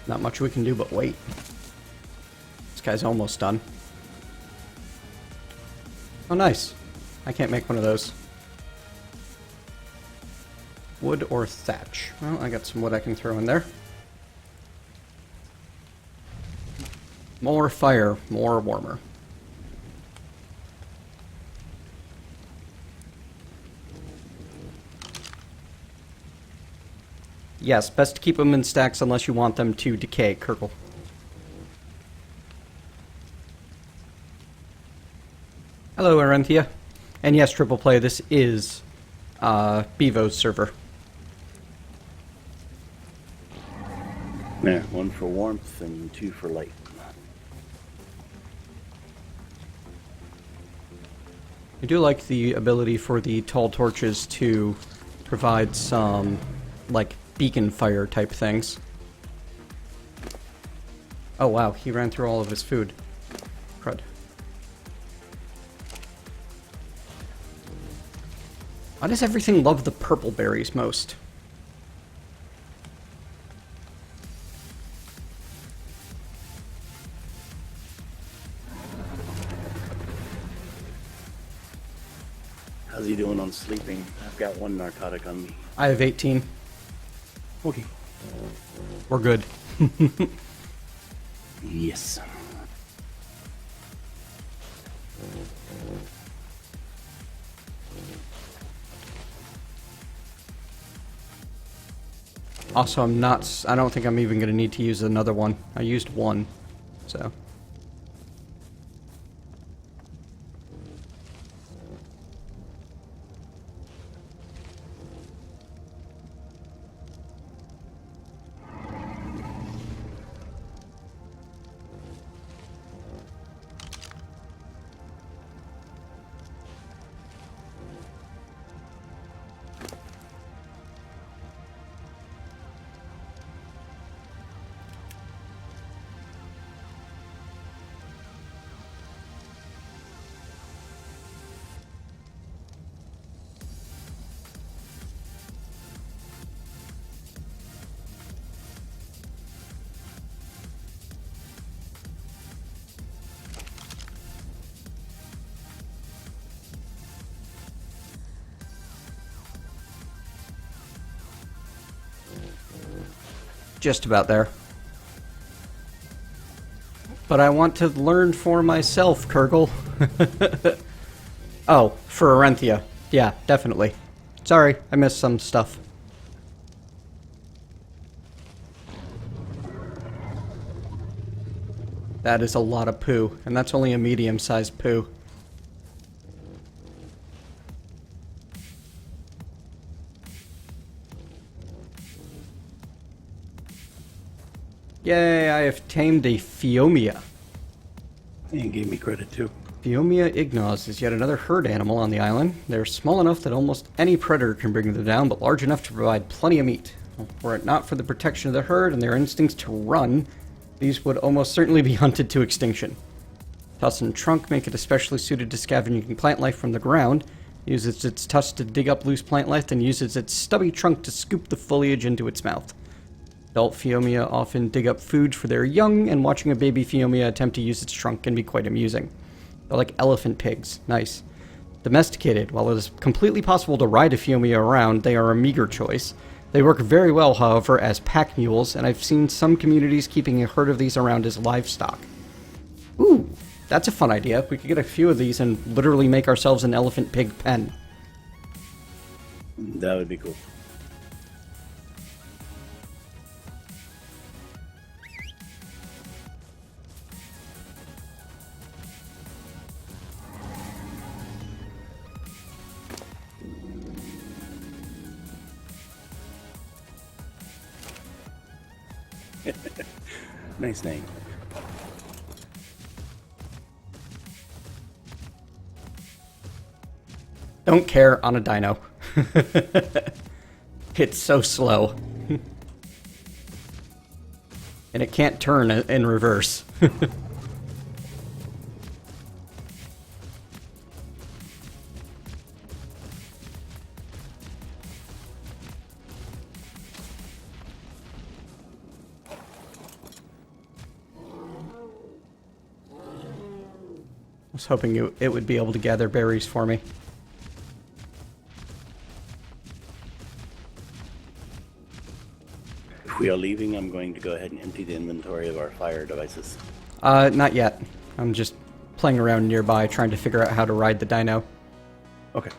Not much we can do but wait. This guy's almost done. Oh, nice. I can't make one of those. Wood or thatch? Well, I got some wood I can throw in there. More fire, more warmer. Yes, best to keep them in stacks unless you want them to decay, Kirkle. Hello, Arenthia. And yes, Triple Play, this is Bevo's server. Yeah, one for warmth and two for light. I do like the ability for the tall torches to provide some, like, beacon fire type things. Oh wow, he ran through all of his food. Crud. Why does everything love the purple berries most? How's he doing on sleeping? I've got one narcotic on me. I have 18. Okay. We're good. Yes. Also, I don't think I'm even going to need to use another one. I used one, so. just about there. But I want to learn for myself, Kurgle. Oh, for Arenthia. Yeah, definitely. Sorry, I missed some stuff. That is a lot of poo, and that's only a medium-sized poo. Yay, I have tamed a Phiomia. You gave me credit too. Phiomia ignos is yet another herd animal on the island. They're small enough that almost any predator can bring them down, but large enough to provide plenty of meat. Were it not for the protection of the herd and their instincts to run, these would almost certainly be hunted to extinction. Tusk and trunk make it especially suited to scavenging plant life from the ground. Uses its tusks to dig up loose plant life, then uses its stubby trunk to scoop the foliage into its mouth. Adult Phiomia often dig up food for their young, and watching a baby Phiomia attempt to use its trunk can be quite amusing. They're like elephant pigs. Nice. Domesticated. While it is completely possible to ride a Phiomia around, they are a meager choice. They work very well, however, as pack mules, and I've seen some communities keeping a herd of these around as livestock. Ooh, that's a fun idea. We could get a few of these and literally make ourselves an elephant pig pen. That would be cool. Nice name. Don't care on a dino. It's so slow. And it can't turn in reverse. I was hoping it would be able to gather berries for me. If we are leaving, I'm going to go ahead and empty the inventory of our fire devices. Not yet. I'm just playing around nearby trying to figure out how to ride the dino. Okay.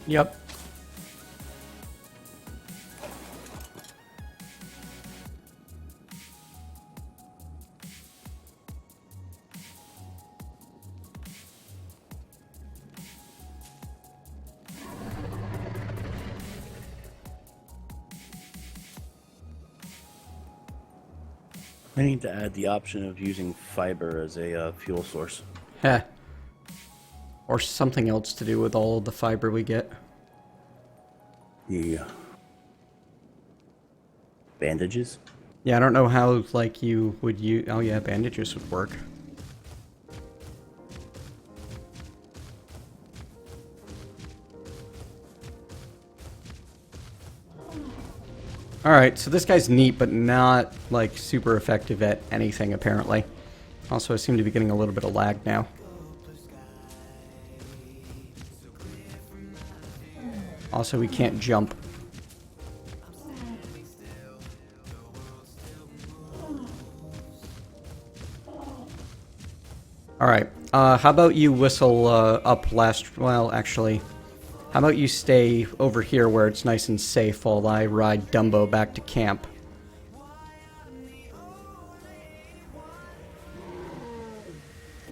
Yep. I need to add the option of using fiber as a fuel source. Heh. Or something else to do with all of the fiber we get. Yeah. Bandages? Yeah, I don't know how, like, you would use... Oh yeah, bandages would work. Alright, so this guy's neat, but not, like, super effective at anything, apparently. Also, I seem to be getting a little bit of lag now. Also, we can't jump. Alright, how about you whistle up last... Well, actually, how about you stay over here where it's nice and safe while I ride Dumbo back to camp?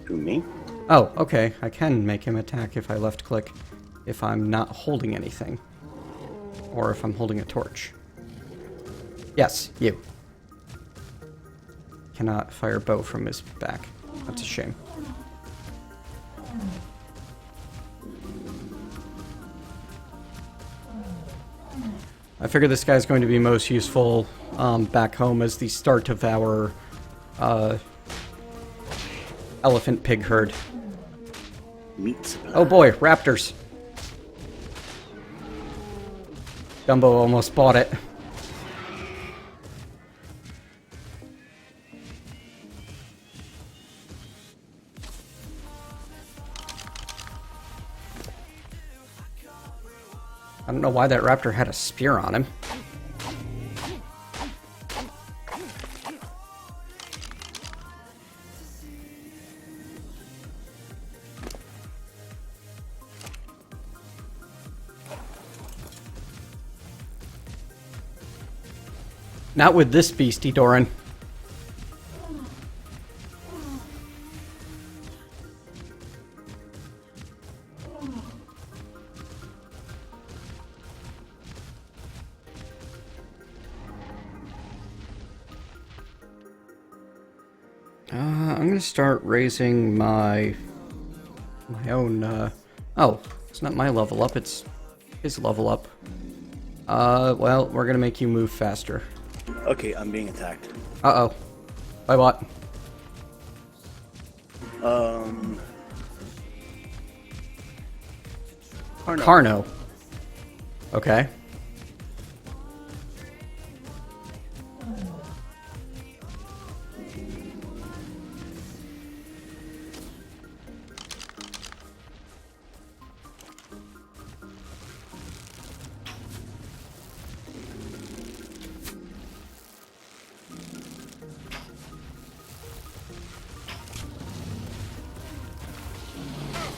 To me? Oh, okay, I can make him attack if I left-click. If I'm not holding anything. Or if I'm holding a torch. Yes, you. Cannot fire bow from his back. That's a shame. I figure this guy's going to be most useful back home as the start of our elephant pig herd. Meat supply. Oh boy, raptors. Dumbo almost bought it. I don't know why that raptor had a spear on him. Not with this beastie, Doran. I'm gonna start raising my own, oh, it's not my level up, it's his level up. Well, we're gonna make you move faster. Okay, I'm being attacked. Uh-oh. By what? Carno. Okay.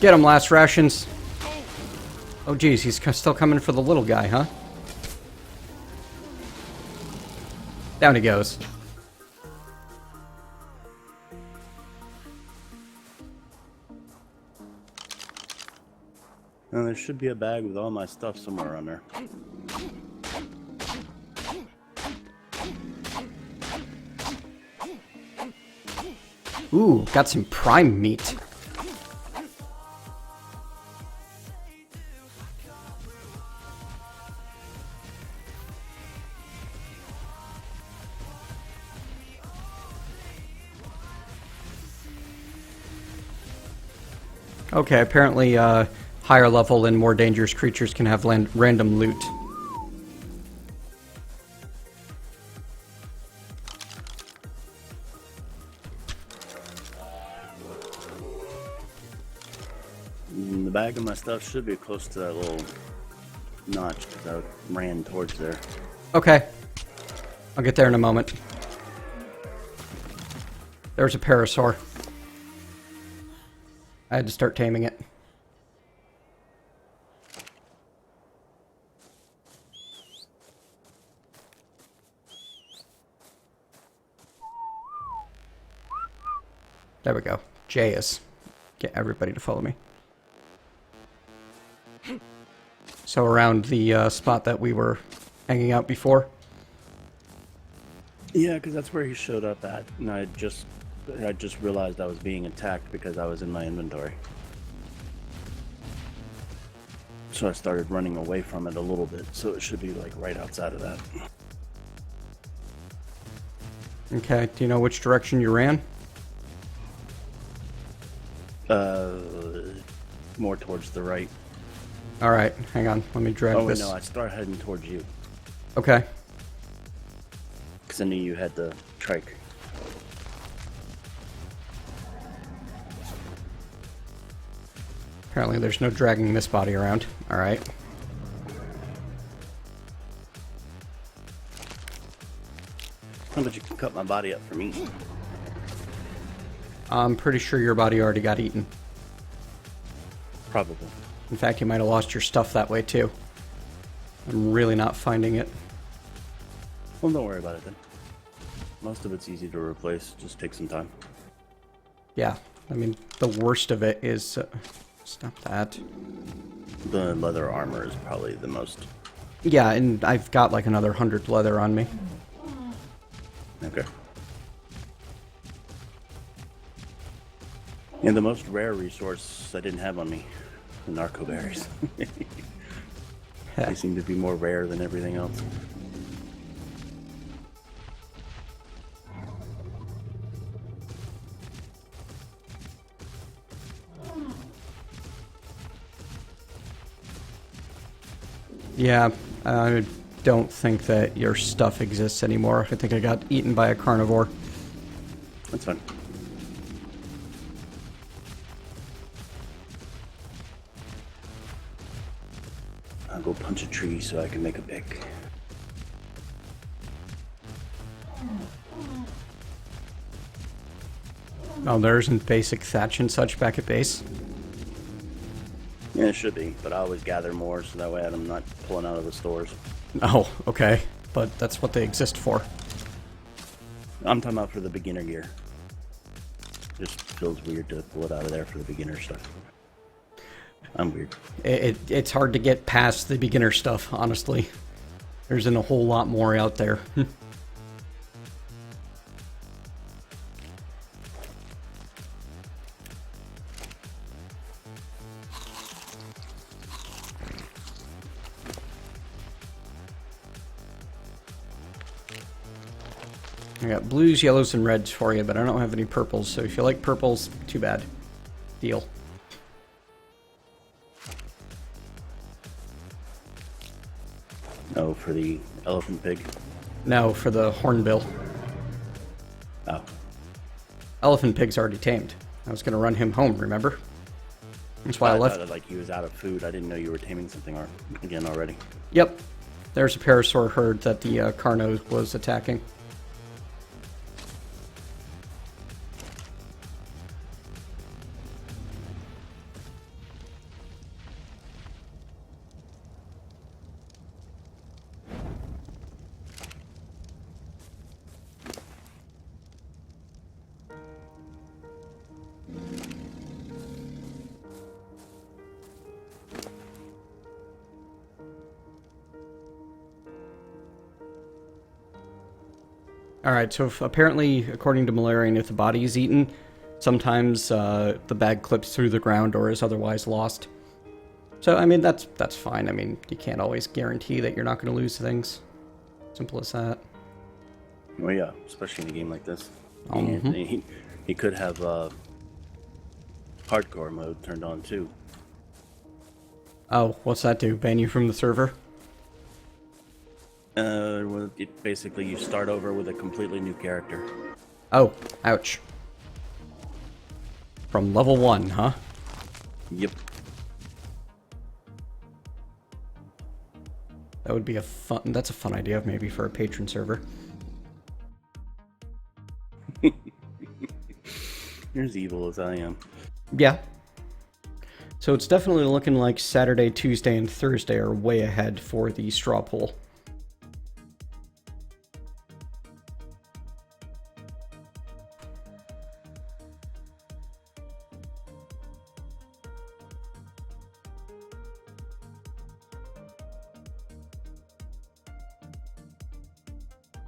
Get him, last rations. Oh geez, he's still coming for the little guy, huh? Down he goes. Now, there should be a bag with all my stuff somewhere on there. Ooh, got some prime meat. Okay, apparently higher level and more dangerous creatures can have random loot. The bag of my stuff should be close to that little notch because I ran towards there. Okay. I'll get there in a moment. There's a parasaur. I had to start taming it. There we go. JS. Get everybody to follow me. So around the spot that we were hanging out before. Yeah, because that's where he showed up at, and I just realized I was being attacked because I was in my inventory. So I started running away from it a little bit, so it should be like right outside of that. Okay, do you know which direction you ran? More towards the right. Alright, hang on, let me drag Oh, wait, this. no, I started heading towards you. Okay. Because I knew you had the trike. Apparently there's no dragging this body around. Alright. Oh, but you can cut my body up for me. I'm pretty sure your body already got eaten. Probably. In fact, you might have lost your stuff that way too. I'm really not finding it. Well, don't worry about it then. Most of it's easy to replace. Just take some time. Yeah, I mean, the worst of it is... stop that. The leather armor is probably the most... Yeah, and I've got like another 100 leather on me. Okay. And the most rare resource I didn't have on me, the narco berries. They seem to be more rare than everything else. Yeah, I don't think that your stuff exists anymore. I think I got eaten by a carnivore. That's fine. I'll go punch a tree so I can make a pick. Oh, there isn't basic thatch and such back at base? Yeah, it should be, but I always gather more so that way I'm not pulling out of the stores. Oh, okay. But that's what they exist for. I'm talking about for the beginner gear. Just feels weird to pull it out of there for the beginner stuff. I'm weird. It's hard to get past the beginner stuff, honestly. There isn't a whole lot more out there. I got blues, yellows, and reds for you, but I don't have any purples, so if you like purples, too bad. Deal. Oh, for the elephant pig? No, for the hornbill. Oh. Elephant pig's already tamed. I was gonna run him home, remember? That's why I left. Thought, like he was out of food. I didn't know you were taming something again already. Yep. There's a parasaur herd that the Carno was attacking. Alright, so apparently, according to Malarian, if the body is eaten, sometimes the bag clips through the ground or is otherwise lost. So, I mean, that's fine. I mean, you can't always guarantee that you're not going to lose things. Simple as that. Well, yeah, especially in a game like this. Mm-hmm. He could have hardcore mode turned on too. Oh, what's that do? Ban you from the server? Well, basically you start over with a completely new character. Oh, ouch. From level 1, huh? Yep. That would be that's a fun idea, maybe for a patron server. You're as evil as I am. Yeah. So it's definitely looking like Saturday, Tuesday, and Thursday are way ahead for the straw poll.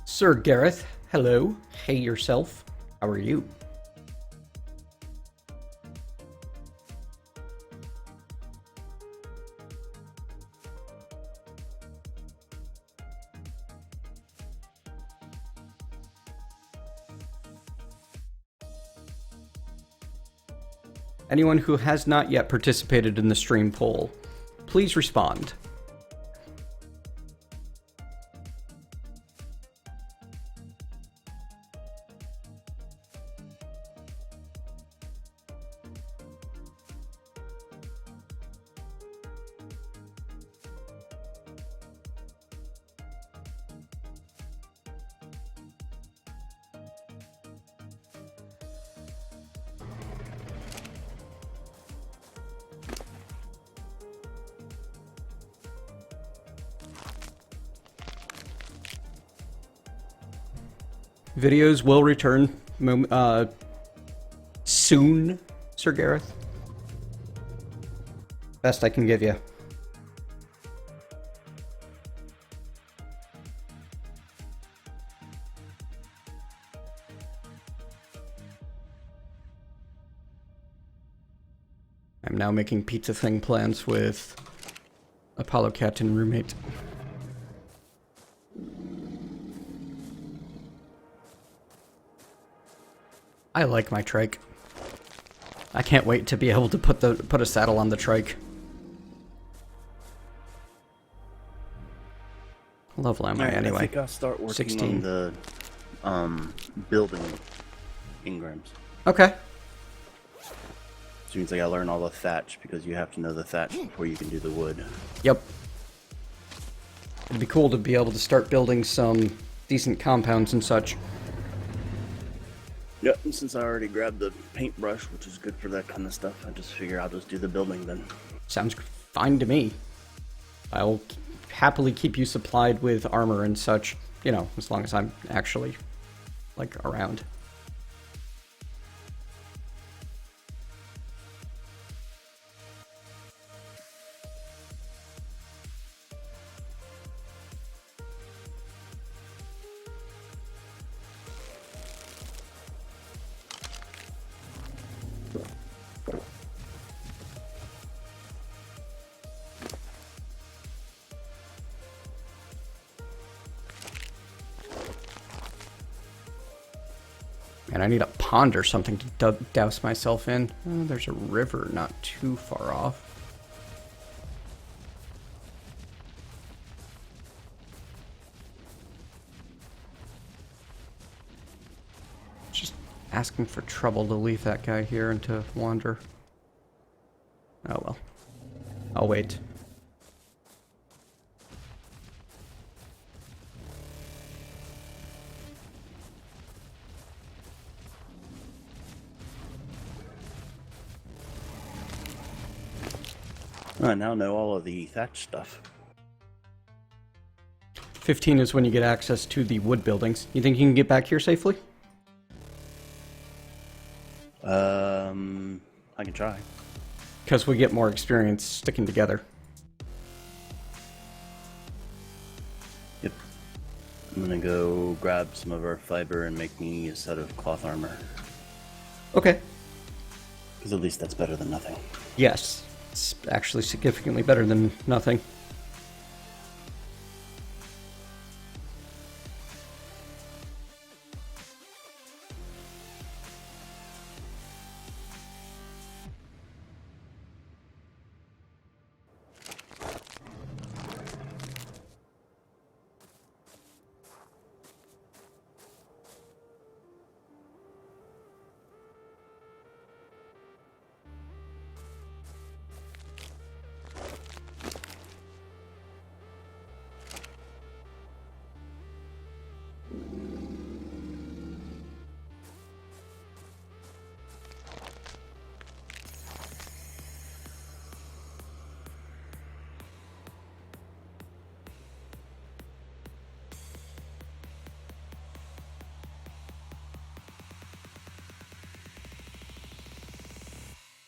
Sir Gareth, hello. Hey yourself. How are you? Anyone who has not yet participated in the stream poll, please respond. Videos will return soon, Sir Gareth. Best I can give you. I'm now making pizza thing plans with Apollo Captain roommate. I like my trike. I can't wait to be able to put a saddle on the trike. What level am I anyway? I think I'll start working 16. on the building engrams. Okay. Which means I gotta learn all the thatch, because you have to know the thatch before you can do the wood. Yep. It'd be cool to be able to start building some decent compounds and such. Yep, and since I already grabbed the paintbrush, which is good for that kind of stuff, I just figure I'll just do the building then. Sounds fine to me. I'll happily keep you supplied with armor and such, you know, as long as I'm actually, like, around. And I need a pond or something to douse myself in. Oh, there's a river not too far off. Just asking for trouble to leave that guy here and to wander. Oh well. I'll wait. I now know all of the thatch stuff. 15 is when you get access to the wood buildings. You think you can get back here safely? I can try. Because we get more experience sticking together. Yep. I'm gonna go grab some of our fiber and make me a set of cloth armor. Okay. Because at least that's better than nothing. Yes. It's actually significantly better than nothing.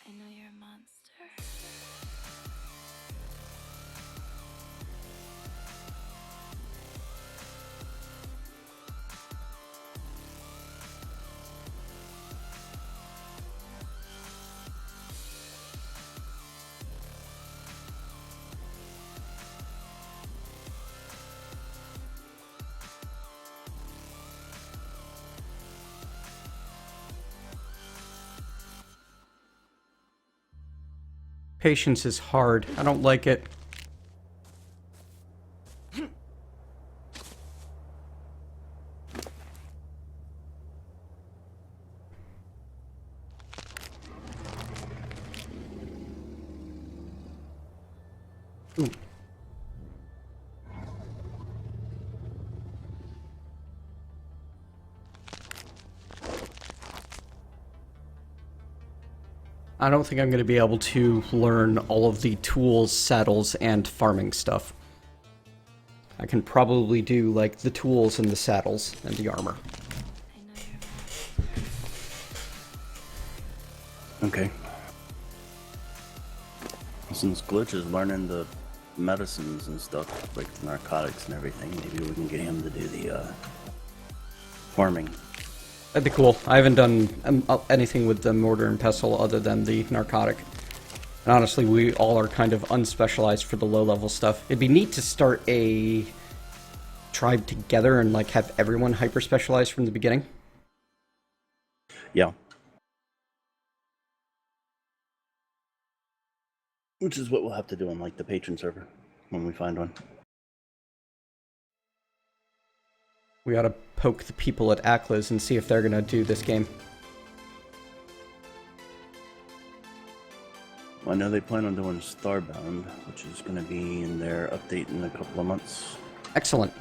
I know you're a monster. Patience is hard. I don't like it. Ooh. I don't think I'm going to be able to learn all of the tools, saddles, and farming stuff. I can probably do, like, the tools and the saddles and the armor. I know you're a monster. Okay. Since Glitch is learning the medicines and stuff, like narcotics and everything, maybe we can get him to do the farming. That'd be cool. I haven't done anything with the mortar and pestle other than the narcotic. And honestly, we all are kind of unspecialized for the low-level stuff. It'd be neat to start a tribe together and like have everyone hyper-specialized from the beginning. Yeah. Which is what we'll have to do on like the patron server when we find one. We ought to poke the people at Aklas and see if they're gonna do this game. Well, I know they plan on doing Starbound, which is going to be in their update in a couple of months. Excellent.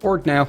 Bored now.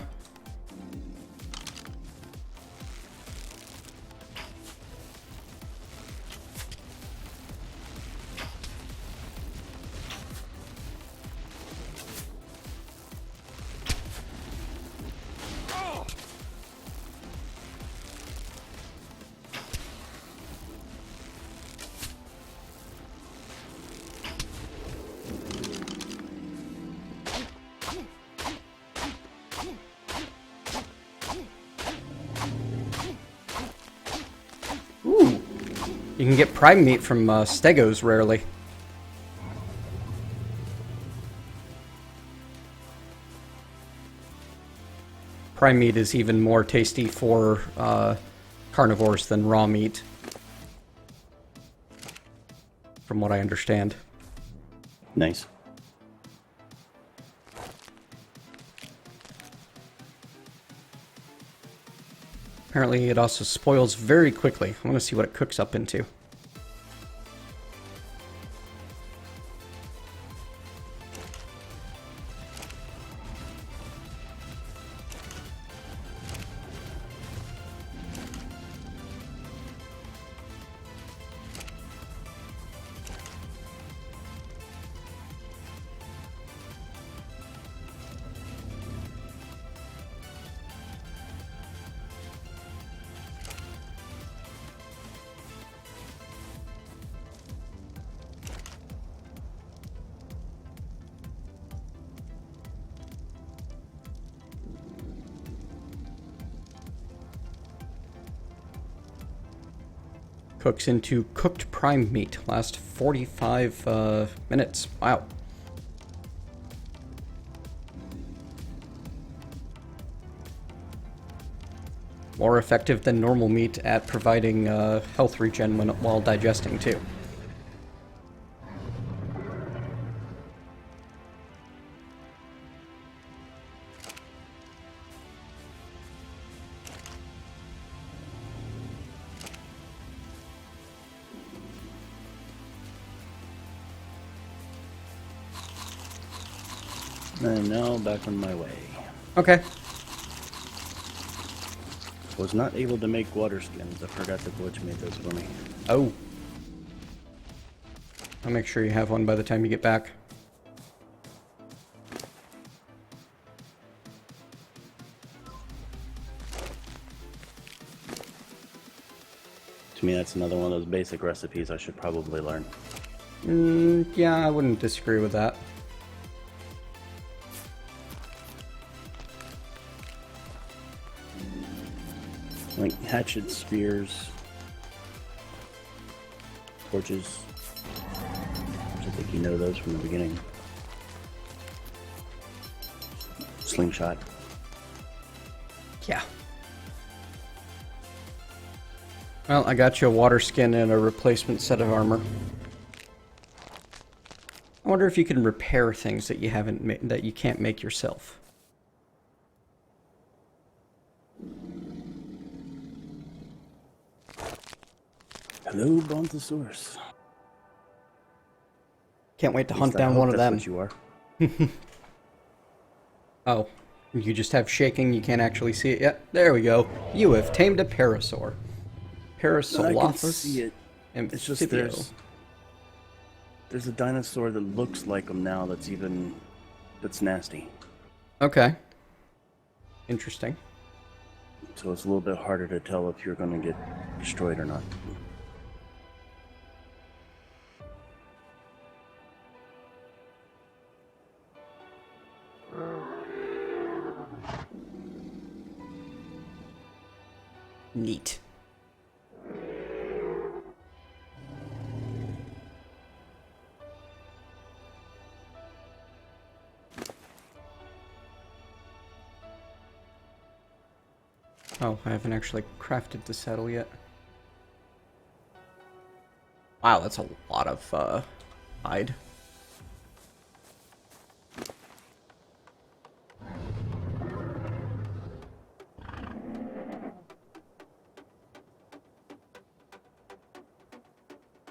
Ooh, you can get prime meat from stegos rarely. Prime meat is even more tasty for carnivores than raw meat, from what I understand. Nice. Apparently it also spoils very quickly. I want to see what it cooks up into. Cooks into cooked prime meat. Last 45 minutes. Wow. More effective than normal meat at providing health regen while digesting too. And now back on my way. Okay. Was not able to make water skins. I forgot the glitch made those for me. Oh. I'll make sure you have one by the time you get back. To me, that's another one of those basic recipes I should probably learn. Yeah, I wouldn't disagree with that. Like hatchet, spears, torches. I think you know those from the beginning. Slingshot. Yeah. Well, I got you a water skin and a replacement set of armor. I wonder if you can repair things that you that you can't make yourself. Hello, Brontosaurus. Can't wait to At hunt least I down hope one of that's them. what you are. Oh, you just have shaking, you can't actually see it yet? There we go. You have tamed a parasaur. I can Parasaurolophus see it. It's just amphibio. there's There's a dinosaur that looks like him now that's nasty. Okay. Interesting. So it's a little bit harder to tell if you're going to get destroyed or not. Neat. Oh, I haven't actually crafted the saddle yet. Wow, that's a lot of hide.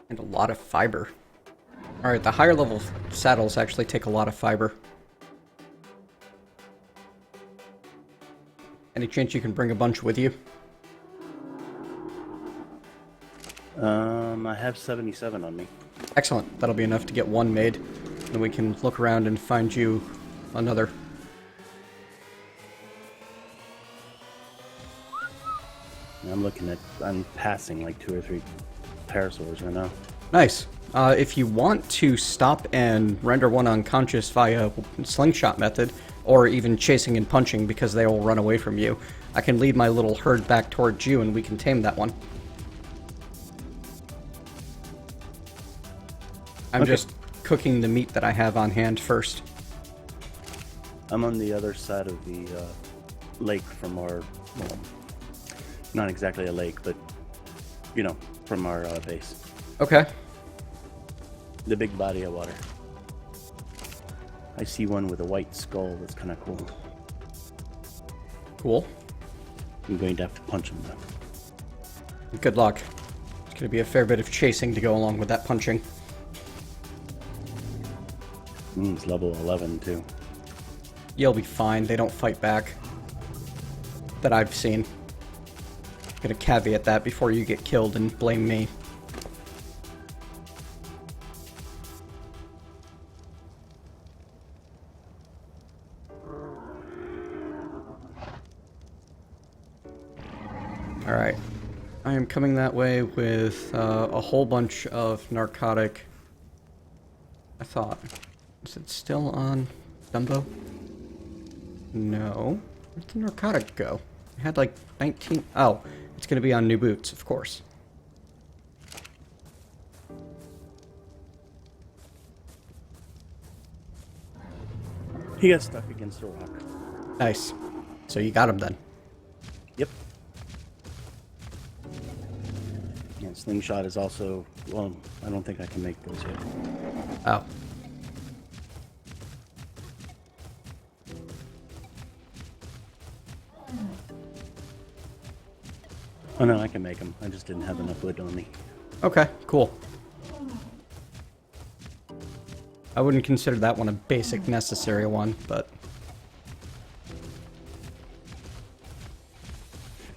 And a lot of fiber. Alright, the higher level saddles actually take a lot of fiber. Any chance you can bring a bunch with you? I have 77 on me. Excellent. That'll be enough to get one made. Then we can look around and find you another. I'm passing like 2 or 3 parasaurs right now. Nice. If you want to stop and render one unconscious via slingshot method, or even chasing and punching because they will run away from you, I can lead my little herd back towards you and we can tame that one. I'm just cooking the meat that I have on hand first. I'm on the other side of the lake from our, well, not exactly a lake, but, you know, from our base. Okay. The big body of water. I see one with a white skull that's kind of cool. Cool. I'm going to have to punch him though. Good luck. There's going to be a fair bit of chasing to go along with that punching. He's level 11 too. You'll be fine. They don't fight back. That I've seen. Gonna caveat that before you get killed and blame me. Alright. I am coming that way with a whole bunch of narcotic. I thought. Is it still on Dumbo? No. Where'd the narcotic go? I had like 19. Oh, it's going to be on new boots, of course. He got stuck against a rock. Nice. So you got him then. Yep. And slingshot is also, well, I don't think I can make those yet. Oh. Oh no, I can make them. I just didn't have enough wood on me. Okay, cool. I wouldn't consider that one a basic necessary one, but...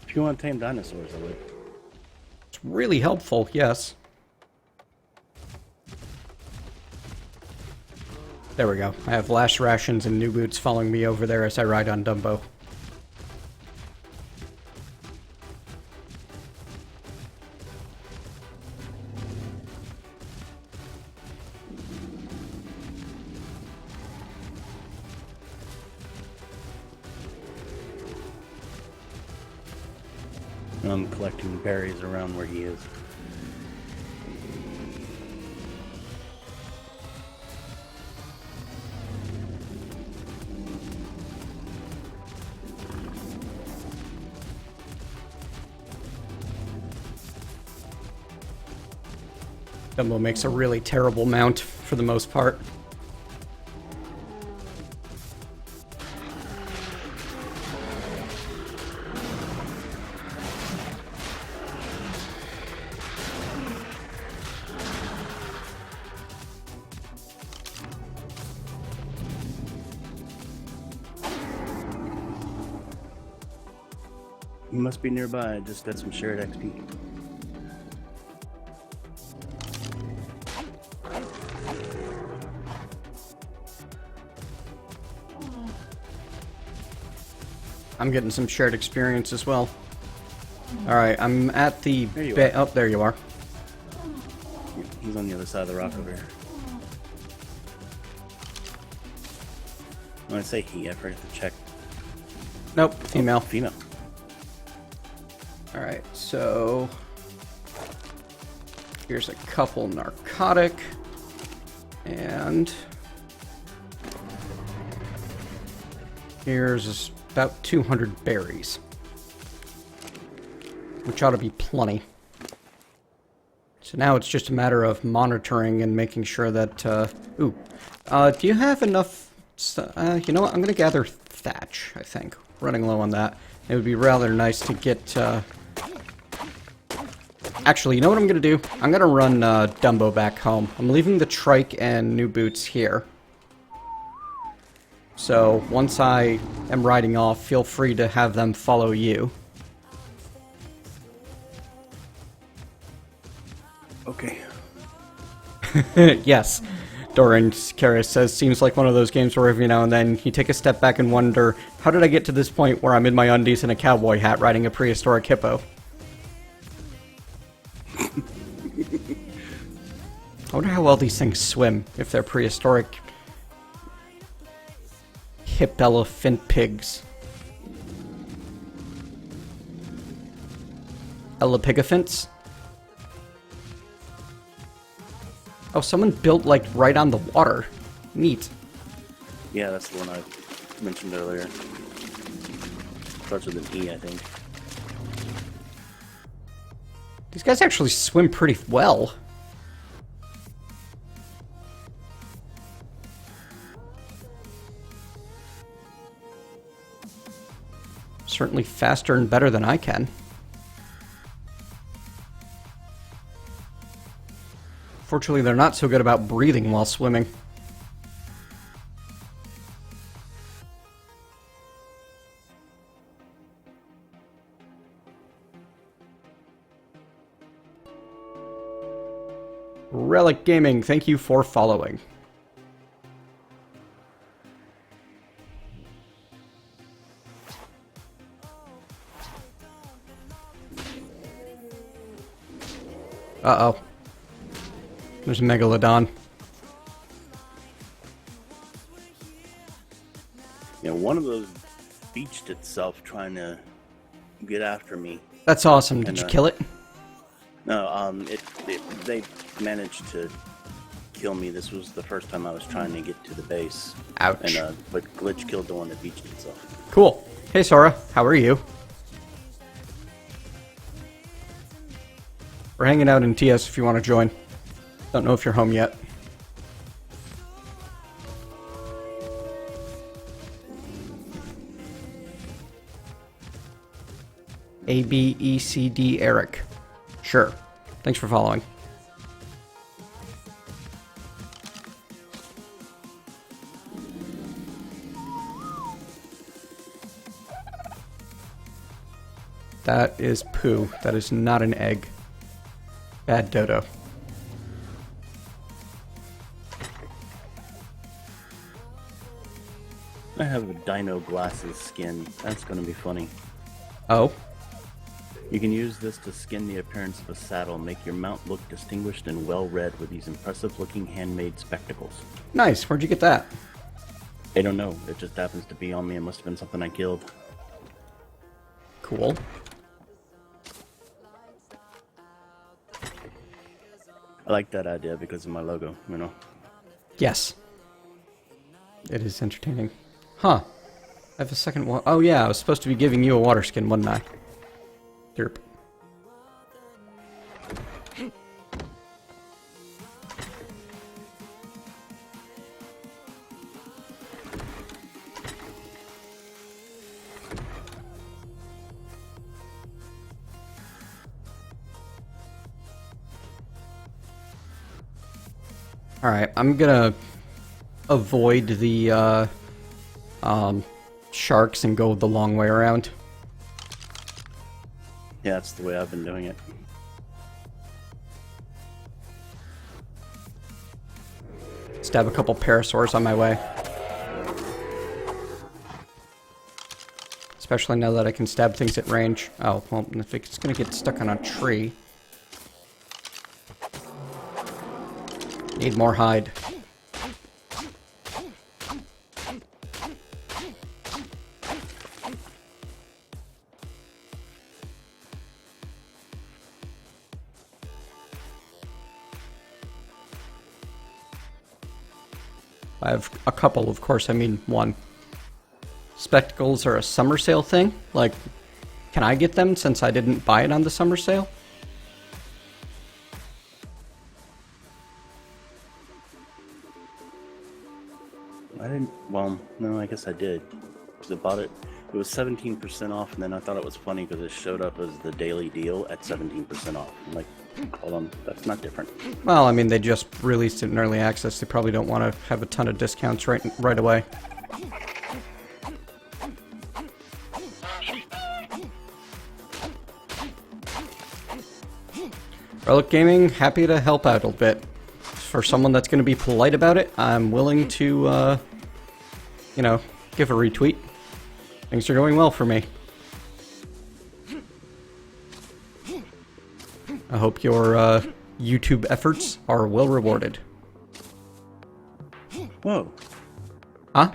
If you want to tame dinosaurs, I would. It's really helpful, yes. There we go. I have lash rations and new boots following me over there as I ride on Dumbo. I'm collecting berries around where he is. Dumbo makes a really terrible mount for the most part. He must be nearby. I just got some shared XP. I'm getting some shared experience as well. Alright, I'm at the... There you are. Oh, there you are. He's on the other side of the rock over here. When I say he, I forget to check. Nope, female. Female. Alright, so... here's a couple narcotic. And... here's about 200 berries. Which ought to be plenty. So now it's just a matter of monitoring and making sure that, do you have enough, you know what, I'm gonna gather thatch, I think. Running low on that. It would be rather nice to get, actually, you know what I'm gonna do? I'm gonna run, Dumbo back home. I'm leaving the trike and new boots here. So, once I am riding off, feel free to have them follow you. Okay. Yes. Doran Karis says, seems like one of those games where every now and then you take a step back and wonder, how did I get to this point where I'm in my undies and a cowboy hat riding a prehistoric hippo? I wonder how well these things swim, if they're prehistoric hip elephant pigs. Elepigophants? Oh, someone built, like, right on the water. Neat. Yeah, that's the one I mentioned earlier. Starts with an E, I think. These guys actually swim pretty well. Certainly faster and better than I can. Fortunately, they're not so good about breathing while swimming. Relic Gaming, thank you for following. Uh-oh. There's a Megalodon. Yeah, one of those beached itself trying to get after me. That's awesome. Did And, you kill it? No, they managed to kill me. This was the first time I was trying to get to the base. Ouch. And, but Glitch killed the one that beached itself. Cool. Hey, Sora. How are you? We're hanging out in TS if you want to join. Don't know if you're home yet. ABECD Eric. Sure. Thanks for following. That is poo. That is not an egg. Bad dodo. I have a dino glasses skin. That's going to be funny. Oh? You can use this to skin the appearance of a saddle, make your mount look distinguished and well-read with these impressive-looking handmade spectacles. Nice. Where'd you get that? I don't know. It just happens to be on me. It must have been something I killed. Cool. I like that idea because of my logo, you know? Yes. It is entertaining. Huh. I have a second one. Oh yeah, I was supposed to be giving you a water skin, wasn't I? Derp. Alright, I'm gonna avoid the sharks and go the long way around. Yeah, that's the way I've been doing it. Stab a couple parasaurs on my way. Especially now that I can stab things at range. Oh, well, if it's gonna get stuck on a tree. Need more hide. I have a couple, of course, I mean one. Spectacles are a summer sale thing? Like, can I get them since I didn't buy it on the summer sale? I didn't. Well, no, I guess I did. Because I bought it. It was 17% off, and then I thought it was funny because it showed up as the daily deal at 17% off. I'm like, hold on, that's not different. Well, I mean, they just released it in early access. They probably don't want to have a ton of discounts right away. Relic Gaming, happy to help out a little bit. For someone that's going to be polite about it, I'm willing to, you know, give a retweet. Things are going well for me. I hope your YouTube efforts are well rewarded. Whoa. Huh?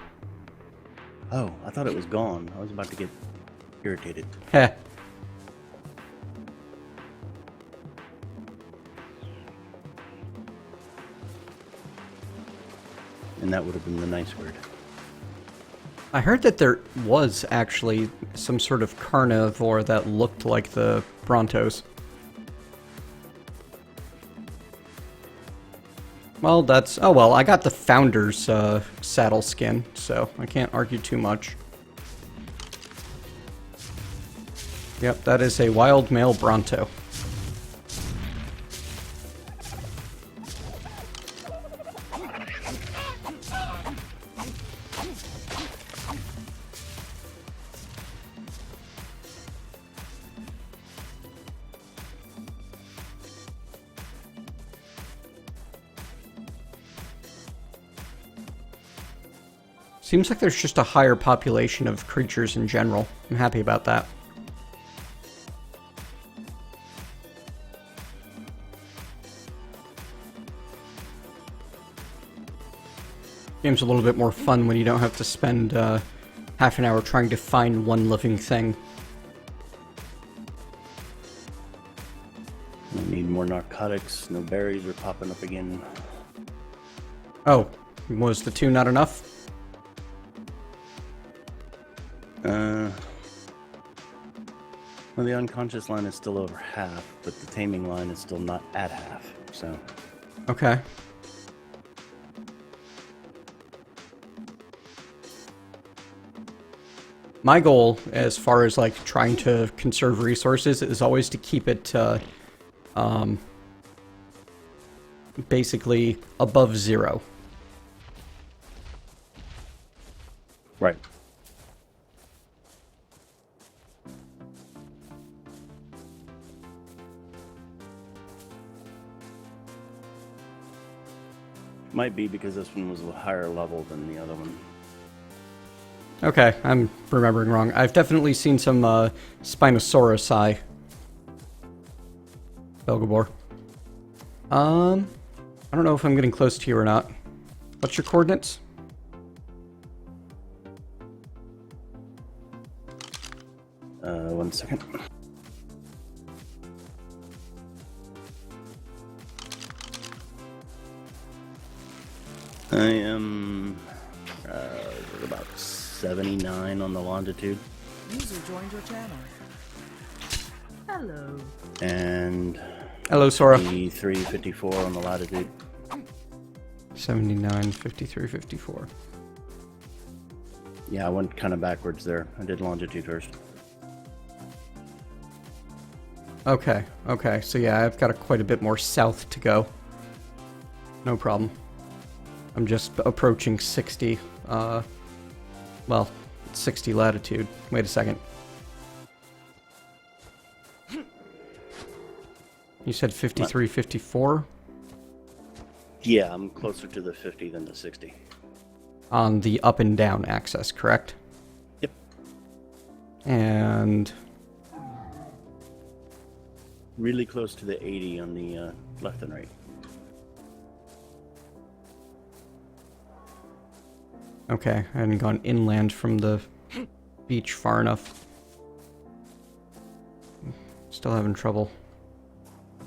Oh, I thought it was gone. I was about to get irritated. Heh. And that would have been the nice word. I heard that there was actually some sort of carnivore that looked like the Brontos. Well, that's... Oh, well, I got the Founder's saddle skin, so I can't argue too much. Yep, that is a wild male Bronto. Seems like there's just a higher population of creatures in general. I'm happy about that. Game's a little bit more fun when you don't have to spend half an hour trying to find one living thing. I need more narcotics. No berries are popping up again. Oh, was the 2 not enough? Well, the unconscious line is still over half, but the taming line is still not at half, so... Okay. My goal, as far as, like, trying to conserve resources, is always to keep it, basically above 0. Right. Might be because this one was a higher level than the other one. Okay, I'm remembering wrong. I've definitely seen some Spinosaurus Belgabor. I don't know if I'm getting close to you or not. What's your coordinates? One second. I am about 79 on the longitude. User joined your channel. Hello. And Hello, Sora. 354 on the latitude. 79, 53, 54. Yeah, I went kind of backwards there. I did longitude first. Okay, okay. So yeah, I've got quite a bit more south to go. No problem. I'm just approaching 60, well, 60 latitude. Wait a second. You said 53, 54? Yeah, I'm closer to the 50 than the 60. On the up and down axis, correct? Yep. And Really close to the 80 on the left and right. okay, I hadn't gone inland from the beach far enough. Still having trouble.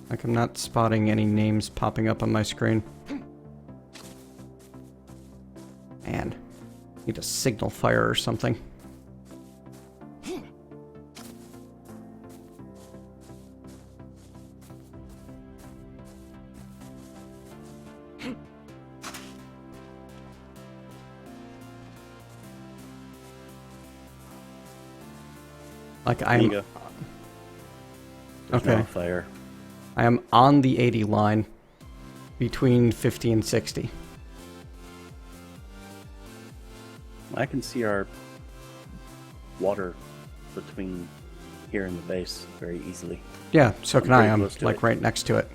Like, I'm not spotting any names popping up on my screen. Man, need a signal fire or something. Like, There you I'm go. There's okay. no fire. I am on the 80 line between 50 and 60. I can see our water between here and the base very easily. Yeah, so I'm can I. very I'm close to like it. right next to it.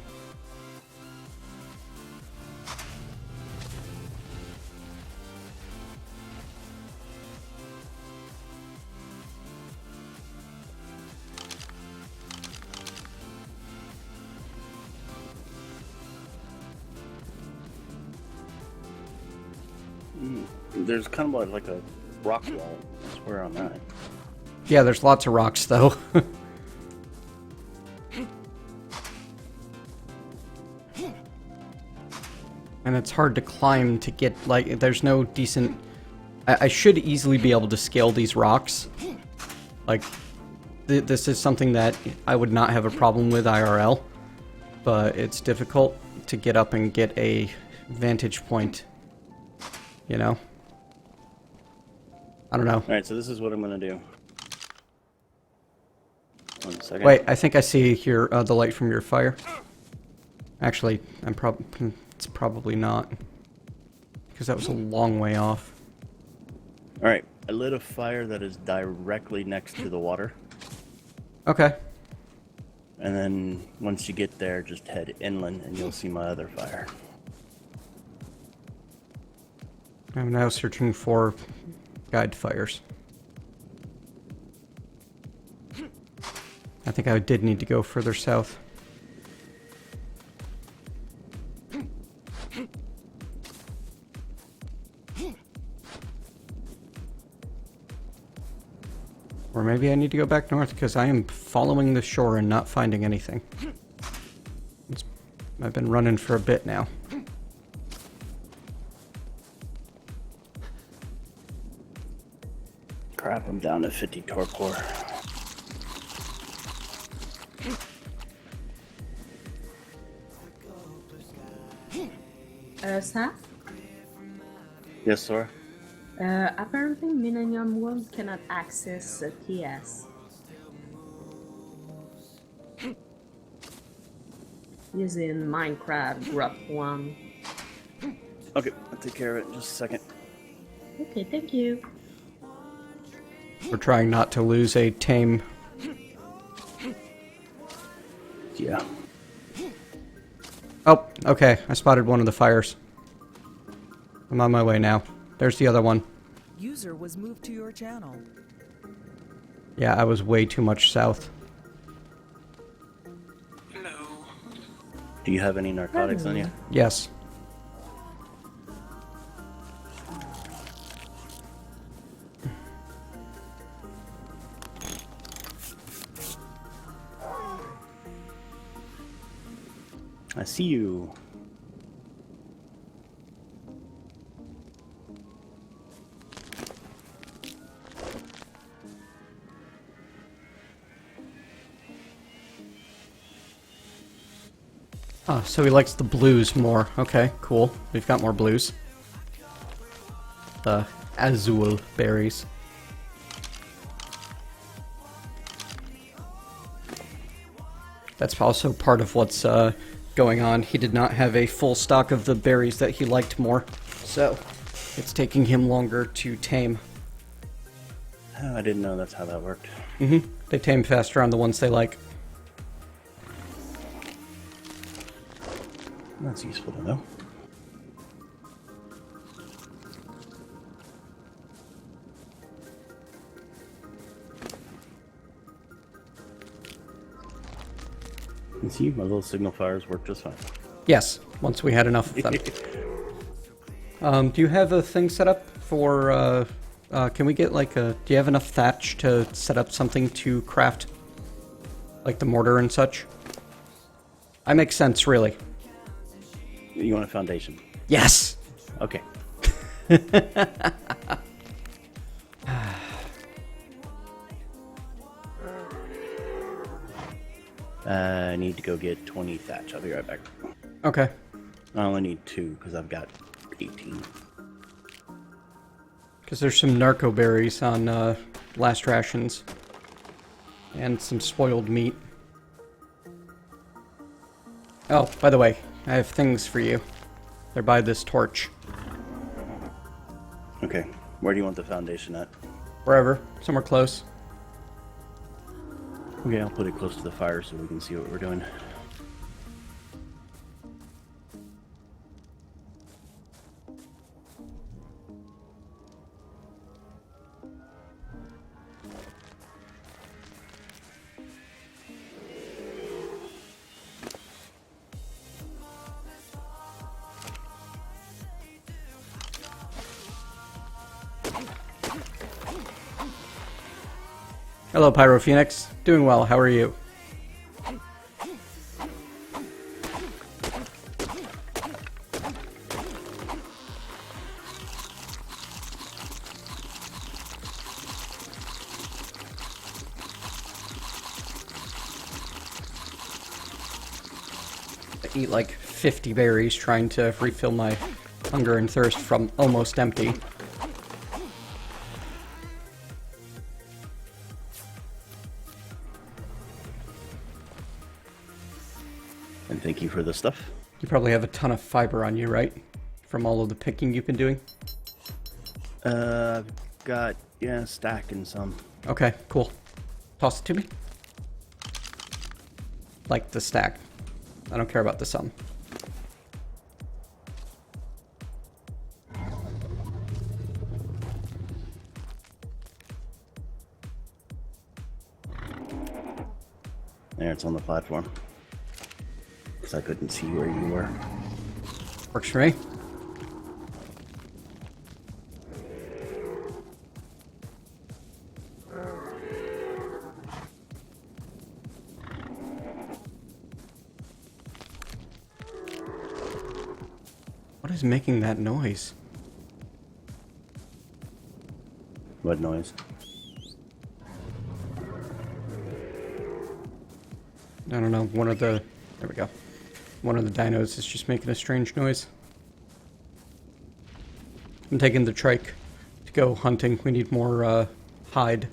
There's kind of like a rock wall. I swear on that. Yeah, there's lots of rocks though. And it's hard to climb to get, like, there's no decent... I should easily be able to scale these rocks. Like, this is something that I would not have a problem with IRL. But it's difficult to get up and get a vantage point. You know? I don't know. Alright, so this is what I'm going to do. 1 second. Wait, I think I see your the light from your fire. Actually, it's probably not. Because that was a long way off. Alright, I lit a fire that is directly next to the water. Okay. And then once you get there, just head inland and you'll see my other fire. I'm now searching for guide fires. I think I did need to go further south. Or maybe I need to go back north because I am following the shore and not finding anything. I've been running for a bit now. Crap, I'm down to 50 torpor. Sir, Yes, sir. apparently Millennium World cannot access TS. Using Minecraft Grub 1. Okay, I'll take care of it in just a second. Okay, thank you. We're trying not to lose a tame. Yeah. Oh, okay. I spotted one of the fires. I'm on my way now. There's the other one. User was moved to your channel. Yeah, I was way too much south. Do you have any narcotics on you? Yes. I see you. Oh, so he likes the blues more. Okay, cool. We've got more blues. The azul berries. That's also part of what's going on. He did not have a full stock of the berries that he liked more, so it's taking him longer to tame. Oh, I didn't know that's how that worked. Mm-hmm. They tame faster on the ones they like. That's useful to know. You see, my little signal fires work just fine. Yes, once we had enough of them. Do you have a thing set up for, can we get like a, do you have enough thatch to set up something to craft? Like the mortar and such? I make sense, really. You want a foundation? Yes! Okay. I need to go get 20 thatch. I'll be right back. Okay. I only need 2 because I've got 18. Because there's some narco berries on last rations. And some spoiled meat. Oh, by the way, I have things for you. They're by this torch. Okay. Where do you want the foundation at? Wherever. Somewhere close. Okay, I'll put it close to the fire so we can see what we're doing. Hello, Pyro Phoenix. Doing well. How are you? I eat like 50 berries trying to refill my hunger and thirst from almost empty. And thank you for the stuff. You probably have a ton of fiber on you, right? From all of the picking you've been doing? I've got, yeah, a stack and some. Okay, cool. Toss it to me. Like the stack. I don't care about the sum. There, it's on the platform. Because I couldn't see where you were. Works for me. What is making that noise? What noise? I don't know, one of the... There we go. One of the dinos is just making a strange noise. I'm taking the trike to go hunting. We need more, hide.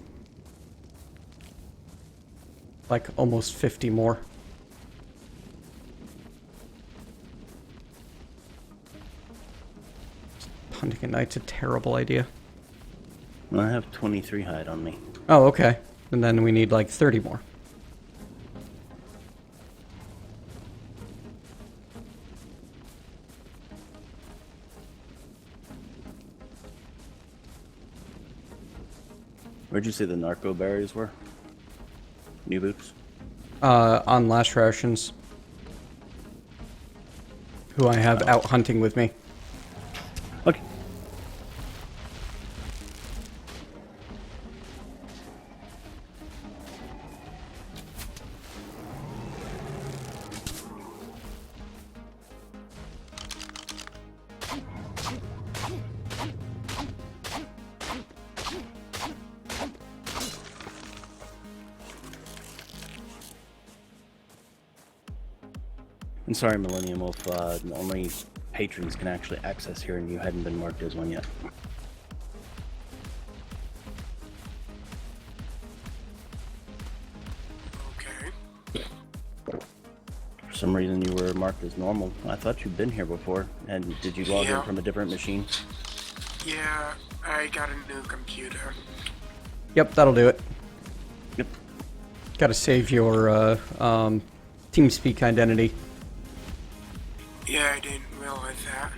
Like, almost 50 more. Hunting at night's a terrible idea. I have 23 hide on me. Oh, okay. And then we need, like, 30 more. Where'd you say the narco berries were? New boots? On last rations. Who I have out hunting with me. Okay. I'm sorry, Millennium Wolf, only patrons can actually access here and you hadn't been marked as one yet. Okay. For some reason you were marked as normal. I thought you'd been here before. And did you log in Yeah. from a different machine? Yeah, I got a new computer. Yep, that'll do it. Yep. Gotta save your, TeamSpeak identity. Yeah, I didn't realize that.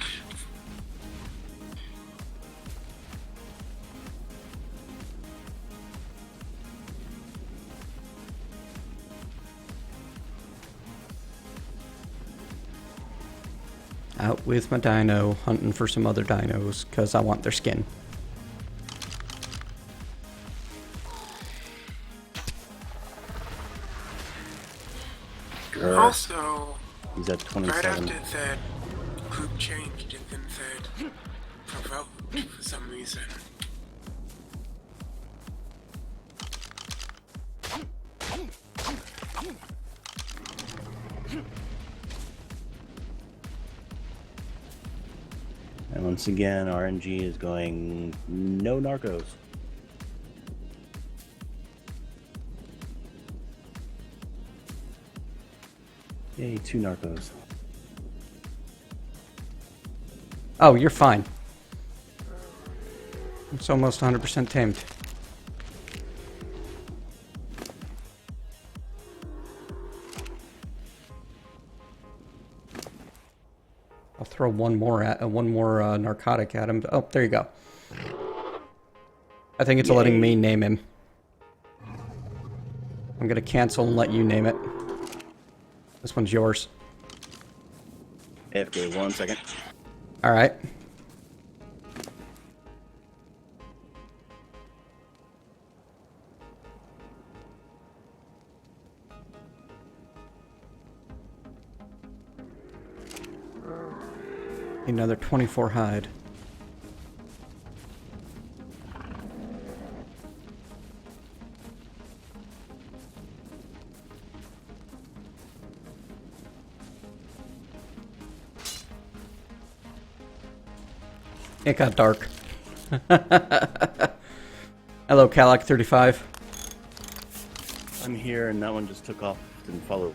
Out with my dino, hunting for some other dinos, because I want their skin. Also, He's at right 27. after that group changed, and then that provoked for some reason. And once again, RNG is going no narcos. Yay, 2 narcos. Oh, you're fine. It's almost 100% tamed. I'll throw one more narcotic at him. Oh, there you go. I think it's letting me name him. I'm gonna cancel and let you name it. This one's yours. AFK 1 second. All right. Another 24 hide. It got dark. Hello, Calac35. I'm here, and that one just took off, didn't follow.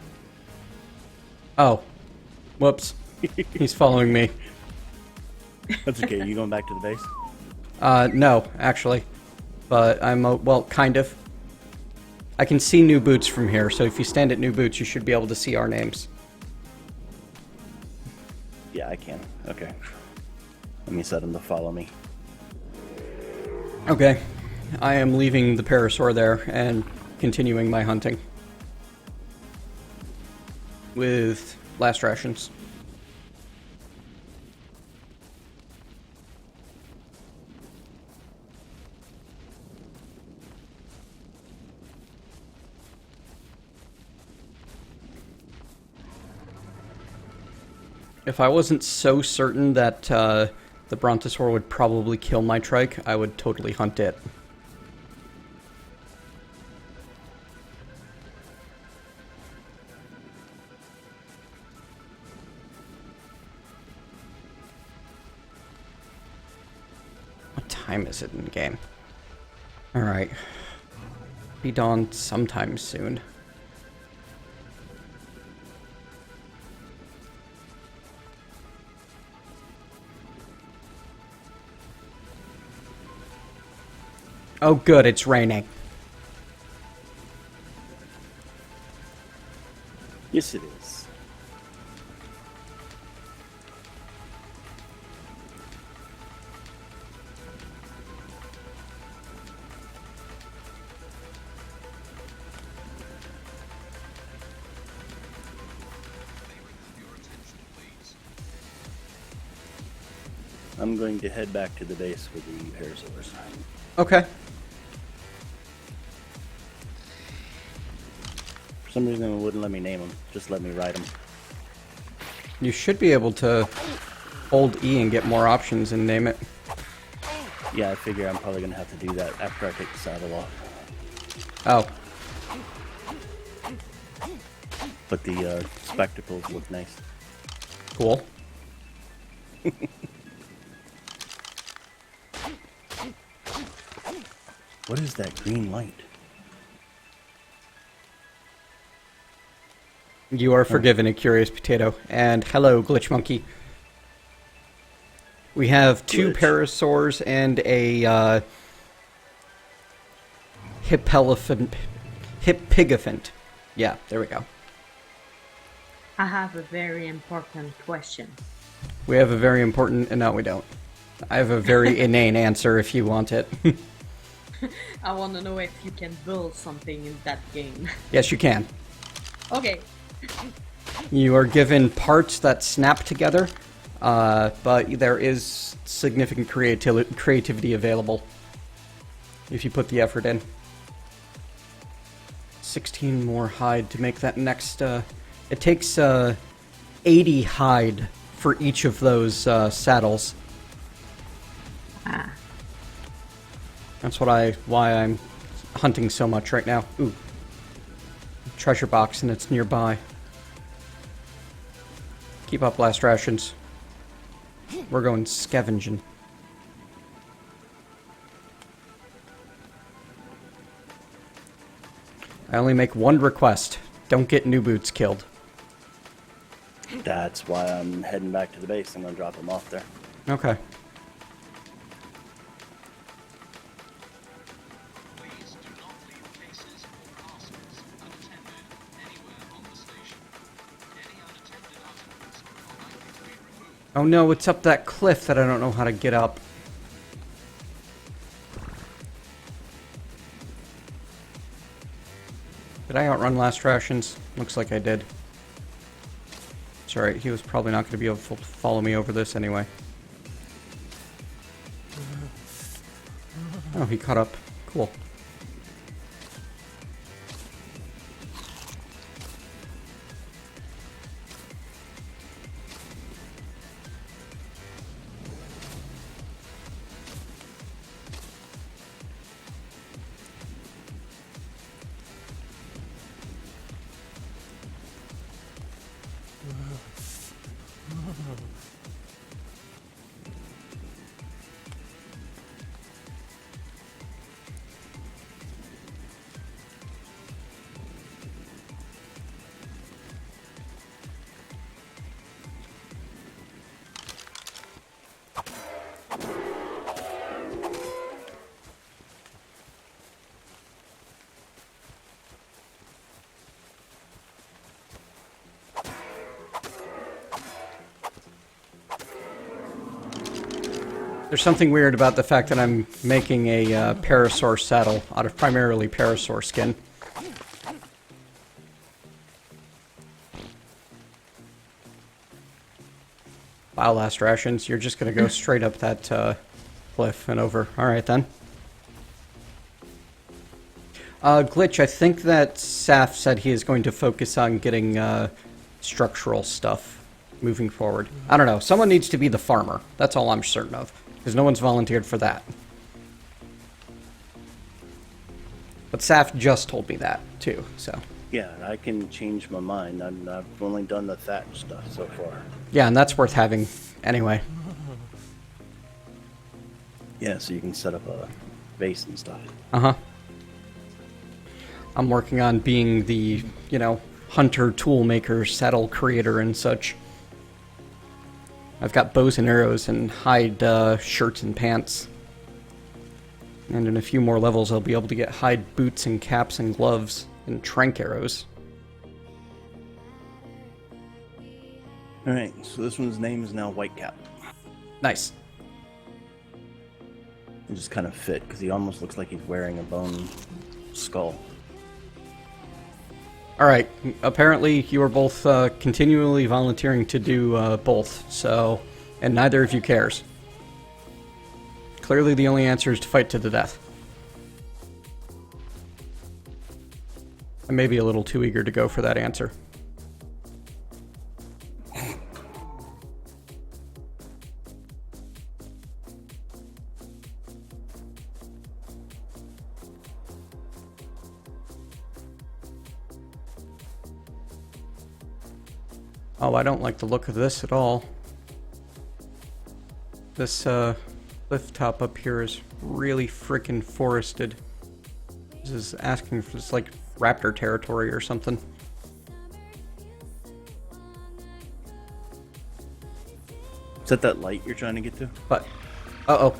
Oh. Whoops. He's following me. That's okay. You going back to the base? No, actually. But I'm, well, kind of. I can see New Boots from here, so if you stand at New Boots, you should be able to see our names. Yeah, I can. Okay. Let me set him to follow me. Okay. I am leaving the Parasaur there and continuing my hunting. With last rations. If I wasn't so certain that the Brontosaur would probably kill my Trike, I would totally hunt it. What time is it in the game? Alright. Be dawn sometime soon. Oh good, it's raining. Yes, it is. I'm going to head back to the base with the parasaurs. Okay. For some reason, it wouldn't let me name them. Just let me ride them. You should be able to hold E and get more options and name it. Yeah, I figure I'm probably going to have to do that after I take the saddle off. Oh. But the spectacles look nice. Cool. What is that green light? You are forgiven, a curious potato. And hello, Glitch Monkey. We have 2 Glitch. parasaurs and a hippigafant. Yeah, there we go. I have a very important question. We have a very important, and no, we don't. I have a very inane answer if you want it. I want to know if you can build something in that game. Yes, you can. Okay. You are given parts that snap together. But there is significant creativity available if you put the effort in. 16 more hide to make that next... it takes 80 hide for each of those saddles. Ah. That's why I'm hunting so much right now. Ooh. Treasure box, and it's nearby. Keep up, last rations. We're going scavenging. I only make one request. Don't get new boots killed. That's why I'm heading back to the base. I'm gonna drop them off there. Okay. Oh no, it's up that cliff that I don't know how to get up. Did I outrun last rations? Looks like I did. It's alright, he was probably not going to be able to follow me over this anyway. Oh, he caught up. Cool. There's something weird about the fact that I'm making a parasaur saddle out of primarily parasaur skin. Wow, last rations. You're just going to go straight up that cliff and over. Alright then. Glitch, I think that Saf said he is going to focus on getting structural stuff moving forward. I don't know. Someone needs to be the farmer. That's all I'm certain of. Because no one's volunteered for that. But Saf just told me that, too, so... Yeah, I can change my mind. I've only done the thatch stuff so far. Yeah, and that's worth having anyway. Yeah, so you can set up a base and stuff. Uh-huh. I'm working on being the, you know, hunter, tool maker, saddle creator, and such. I've got bows and arrows and hide shirts and pants. And in a few more levels, I'll be able to get hide boots and caps and gloves and trank arrows. Alright, so this one's name is now Whitecap. Nice. It just kind of fit, because he almost looks like he's wearing a bone skull. Alright, apparently you are both continually volunteering to do both, so... And neither of you cares. Clearly the only answer is to fight to the death. I may be a little too eager to go for that answer. Oh, I don't like the look of this at all. This cliff top up here is really frickin' forested. This is asking for this, like, raptor territory or something. Is that that light you're trying to get to? But, uh-oh.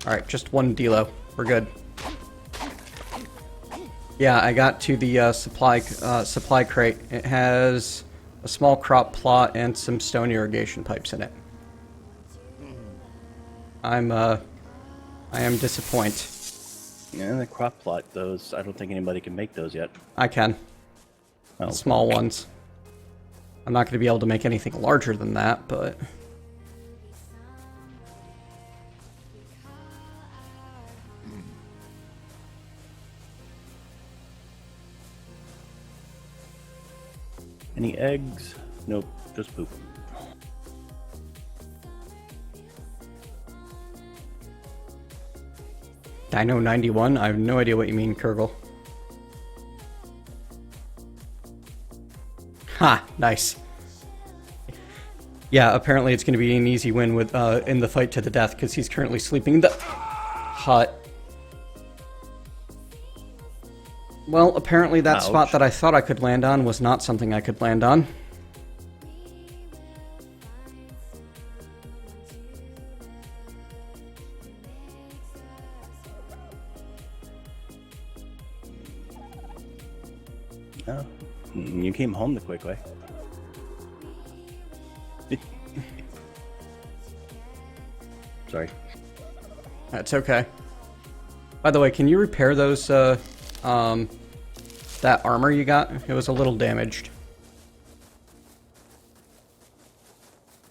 Alright, just one delo. We're good. Yeah, I got to the supply crate. It has a small crop plot and some stone irrigation pipes in it. I am disappointed. Yeah, the crop plot, those, I don't think anybody can make those yet. I can. Oh. Small ones. I'm not going to be able to make anything larger than that, but... Any eggs? Nope, just poop. Dino 91? I have no idea what you mean, Kurgle. Ha! Nice. Yeah, apparently it's going to be an easy win with in the fight to the death, because he's currently sleeping in the hut. Well, apparently that spot that I thought I could land on was not something I could land on. Oh, you came home the quick way. Sorry. That's okay. By the way, can you repair those, that armor you got? It was a little damaged.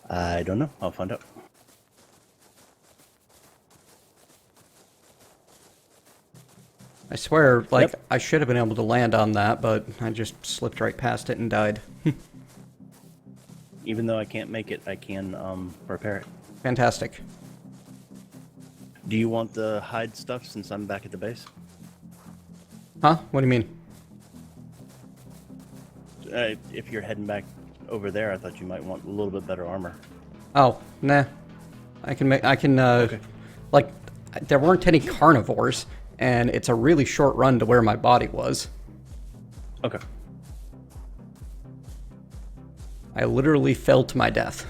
I don't know. I'll find out. I swear, like, I should have been able to land on that, but I just slipped right past it and died. Even though I can't make it, I can repair it. Fantastic. Do you want the hide stuff since I'm back at the base? Huh? What do you mean? If you're heading back over there, I thought you might want a little bit better armor. Oh, nah. I can, Okay. like, there weren't any carnivores, and it's a really short run to where my body was. Okay. I literally fell to my death.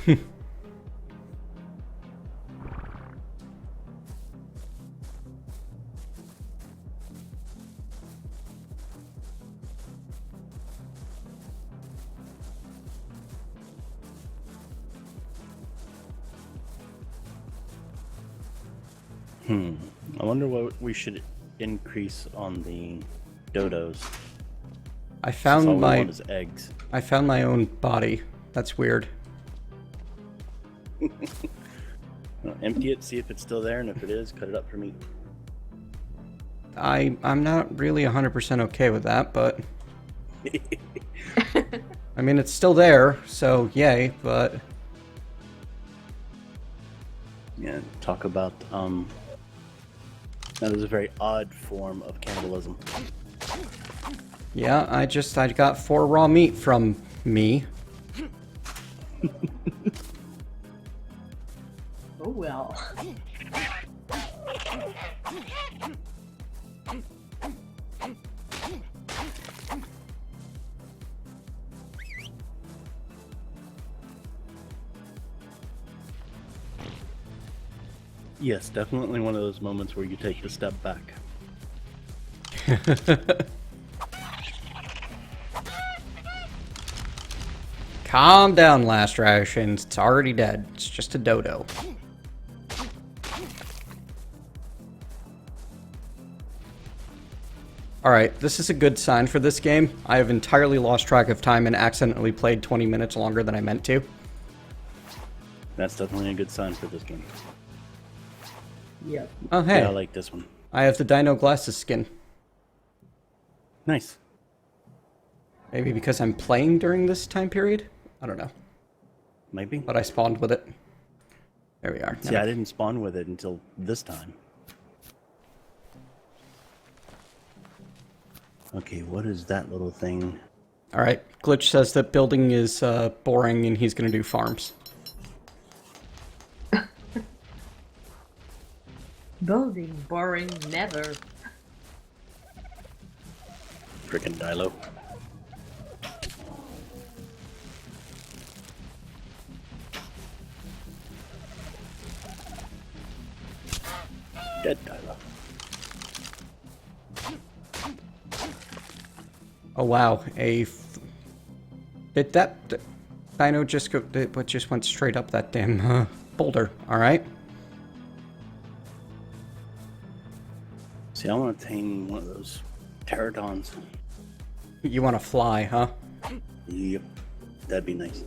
I wonder what we should increase on the dodos. I All found we my want is eggs. I found my own body. That's weird. Empty it, see if it's still there, and if it is, cut it up for meat. I'm not really 100% okay with that, but I mean it's still there, so yay, but Yeah, talk about that is a very odd form of cannibalism. yeah, I got 4 raw meat from me. Oh well. Yes, definitely one of those moments where you take the step back. Calm down, Last Rations. It's already dead. It's just a dodo. Alright, this is a good sign for this game. I have entirely lost track of time and accidentally played 20 minutes longer than I meant to. That's definitely a good sign for this game. Yep. Oh, hey. Yeah, I like this one. I have the Dino Glasses skin. Nice. Maybe because I'm playing during this time period? I don't know. Maybe. But I spawned with it. There we are. See, I didn't spawn with it until this time. Okay, what is that little thing? Alright, Glitch says that building is boring and he's gonna do farms. Building boring never. Frickin' Dilo. Dead Dilo. Oh wow, did that dino just go? It just went straight up that damn boulder. All right. See, I want to tame one of those pterodons. You want to fly, huh? Yep, that'd be nice.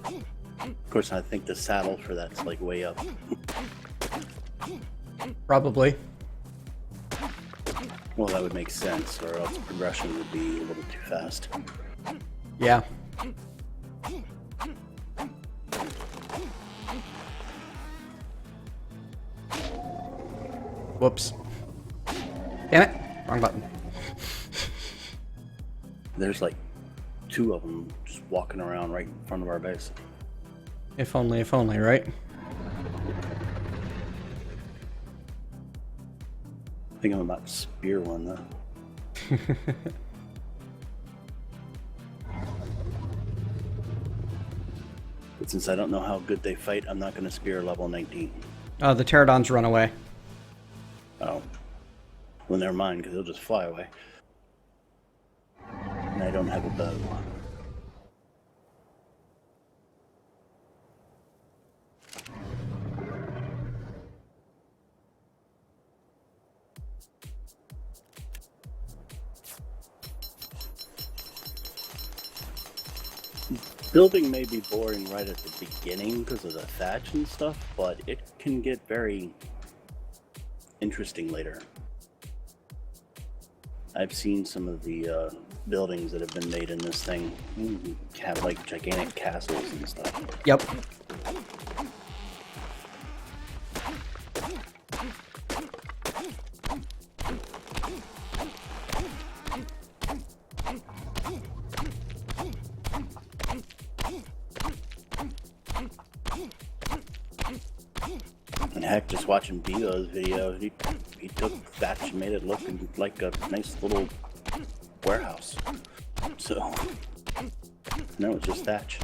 Of course, I think the saddle for that's like way up. Probably. Well, that would make sense, or else progression would be a little too fast. Yeah. Whoops. Damn it! Wrong button. There's like 2 of them just walking around right in front of our base. If only, right? I think I'm about to spear one though. But since I don't know how good they fight, I'm not going to spear level 19. The pterodons run away. Oh. Well, never mind, because they'll just fly away. And I don't have a bow. Building may be boring right at the beginning because of the thatch and stuff, but it can get very interesting later. I've seen some of the buildings that have been made in this thing. Have like gigantic castles and stuff. Yep. And heck, just watching Dio's video, he took thatch and made it look like a nice little warehouse. So, no, it's just thatch.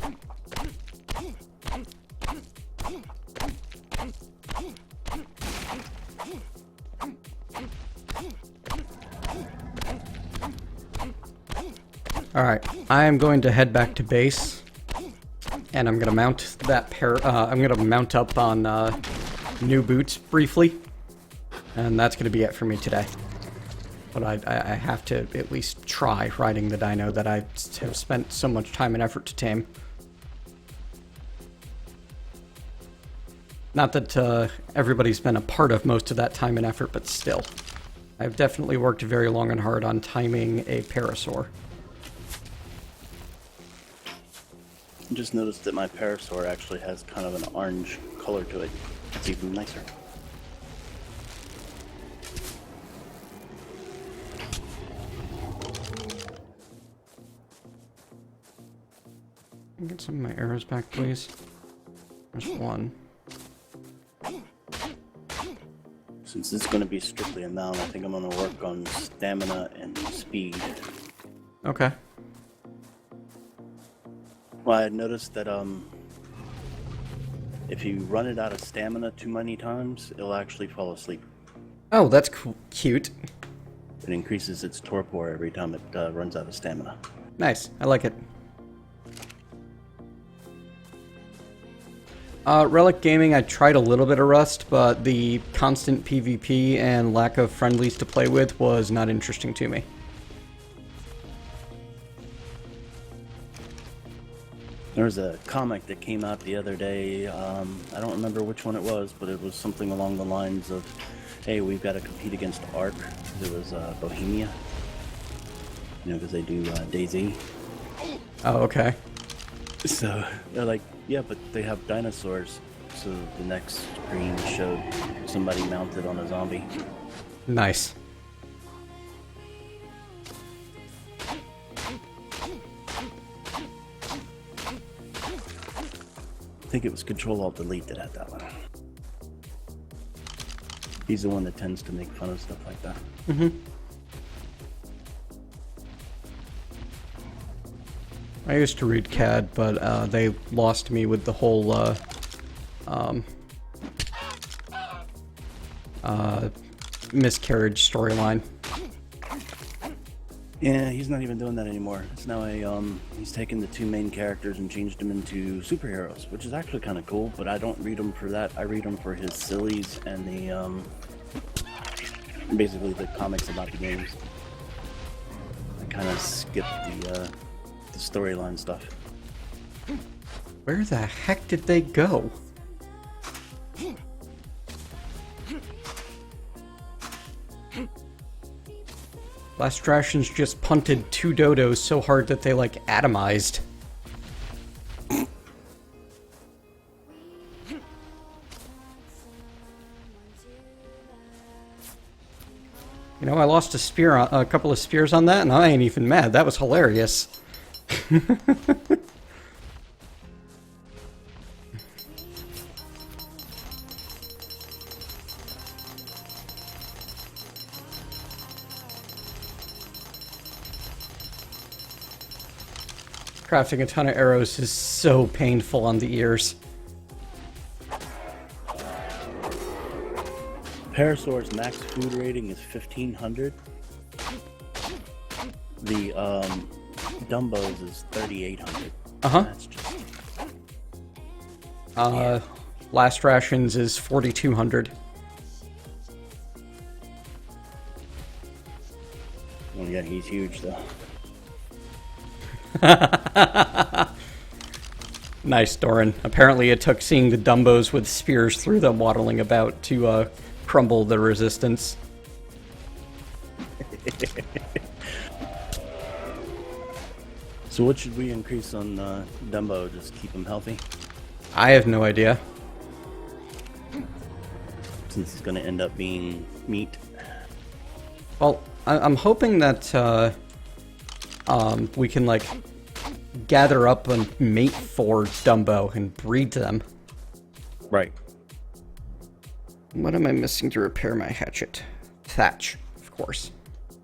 Alright, I am going to head back to base, and I'm gonna mount that I'm gonna mount up on new boots briefly, and that's gonna be it for me today. But I have to at least try riding the dino that I have spent so much time and effort to tame. Not that everybody's been a part of most of that time and effort, but still. I've definitely worked very long and hard on timing a parasaur. I just noticed that my parasaur actually has kind of an orange color to it. It's even nicer. Get some of my arrows back, please. There's one. Since it's going to be strictly a mount, I think I'm going to work on stamina and speed. Okay. Well, I had noticed that if you run it out of stamina too many times, it'll actually fall asleep. Oh, that's cute. It increases its torpor every time it runs out of stamina. Nice. I like it. Relic Gaming, I tried a little bit of Rust, but the constant PvP and lack of friendlies to play with was not interesting to me. There was a comic that came out the other day, I don't remember which one it was, but it was something along the lines of, hey, we've got to compete against ARK. It was Bohemia, you know, because they do DayZ. Oh, okay. So they're like, yeah, but they have dinosaurs. So the next screen showed somebody mounted on a zombie. Nice. I think it was Control-Alt-Delete that had that one. He's the one that tends to make fun of stuff like that. Mm-hmm. I used to read CAD, but they lost me with the whole miscarriage storyline. Yeah, he's not even doing that anymore. It's now he's taken the two main characters and changed them into superheroes, which is actually kind of cool, but I don't read them for that. I read them for his sillies and the Basically, the comics about the games. I kind of skipped the storyline stuff. Where the heck did they go? Last Rations just punted 2 dodos so hard that they, like, atomized. You know, I lost a couple of spears on that, and I ain't even mad. That was hilarious. Crafting a ton of arrows is so painful on the ears. Parasaur's max food rating is 1500. The Dumbo's is 3800. Uh-huh. That's just Last Rations is 4200. well, yeah, he's huge though. Nice, Doran. Apparently it took seeing the Dumbos with spears through them waddling about to crumble the resistance. So what should we increase on Dumbo? Just keep him healthy? I have no idea. Since he's going to end up being meat. Well, I'm hoping that we can, like, gather up a mate for Dumbo and breed them. Right. What am I missing to repair my hatchet? Thatch, of course.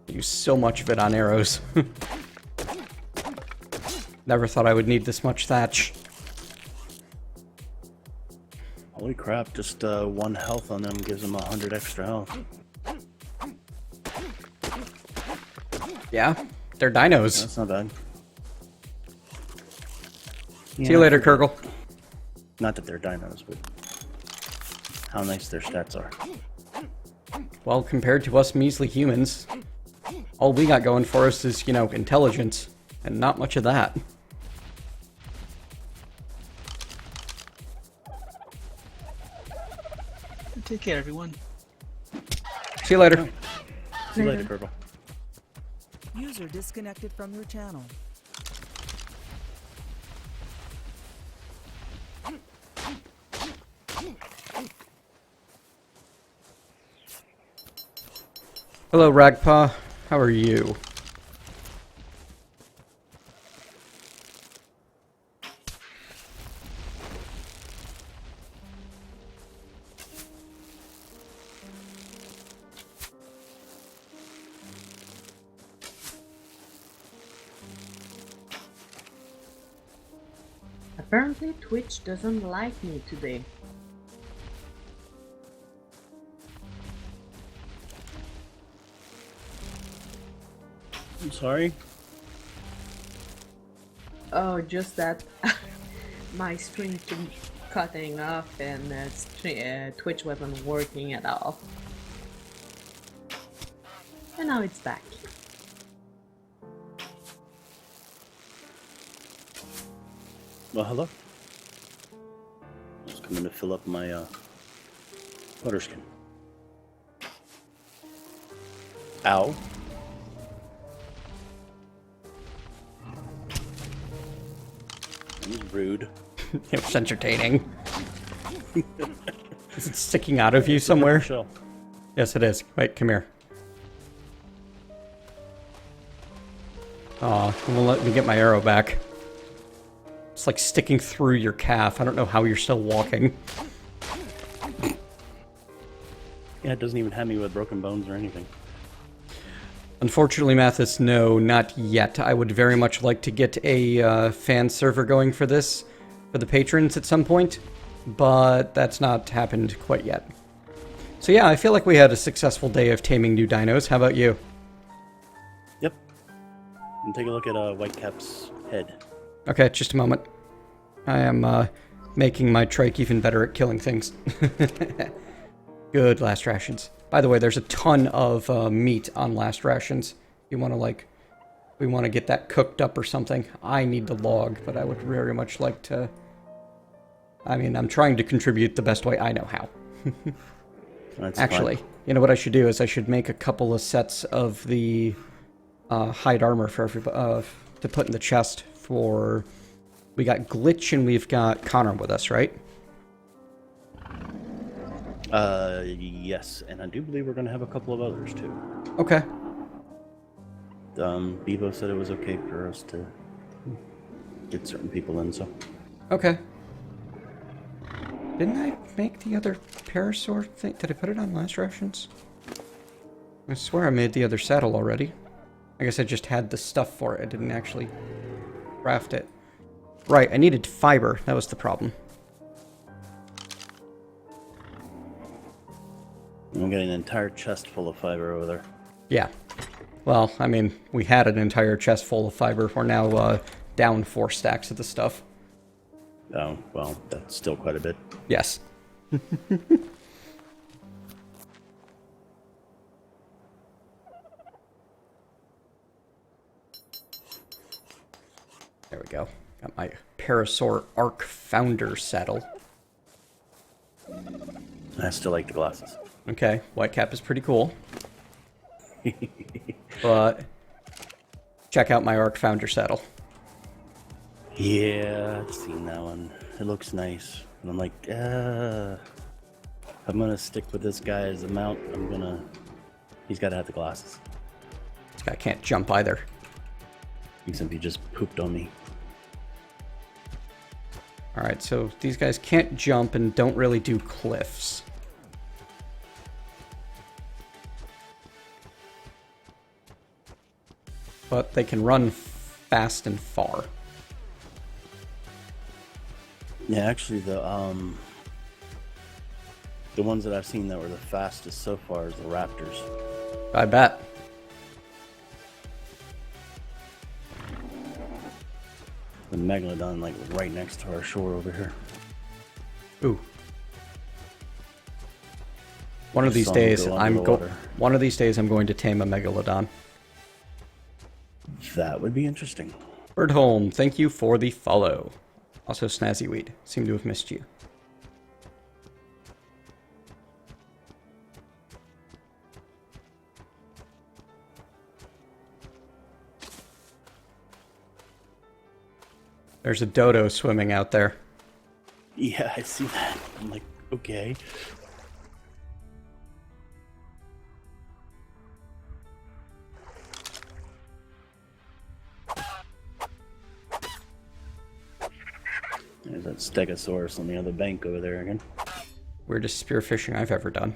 I use so much of it on arrows. Never thought I would need this much thatch. Holy crap, just 1 health on them gives them 100 extra health. Yeah, they're dinos. That's not bad. See you later, Kurgle. Not that they're dinos, but how nice their stats are. Well, compared to us measly humans, all we got going for us is, you know, intelligence, and not much of that. Take care, everyone. See you later. See you later, Purple. User disconnected from your channel. Hello, Ragpaw. How are you? Apparently Twitch doesn't like me today. I'm sorry. Oh, just that my stream kept cutting off and Twitch wasn't working at all. And now it's back. Well, hello. I was coming to fill up my butter skin. Ow. That was rude. It was entertaining. Is it sticking out of you somewhere? Shell. Yes, it is. Wait, come here. Aw, it won't let me get my arrow back. It's like sticking through your calf. I don't know how you're still walking. Yeah, it doesn't even have me with broken bones or anything. Unfortunately, Mathis, no, not yet. I would very much like to get a fan server going for this, for the patrons at some point, but that's not happened quite yet. So yeah, I feel like we had a successful day of taming new dinos. How about you? Yep. And take a look at Whitecap's head. Okay, just a moment. I am making my trike even better at killing things. Good last rations. By the way, there's a ton of meat on last rations. You want to like, we want to get that cooked up or something. I need the log, but I would very much like to. I mean, I'm trying to contribute the best way I know how. That's Actually, fine. you know what I should do is I should make a couple of sets of the hide armor for everybody to put in the chest for. We got Glitch and we've got Connor with us, right? Yes, and I do believe we're going to have a couple of others too. Okay. Bevo said it was okay for us to get certain people in, so. Okay. Didn't I make the other parasaur thing? Did I put it on last rations? I swear I made the other saddle already. I guess I just had the stuff for it. I didn't actually craft it. Right, I needed fiber. That was the problem. I'm getting an entire chest full of fiber over there. Yeah. Well, I mean, we had an entire chest full of fiber. We're now down 4 stacks of the stuff. Oh, well, that's still quite a bit. Yes. There we go. Got my Parasaur ARK Founder saddle. I still like the glasses. Okay, Whitecap is pretty cool. But check out my ARK Founder saddle. Yeah, I've seen that one. It looks nice. And I'm like, I'm gonna stick with this guy as a mount. He's gotta have the glasses. This guy can't jump either. Except he just pooped on me. Alright, so these guys can't jump and don't really do cliffs. But they can run fast and far. Yeah, actually, the ones that I've seen that were the fastest so far is the raptors. I bet. The megalodon, like right next to our shore over here. Ooh. One of Just these saw him days, go under the water. One of these days, I'm going to tame a megalodon. That would be interesting. Birdholm, thank you for the follow. Also, Snazzyweed, seem to have missed you. There's a dodo swimming out there. Yeah, I see that. I'm like, okay. There's that stegosaurus on the other bank over there again. Weirdest spearfishing I've ever done.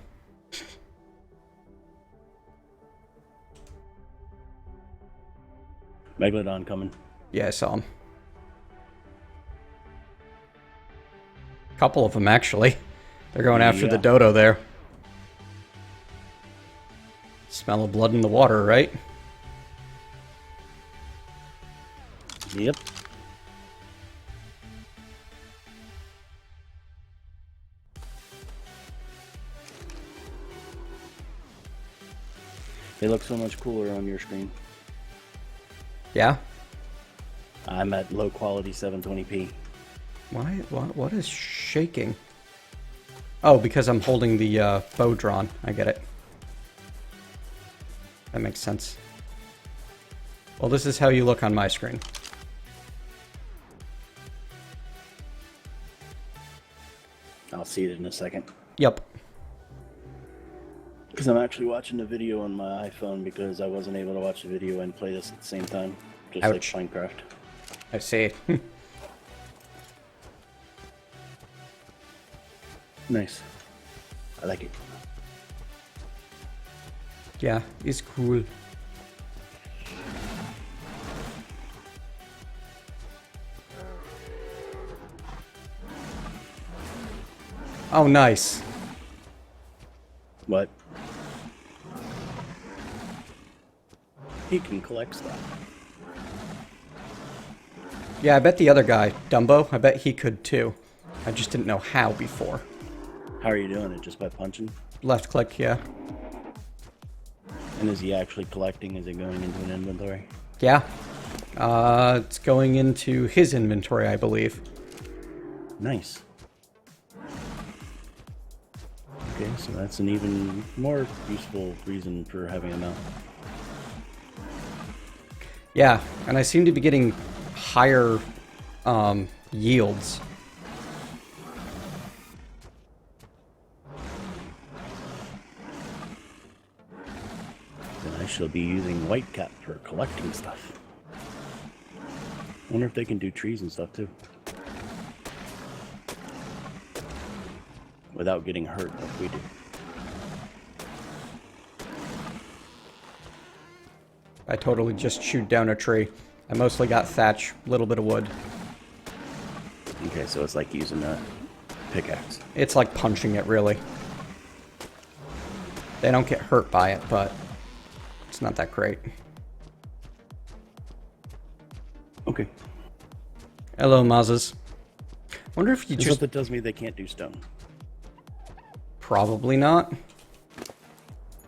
Megalodon coming. Yeah, I saw him. Couple of them, actually. They're going after the Yeah. dodo there. Smell of blood in the water, right? Yep. They look so much cooler on your screen. Yeah? I'm at low quality 720p. Why? What is shaking? Oh, because I'm holding the bow drawn. I get it. That makes sense. Well, this is how you look on my screen. I'll see it in a second. Yep. Because I'm actually watching the video on my iPhone because I wasn't able to watch the video and play this at the same time. Just Ouch. like Minecraft. I see. Nice. I like it. Yeah, it's cool. Oh, nice. What? He can collect stuff. Yeah, I bet the other guy, Dumbo, I bet he could too. I just didn't know how before. How are you doing it? Just by punching? Left click, yeah. And is he actually collecting? Is it going into an inventory? Yeah. It's going into his inventory, I believe. Nice. Okay, so that's an even more useful reason for having a mount. Yeah, and I seem to be getting higher yields. Then I shall be using Whitecap for collecting stuff. Wonder if they can do trees and stuff too. Without getting hurt like we do. I totally just shoot down a tree. I mostly got thatch, a little bit of wood. Okay, so it's like using a pickaxe. It's like punching it, really. They don't get hurt by it, but it's not that great. Okay. Hello, Mazes. Wonder if you There's just... something that tells me they can't do stone. Probably not.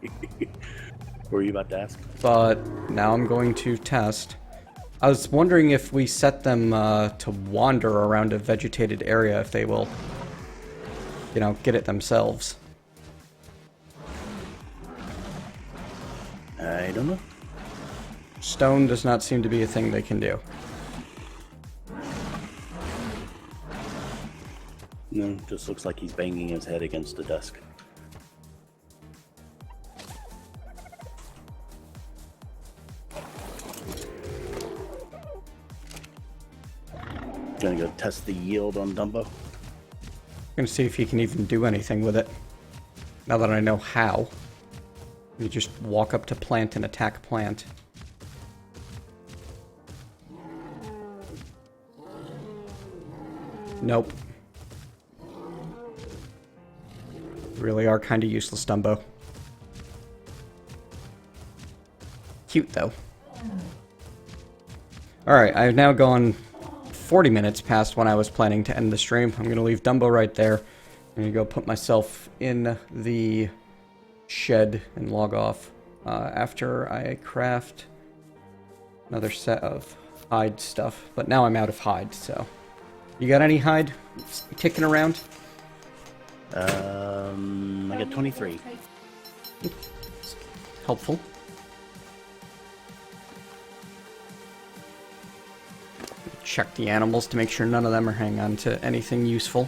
What were you about to ask? But now I'm going to test. I was wondering if we set them to wander around a vegetated area, if they will, you know, get it themselves. I don't know. Stone does not seem to be a thing they can do. No, just looks like he's banging his head against the desk. Gonna go test the yield on Dumbo. I'm gonna see if he can even do anything with it. Now that I know how. You just walk up to plant and attack plant. Nope. Really are kind of useless, Dumbo. Cute, though. Alright, I've now gone 40 minutes past when I was planning to end the stream. I'm going to leave Dumbo right there. I'm going to go put myself in the shed and log off after I craft another set of hide stuff. But now I'm out of hide, so... You got any hide kicking around? I got 23. Helpful. Check the animals to make sure none of them are hanging on to anything useful.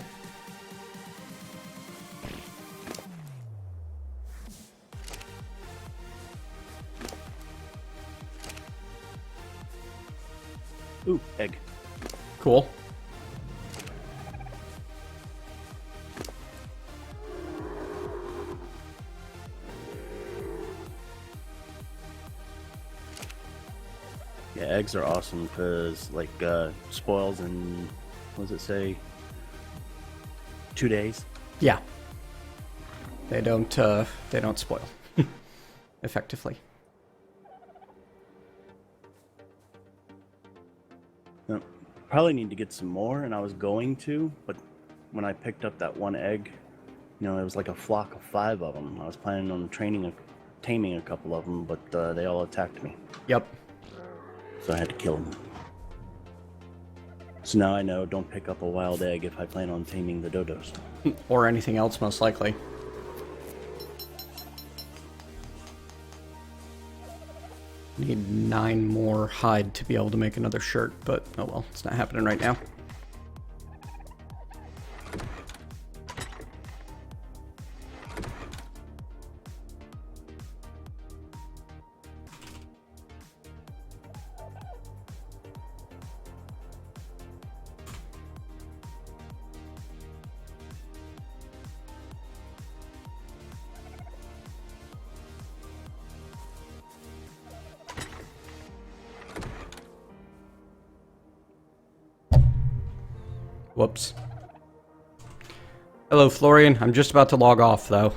Ooh, egg. Cool. Yeah, eggs are awesome because, like, spoils in, what does it say, 2 days? Yeah. They don't spoil. Effectively. No, probably need to get some more, and I was going to, but when I picked up that one egg, you know, it was like a flock of 5 of them. I was planning on taming a couple of them, but they all attacked me. Yep. So I had to kill them. So now I know, don't pick up a wild egg if I plan on taming the dodos. Or anything else, most likely. Need 9 more hide to be able to make another shirt, but oh well, it's not happening right now. Whoops. Hello, Florian. I'm just about to log off, though.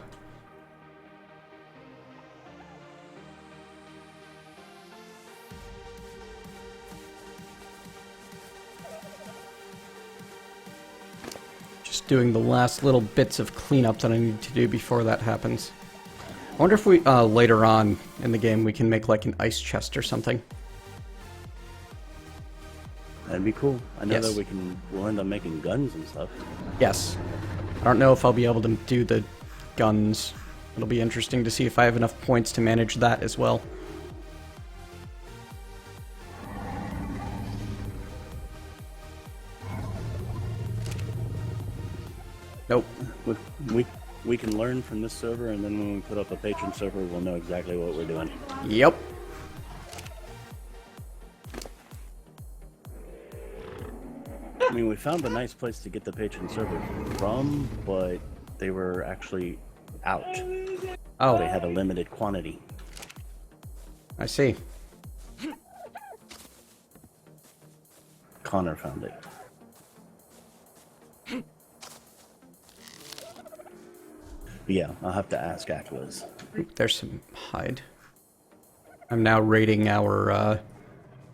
Just doing the last little bits of cleanup that I need to do before that happens. I wonder if we, later on in the game, we can make like an ice chest or something. That'd be cool. I know Yes. that we'll end up making guns and stuff. Yes. I don't know if I'll be able to do the guns. It'll be interesting to see if I have enough points to manage that as well. Nope. We can learn from this server, and then when we put up a patron server, we'll know exactly what we're doing. Yep. I mean, we found a nice place to get the patron server from, but they were actually out. Oh, They had a limited quantity. I see. Connor found it. But yeah, I'll have to ask Aquas. Oop, there's some hide. I'm now raiding our,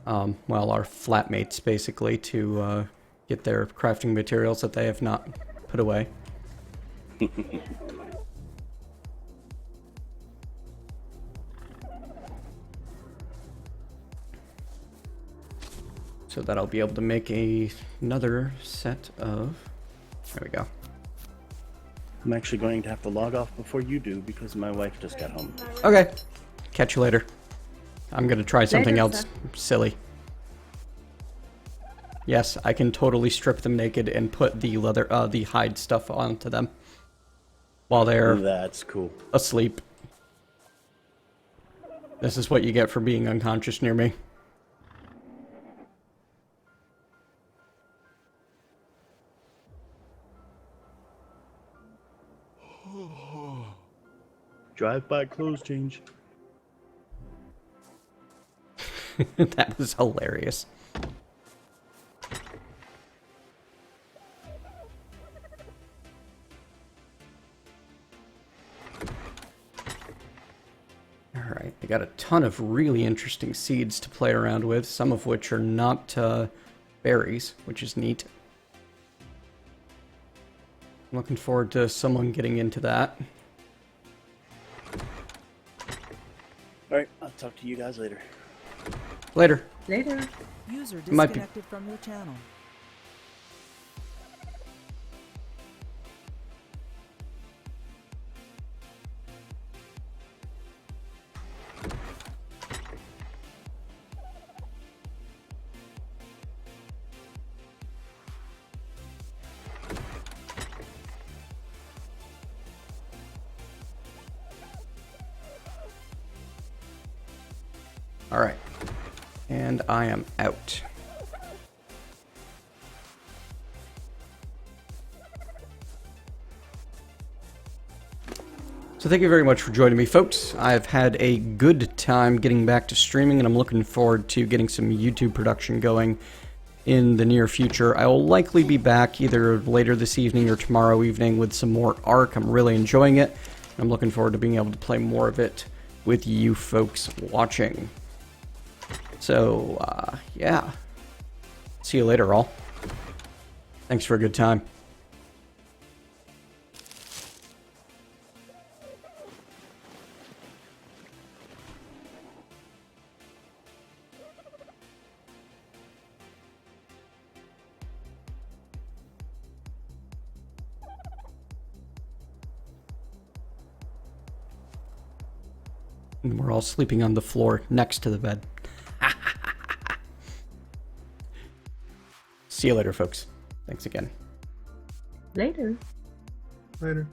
well, our flatmates, basically, to, get their crafting materials that they have not put away. So that I'll be able to make another set of... There we go. I'm actually going to have to log off before you do because my wife just got home. Okay. Catch you later. I'm gonna try something Later, else sir. silly. Yes, I can totally strip them naked and put the leather, the hide stuff onto them while they're That's cool. asleep. This is what you get for being unconscious near me. Drive-by clothes change. That was hilarious. Alright, I got a ton of really interesting seeds to play around with, some of which are not berries, which is neat. I'm looking forward to someone getting into that. Alright, I'll talk to you guys later. Later. Later. User Might be- disconnected from your channel. Alright. And I am out. So thank you very much for joining me, folks. I've had a good time getting back to streaming, and I'm looking forward to getting some YouTube production going in the near future. I will likely be back either later this evening or tomorrow evening with some more ARK. I'm really enjoying it. I'm looking forward to being able to play more of it with you folks watching. So, yeah. See you later, all. Thanks for a good time. And we're all sleeping on the floor next to the bed. See you later, folks. Thanks again. Later. Later.